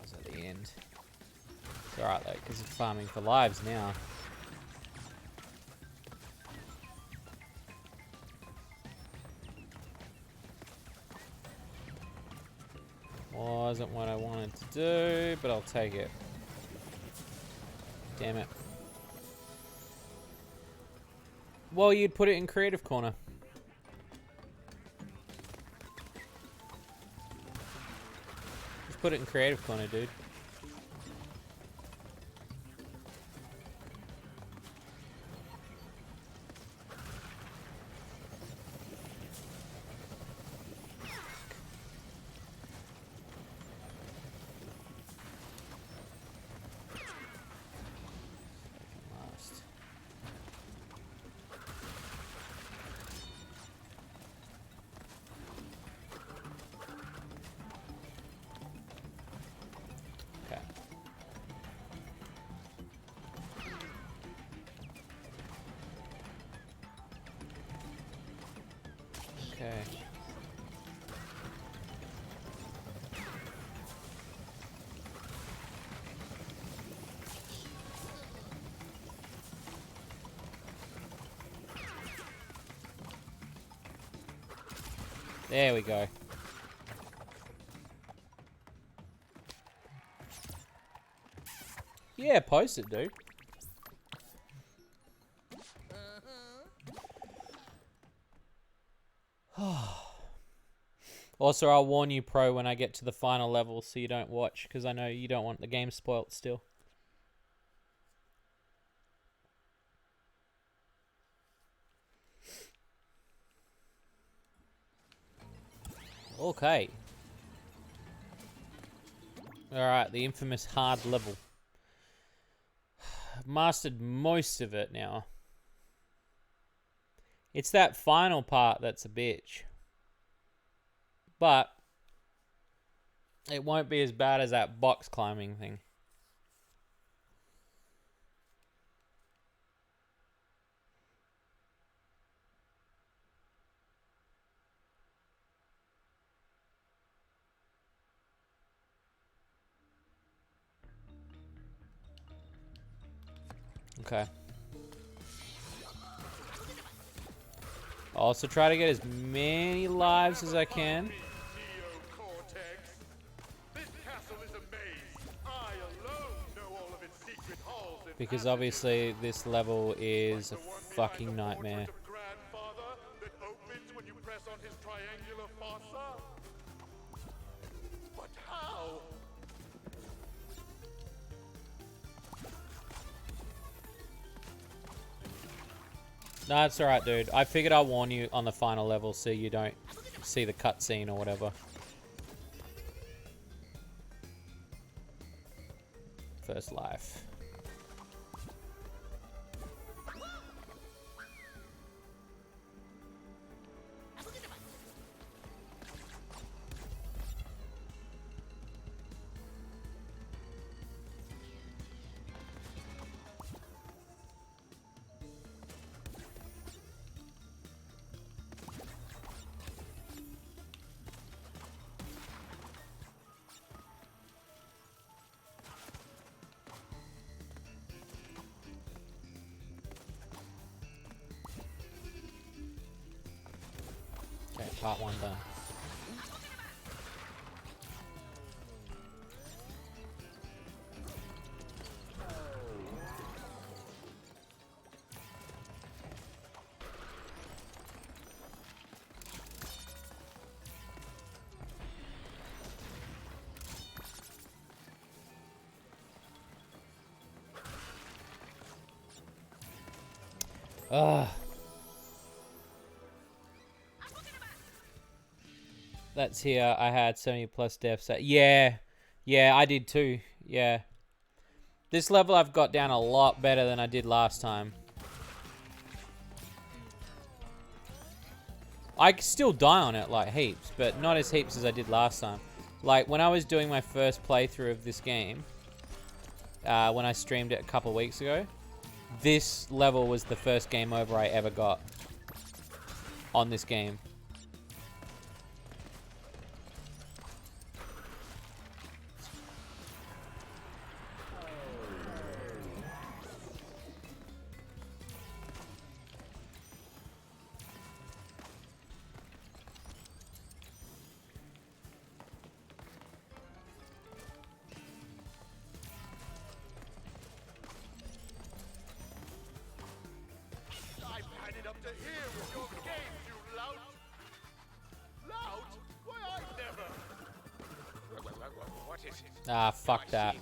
It's at the end. It's alright though, because it's farming for lives now. Wasn't what I wanted to do, but I'll take it. Damn it. Well, you'd put it in creative corner. Just put it in creative corner, dude. Last. Okay. Okay. There we go. Yeah, post it, dude. Also, I'll warn you, Pro, when I get to the final level so you don't watch, because I know you don't want the game spoilt still. Okay. Alright, the infamous hard level. I've mastered most of it now. It's that final part that's a bitch. But it won't be as bad as that box climbing thing. Okay. I'll also try to get as many lives as I can. Because obviously this level is a fucking nightmare. But how? No, it's alright, dude. I figured I'll warn you on the final level so you don't see the cutscene or whatever. First life. Okay, part one done. Ugh. That's here. I had 70 plus deaths. Yeah. Yeah, I did too. Yeah. This level I've got down a lot better than I did last time. I still die on it like heaps, but not as heaps as I did last time. Like when I was doing my first playthrough of this game, when I streamed it a couple weeks ago, this level was the first game over I ever got on this game. Ah, fuck that.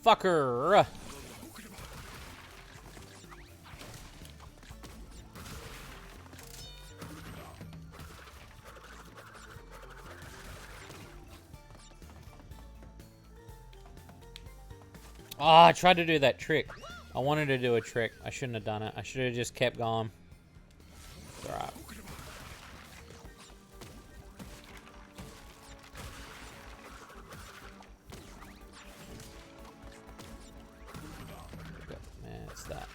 motherfucker! Oh, I tried to do that trick. I wanted to do a trick. I shouldn't have done it. I should have just kept going. It's alright. Man, it's that.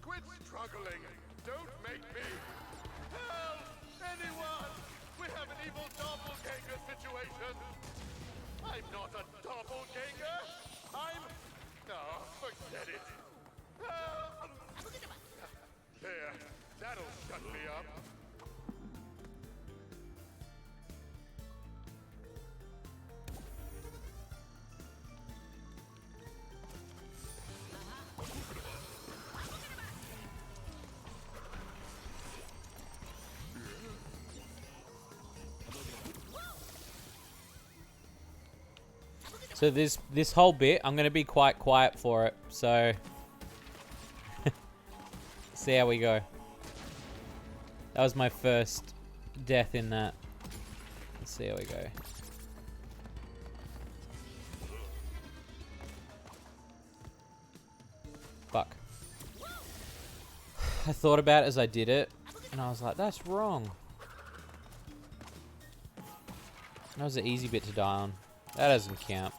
Quit struggling! Don't make me! Help! Anyone! We have an evil doppelganger situation! I'm not a doppelganger! I'm... No, forget it! Help! There, that'll shut me up. So this whole bit, I'm gonna be quite quiet for it. So see how we go. That was my first death in that. Let's see how we go. Fuck. I thought about it as I did it, and I was like, that's wrong. That was an easy bit to die on. That doesn't count.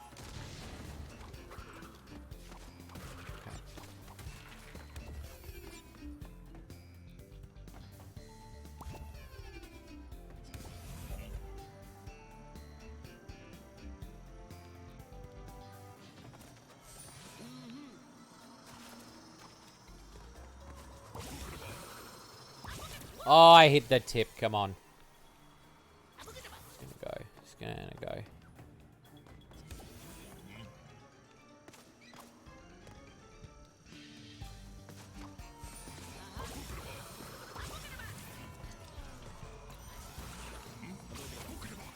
Oh, I hit the tip. Come on. It's gonna go. It's gonna go.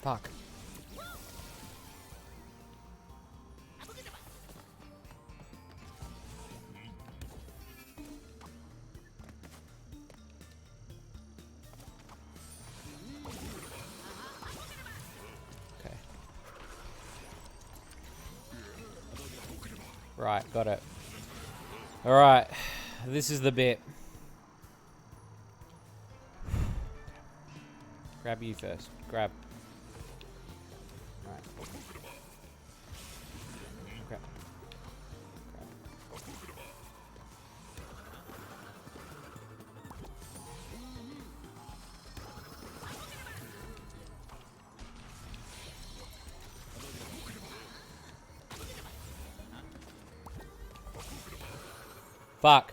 Fuck. Okay. Right, got it. Alright, this is the bit. Grab you first. Grab. Alright. Okay. Fuck.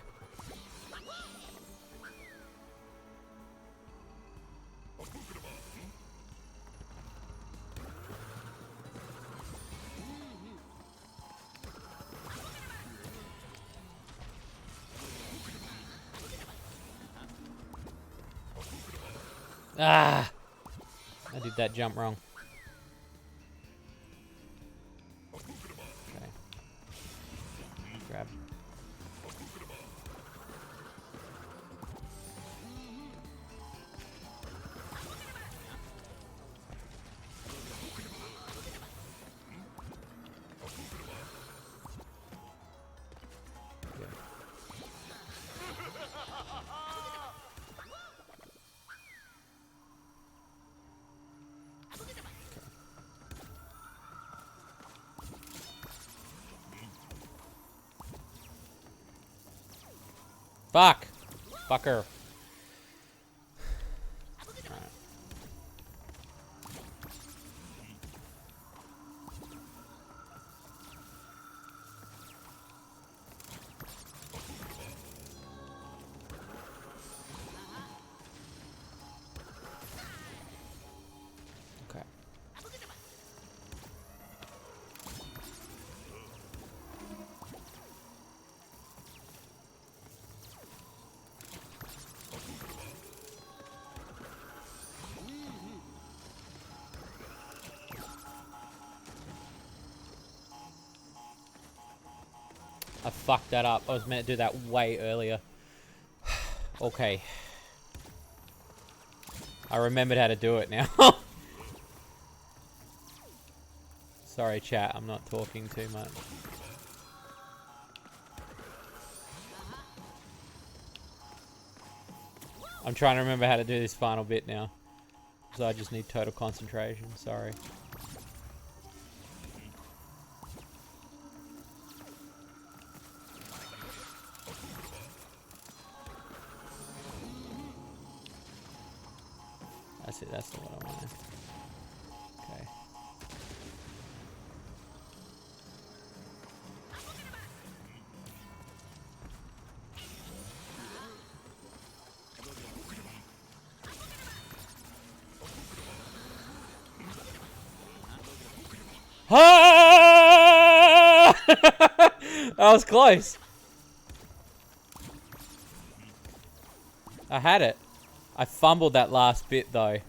Ah! I did that jump wrong. Okay. Grab. Fuck. Fucker. Okay. I fucked that up. I was meant to do that way earlier. Okay. I remembered how to do it now. Sorry, chat. I'm not talking too much. I'm trying to remember how to do this final bit now. So I just need total concentration. Sorry. That's it. That's the one I wanted. Okay. Ah! That was close. I had it. I fumbled that last bit though.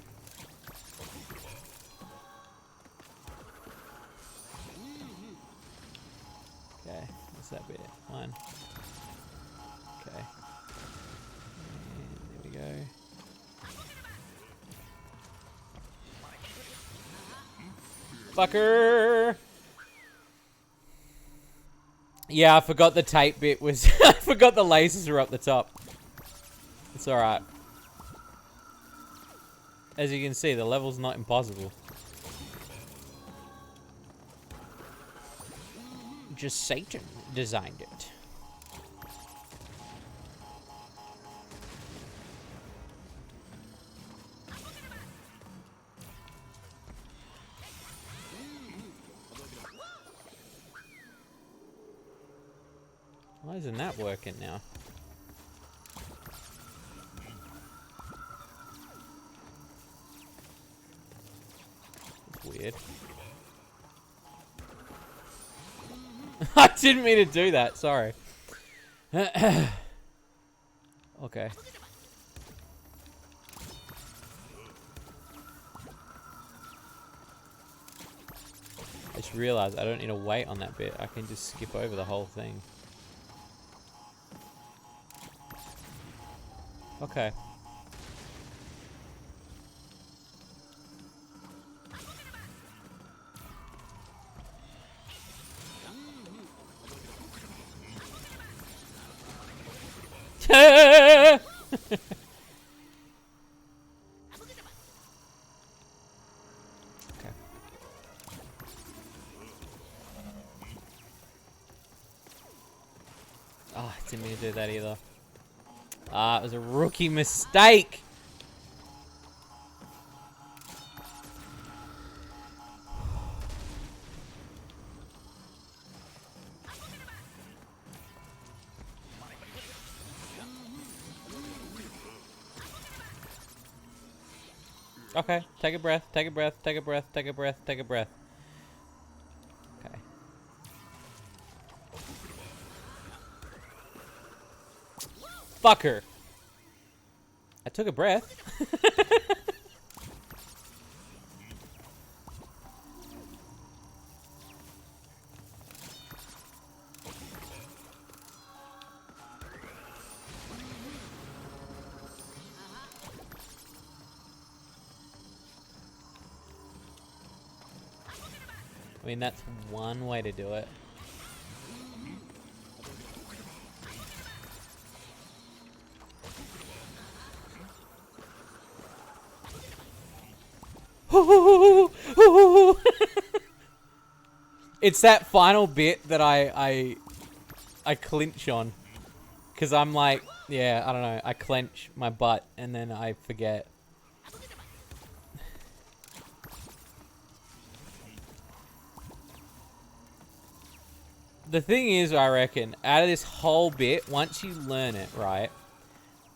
Okay, what's that bit? One. Okay. And there we go. Fucker! Yeah, I forgot the tape bit was... I forgot the lasers were up the top. It's alright. As you can see, the level's not impossible. Just Satan designed it. Why isn't that working now? That's weird. I didn't mean to do that, sorry. Okay. I just realized I don't need to wait on that bit. I can just skip over the whole thing. Okay. Okay. Oh, I didn't mean to do that either. Ah, it was a rookie mistake. Okay, take a breath, take a breath, take a breath, take a breath, take a breath. Okay. Fucker. I took a breath. I mean, that's one way to do it. It's that final bit that I clinch on. Because I'm like, yeah, I don't know. I clench my butt and then I forget. The thing is, I reckon, out of this whole bit, once you learn it, right,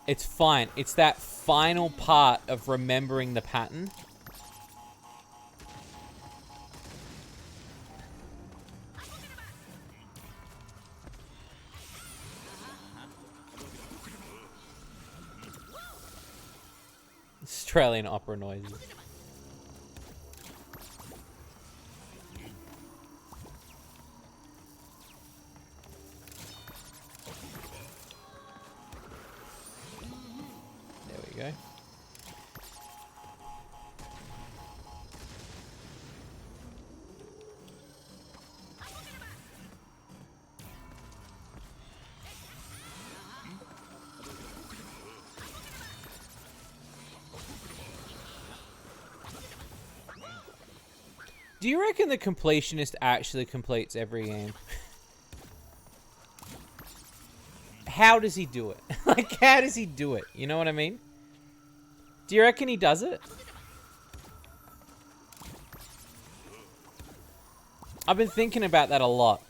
it's fine. It's that final part of remembering the pattern. Australian opera noises. There we go. Do you reckon the completionist actually completes every game? How does he do it? Like, how does he do it? You know what I mean? Do you reckon he does it? I've been thinking about that a lot.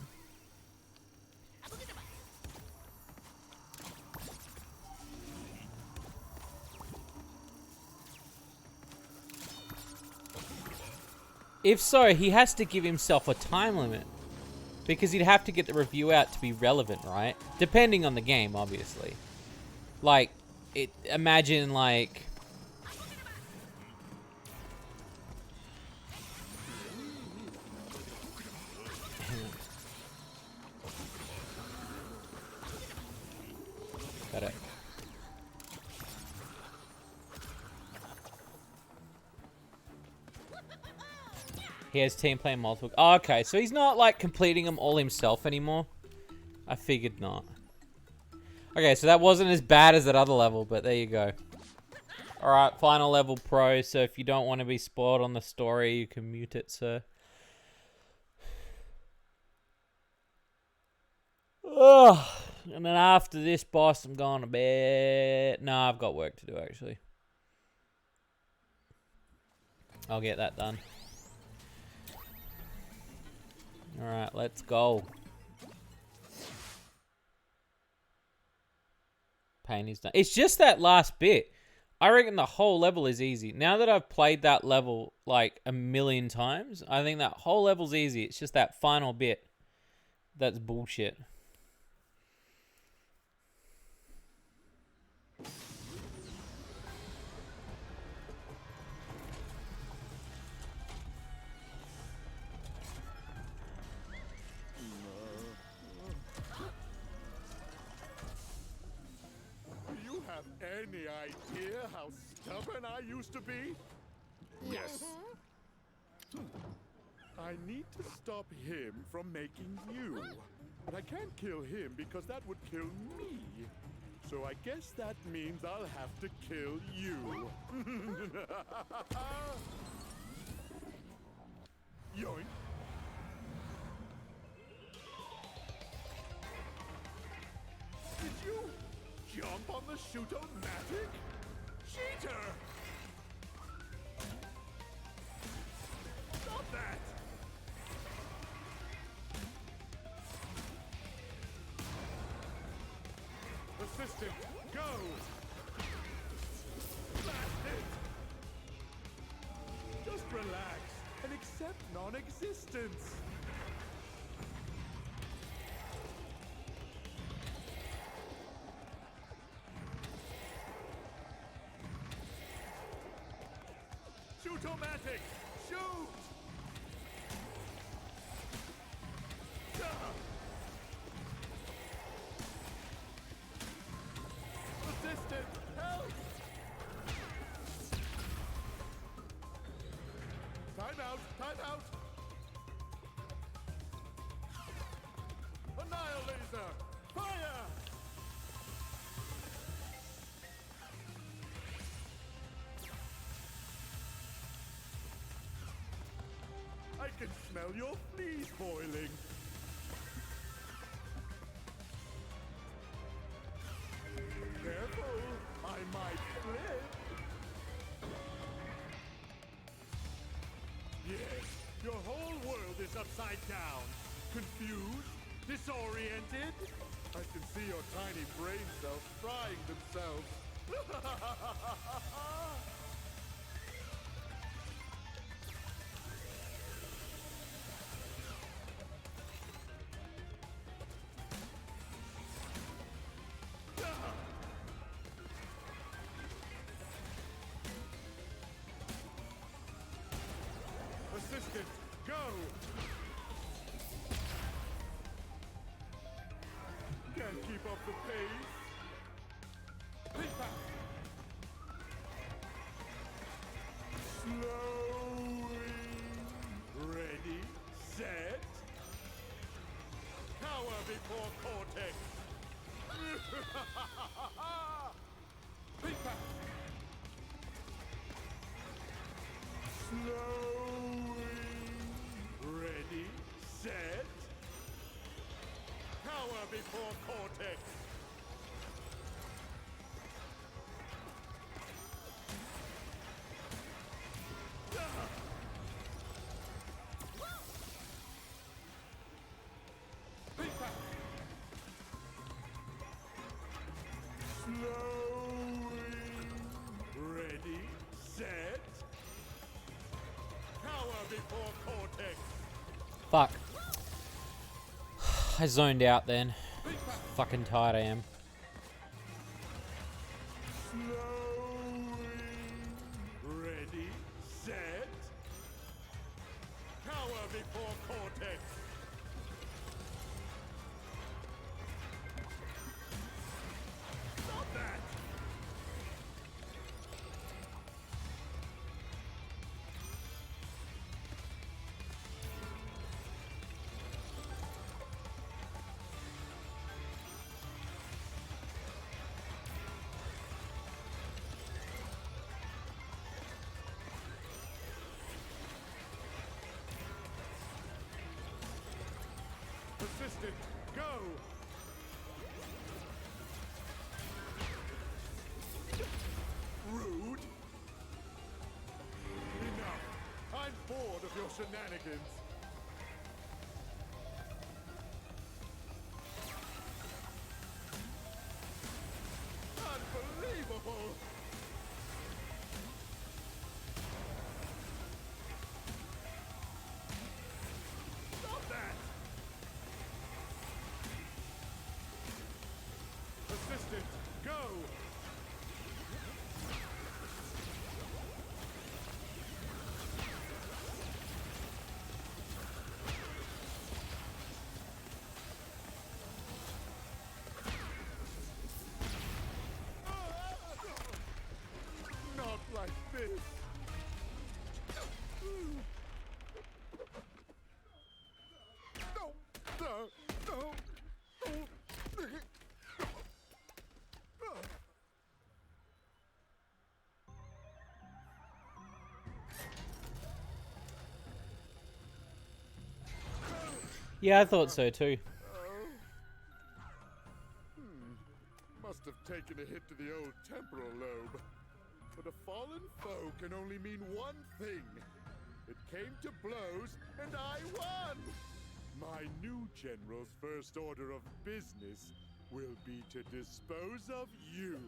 If so, he has to give himself a time limit. Because he'd have to get the review out to be relevant, right? Depending on the game, obviously. Like, imagine, like... Got it. He has team playing multiple... Oh, okay, so he's not, like, completing them all himself anymore. I figured not. Okay, so that wasn't as bad as that other level, but there you go. Alright, final level pro, so if you don't want to be spoiled on the story, you can mute it, sir. Ugh. And then after this boss, I'm going to bed. No, I've got work to do, actually. I'll get that done. Alright, let's go. Pain is done. It's just that last bit. I reckon the whole level is easy. Now that I've played that level like a million times, I think that whole level's easy. It's just that final bit that's bullshit. Any idea how stubborn I used to be? Yes. I need to stop him from making you. But I can't kill him because that would kill me. So I guess that means I'll have to kill you. Yoink. Did you jump on the shoot-o-matic? Cheater! Stop that! Assistant, go! Blast it! Just relax and accept non-existence. Shoot-o-matic! Shoot! Assistant, help! Time out! Time out! Annihilator! Fire! I can smell your fleas boiling. upside down. Confused? Disoriented? I can see your tiny brain cells frying themselves. Assistant, go! Can't keep up the pace. Ping-pong. Slowing. Ready, set. Cower before Cortex. Ping-pong. Slowing. Ready, set. Cower before Cortex. Slowing. Ready, set. Cower before Cortex. Fuck. I zoned out then. Fucking tired I am. Slowing. Ready, set. Cower before Cortex. Stop that! Assistant, go! Rude! Enough! I'm bored of your shenanigans! Unbelievable! Stop that! Assistant, go! Not like this! No! No! No! Yeah, I thought so too. Must have taken a hit to the old temporal lobe. But a fallen foe can only mean one thing. It came to blows, and I won! My new general's first order of business will be to dispose of you.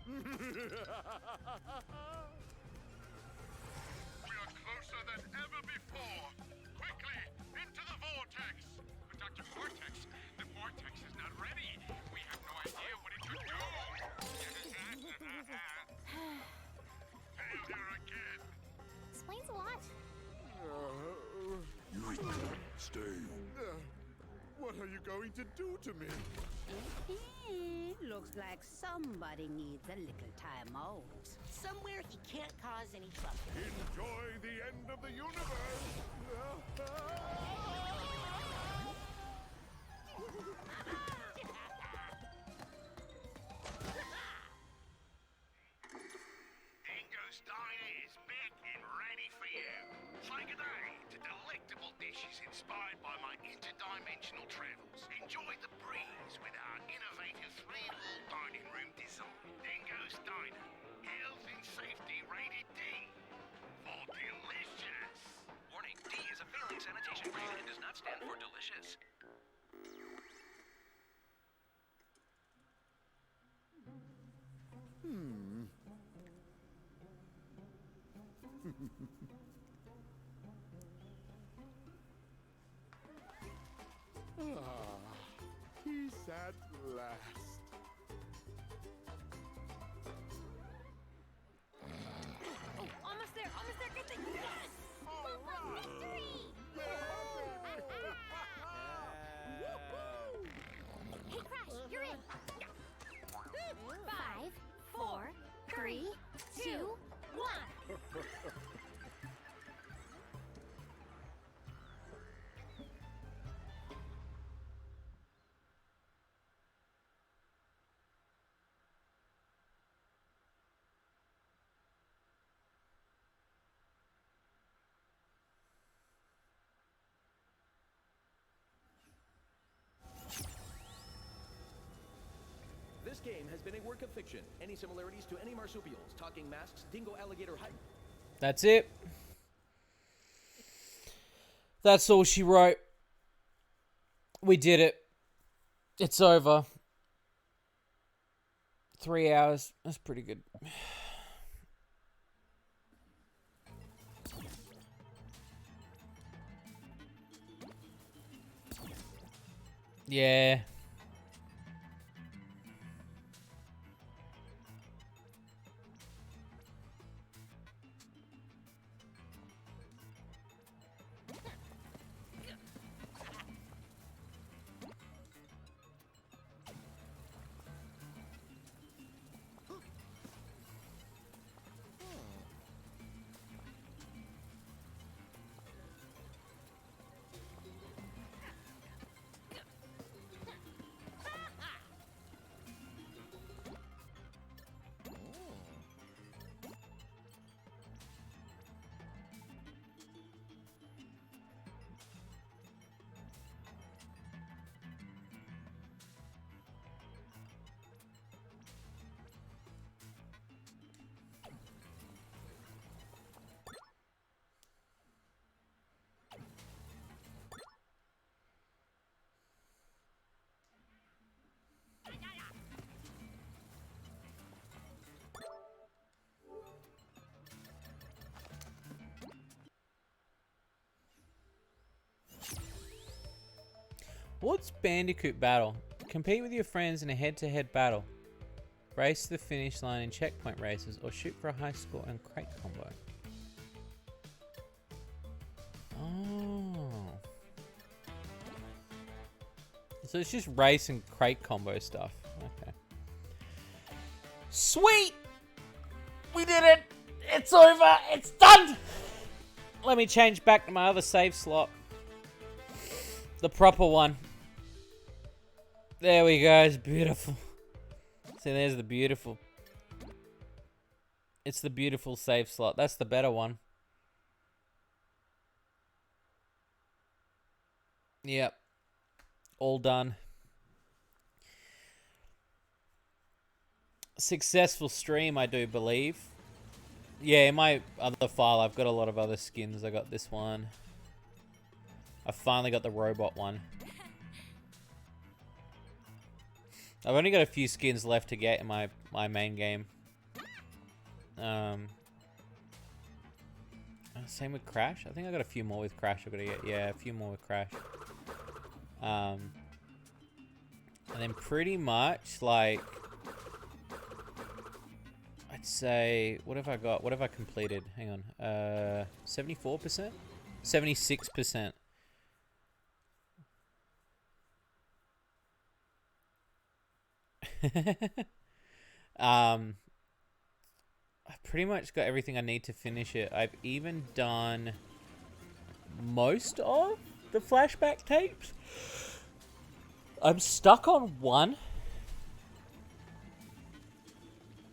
We are closer than ever before. Quickly, into the vortex. But Dr. Vortex, the vortex is not ready. We have no idea what it could do. Failure again. Explains a lot. You stay. What are you going to do to me? Looks like somebody needs a little time out. Somewhere he can't cause any trouble. Enjoy the end of the universe! Dingo's Diner is back and ready for you. Say good day to delectable dishes inspired by my interdimensional travels. Enjoy the breeze with our innovative three-wall dining room design. Dingo's Diner. Health and safety rated D. For delicious. Warning, D is a failing sanitation grade and does Peace at last. Oh, almost there, Get the yes! Hey, Crash, you're in. 5, 4, 3, 2, 1. This game has been a work of fiction. Any similarities to any marsupials, talking masks, dingo alligator hype? That's it. That's all she wrote. We did it. It's over. 3 hours. That's pretty good. Yeah. What's Bandicoot Battle? Compete with your friends in a head-to-head battle. Race to the finish line in checkpoint races, or shoot for a high score and crate combo. Oh. So it's just race and crate combo stuff. Okay. Sweet! We did it! It's over! It's done! Let me change back to my other save slot. The proper one. There we go, it's beautiful. See, there's the beautiful. It's the beautiful save slot. That's the better one. Yep. All done. Successful stream, I do believe. Yeah, in my other file, I've got a lot of other skins. I got this one. I finally got the robot one. I've only got a few skins left to get in my main game. Same with Crash. I think I got a few more with Crash. I've got to get, yeah, a few more with Crash. And then pretty much like, I'd say, what have I got? What have I completed? Hang on. 74%? 76%. I've pretty much got everything I need to finish it. I've even done most of the flashback tapes. I'm stuck on one.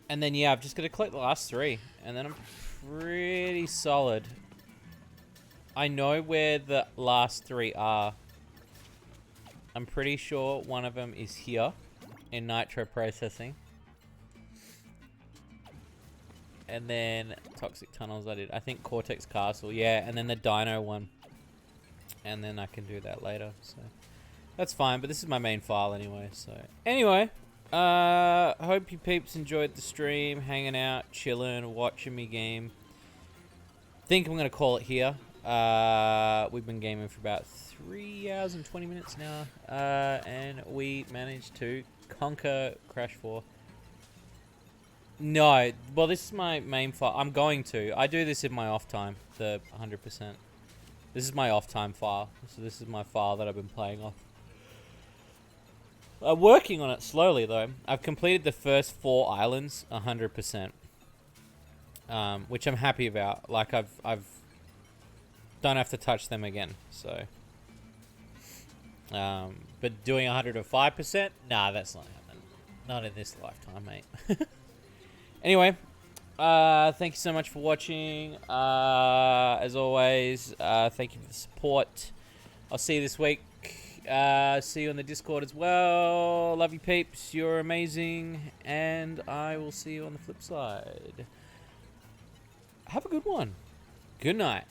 And then, yeah, I've just got to collect the last 3. And then I'm pretty solid. I know where the last 3 are. I'm pretty sure one of them is here in nitro processing. And then Toxic Tunnels I did. I think Cortex Castle, yeah. And then the Dino one. And then I can do that later, so that's fine. But this is my main file anyway, so. Anyway, hope you peeps enjoyed the stream. Hanging out, chilling, watching me game. think I'm going to call it here. We've been gaming for about 3 hours and 20 minutes now. And we managed to conquer Crash 4. No, well, this is my main file. I'm going to. I do this in my off time, the 100%. This is my off time file. So this is my file that I've been playing off. I'm working on it slowly, though. I've completed the first 4 islands 100%. Which I'm happy about. Like, I've don't have to touch them again, so. But doing 105%? Nah, that's not happening. Not in this lifetime, mate. Anyway, thank you so much for watching. As always, thank you for the support. I'll see you this week. See you on the Discord as well. Love you, peeps. You're amazing. And I will see you on the flip side. Have a good one. Good night.